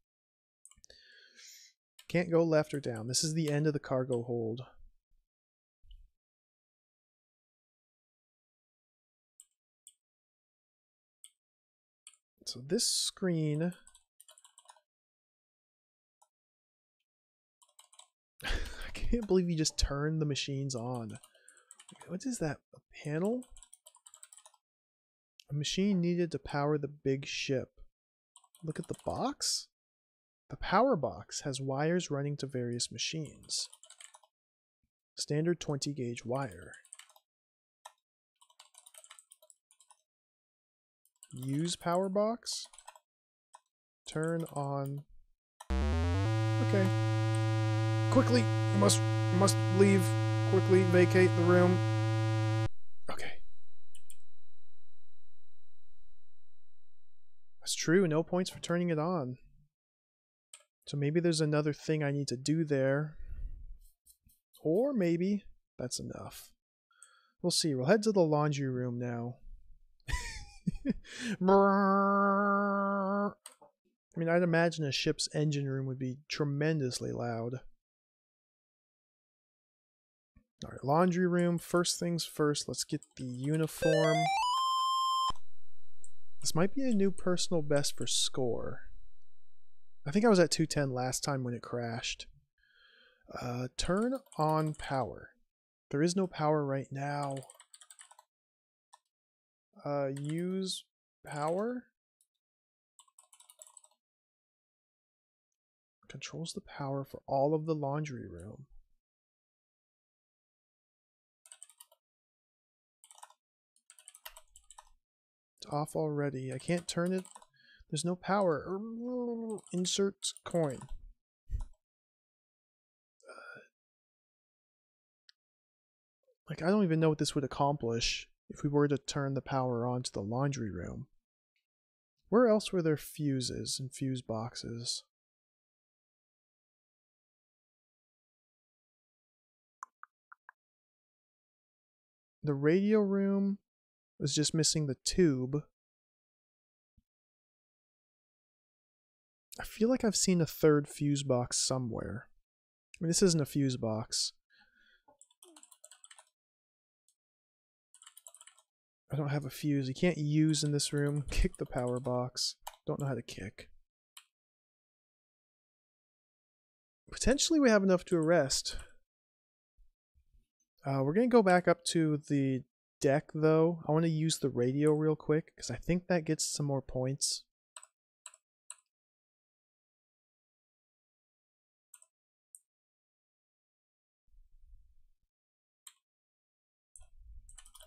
Can't go left or down. This is the end of the cargo hold. So this screen... I can't believe you just turned the machines on. What is that? A panel? A machine needed to power the big ship. Look at the box. The power box has wires running to various machines. Standard 20 gauge wire. Use power box. Turn on. Okay. Quickly, must leave. Quickly vacate the room. Okay. That's true, no points for turning it on. So maybe there's another thing I need to do there. Or maybe that's enough. We'll see. We'll head to the laundry room now. I mean, I'd imagine a ship's engine room would be tremendously loud. Alright, laundry room. First things first, let's get the uniform. This might be a new personal best for score. I think I was at 210 last time when it crashed. Turn on power. There is no power right now. Use power. Controls the power for all of the laundry room. It's off already. I can't turn it. There's no power. Insert coin. Like, I don't even know what this would accomplish if we were to turn the power on to the laundry room. Where else were there fuses and fuse boxes? The radio room was just missing the tube. I feel like I've seen a third fuse box somewhere. I mean, this isn't a fuse box. I don't have a fuse. You can't use in this room. Kick the power box. Don't know how to kick. Potentially we have enough to arrest. We're going to go back up to the deck, though. I want to use the radio real quick, because I think that gets some more points.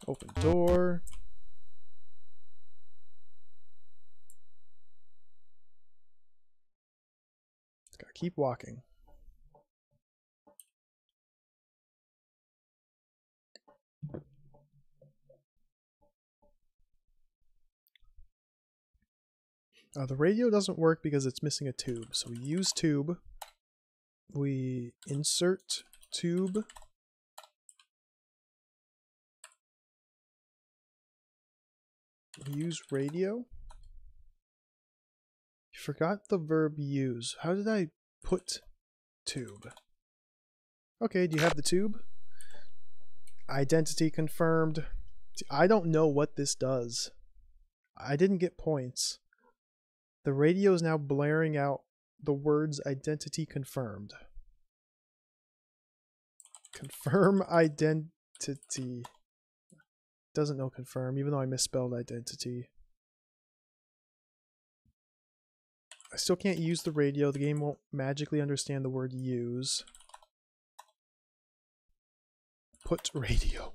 Open door. Gotta keep walking. The radio doesn't work because it's missing a tube. So we use tube. We insert tube. We use radio. You forgot the verb use. How did I put tube? Okay, do you have the tube? Identity confirmed. See, I don't know what this does. I didn't get points. The radio is now blaring out the words identity confirmed. Confirm identity. Doesn't know confirm, even though I misspelled identity. I still can't use the radio. The game won't magically understand the word use. Put radio.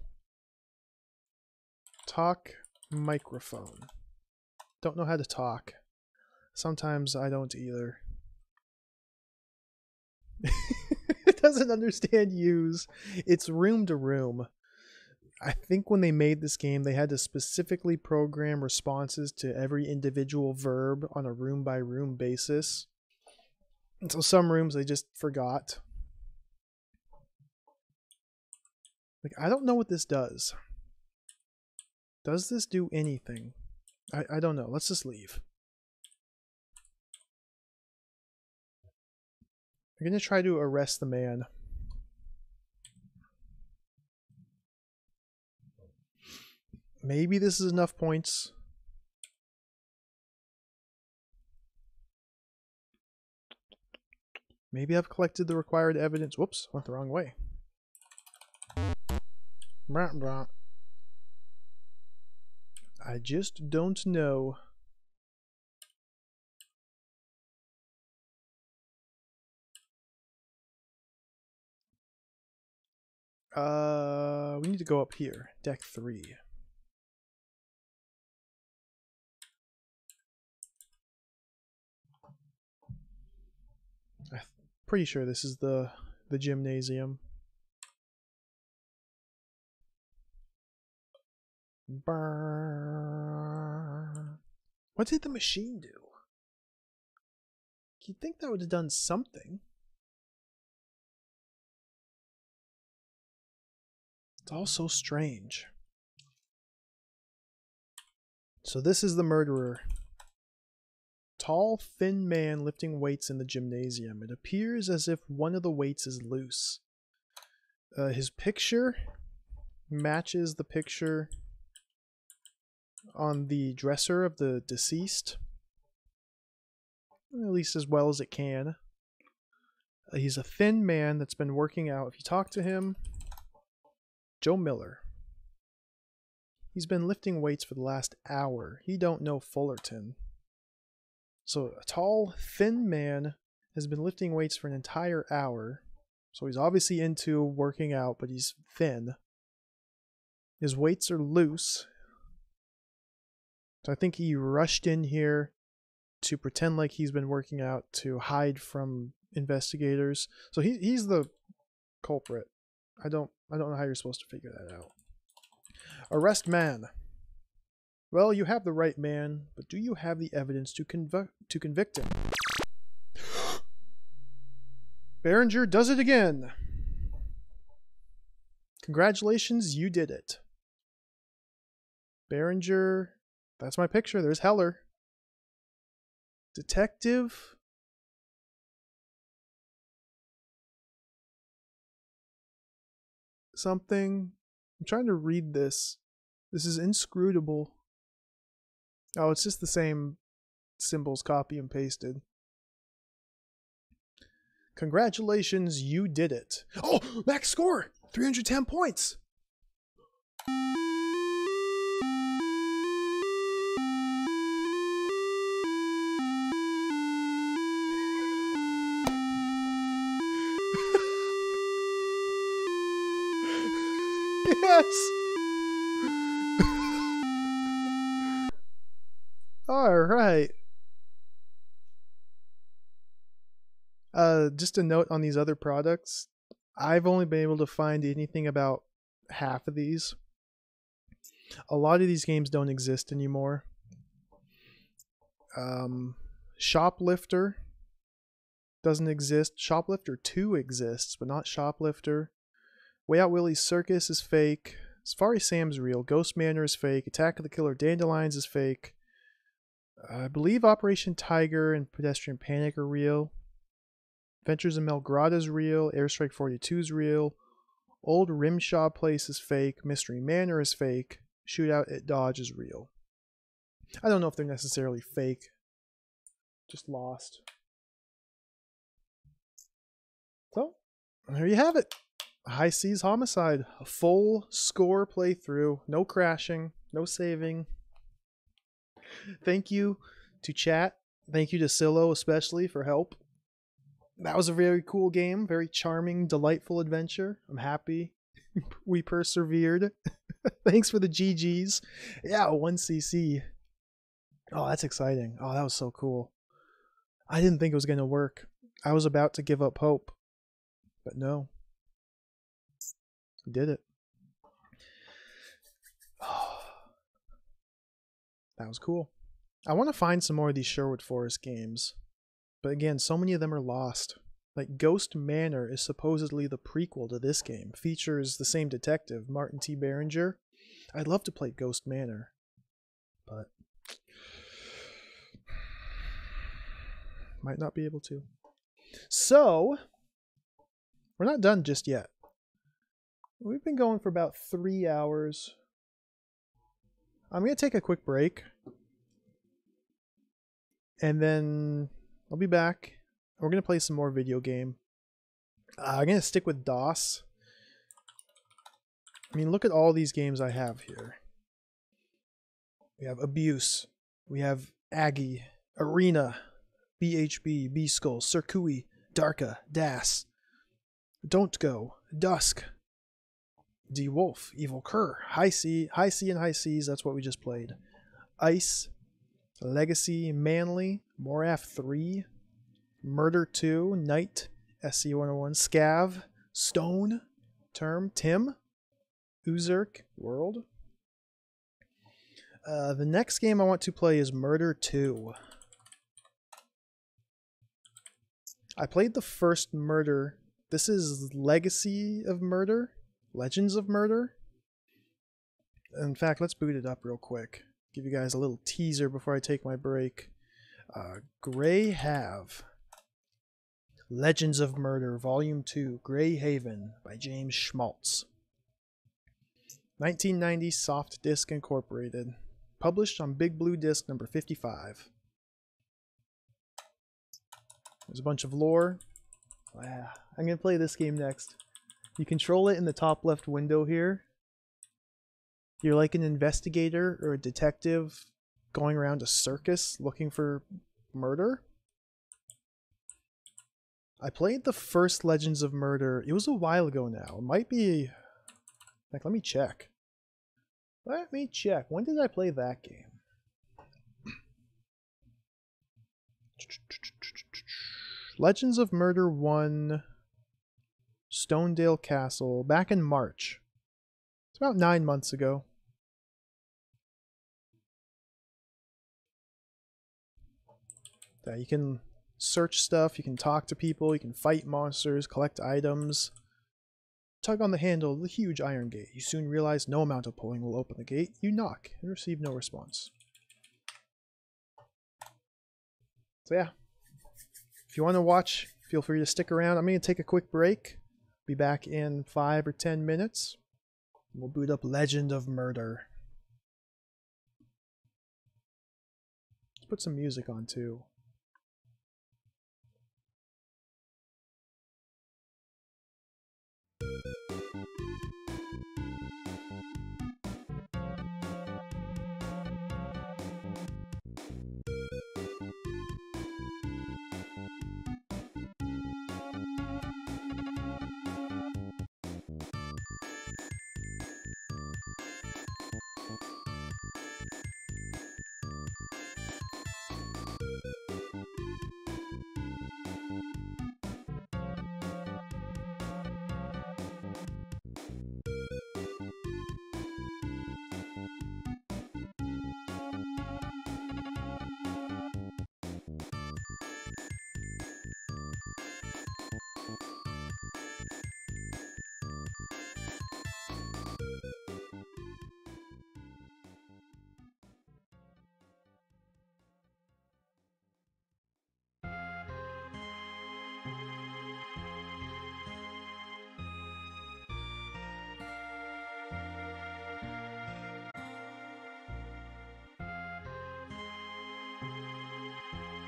Talk microphone. Don't know how to talk. Sometimes I don't either. It doesn't understand use. It's room to room. I think when they made this game, they had to specifically program responses to every individual verb on a room by room basis. And so some rooms they just forgot. Like, I don't know what this does. Does this do anything? I don't know. Let's just leave. I'm going to try to arrest the man. Maybe this is enough points. Maybe I've collected the required evidence. Whoops, went the wrong way. I just don't know. We need to go up here. Deck 3. I'm pretty sure this is the gymnasium. Burn. What did the machine do? You'd think that would have done something. It's all so strange. So this is the murderer. Tall, thin man lifting weights in the gymnasium. It appears as if one of the weights is loose. His picture matches the picture on the dresser of the deceased, at least as well as it can. He's a thin man that's been working out. If you talk to him, Joe Miller. He's been lifting weights for the last hour. He don't know Fullerton. So a tall, thin man has been lifting weights for an entire hour. So he's obviously into working out, but he's thin. His weights are loose. So I think he rushed in here to pretend like he's been working out to hide from investigators. So he's the culprit. I don't know how you're supposed to figure that out. Arrest man. Well, you have the right man, but do you have the evidence to convict him? Berenger does it again. Congratulations, you did it. Berenger, that's my picture. There's Heller. Detective. Something. I'm trying to read this. This is inscrutable. Oh, it's just the same symbols copy and pasted. Congratulations, you did it. Oh, max score! 310 points! Yes! Alright. Just a note on these other products. I've only been able to find anything about half of these. A lot of these games don't exist anymore. Shoplifter doesn't exist. Shoplifter 2 exists, but not Shoplifter. Way Out Willie's Circus is fake. Safari Sam's real. Ghost Manor is fake. Attack of the Killer Dandelions is fake. I believe Operation Tiger and Pedestrian Panic are real. Adventures in Melgrada is real. Airstrike 42 is real. Old Rimshaw Place is fake. Mystery Manor is fake. Shootout at Dodge is real. I don't know if they're necessarily fake. Just lost. So, there you have it. High Seas Homicide. A full score playthrough. No crashing. No saving. Thank you to chat. Thank you to Silo especially for help. That was a very cool game. Very charming, delightful adventure. I'm happy we persevered. Thanks for the GGs. Yeah, 1cc. Oh, that's exciting. Oh, that was so cool. I didn't think it was going to work. I was about to give up hope. But no. We did it. Oh, that was cool. I want to find some more of these Sherwood Forest games. But again, so many of them are lost. Like Ghost Manor is supposedly the prequel to this game. Features the same detective, Martin T. Berenger. I'd love to play Ghost Manor. But might not be able to. So, we're not done just yet. We've been going for about 3 hours. I'm going to take a quick break. And then I'll be back. We're going to play some more video game. I'm going to stick with DOS. I mean, look at all these games I have here. We have Abuse. We have Aggie, Arena, BHB, B-Skull, Circuit, Darka, Das, Don't Go, Dusk, D-Wolf, Evil Cur, High C and High Seas, that's what we just played. Ice, Legacy, Manly, Moraph 3, Murder 2, Knight, SC101, Scav, Stone, Term, Tim, Uzurk, World. The next game I want to play is Murder 2. I played the first Murder. This is Legacy of Murder, Legends of Murder. In fact, let's boot it up real quick. Give you guys a little teaser before I take my break. Grey Have. Legends of Murder, Volume 2, Grey Haven by James Schmaltz. 1990 Soft Disc Incorporated. Published on Big Blue Disc number 55. There's a bunch of lore. Wow. I'm going to play this game next. You control it in the top left window here. You're like an investigator or a detective going around a circus looking for murder. I played the first Legends of Murder. It was a while ago now. It might be... Like, let me check. Let me check. When did I play that game? Legends of Murder 1, Stonedale Castle, back in March. It's about 9 months ago. Yeah, you can search stuff, you can talk to people, you can fight monsters, collect items. Tug on the handle of the huge iron gate. You soon realize no amount of pulling will open the gate. You knock and receive no response. So yeah. If you want to watch, feel free to stick around. I'm going to take a quick break. Be back in 5 or 10 minutes. We'll boot up Legend of Murder. Let's put some music on too.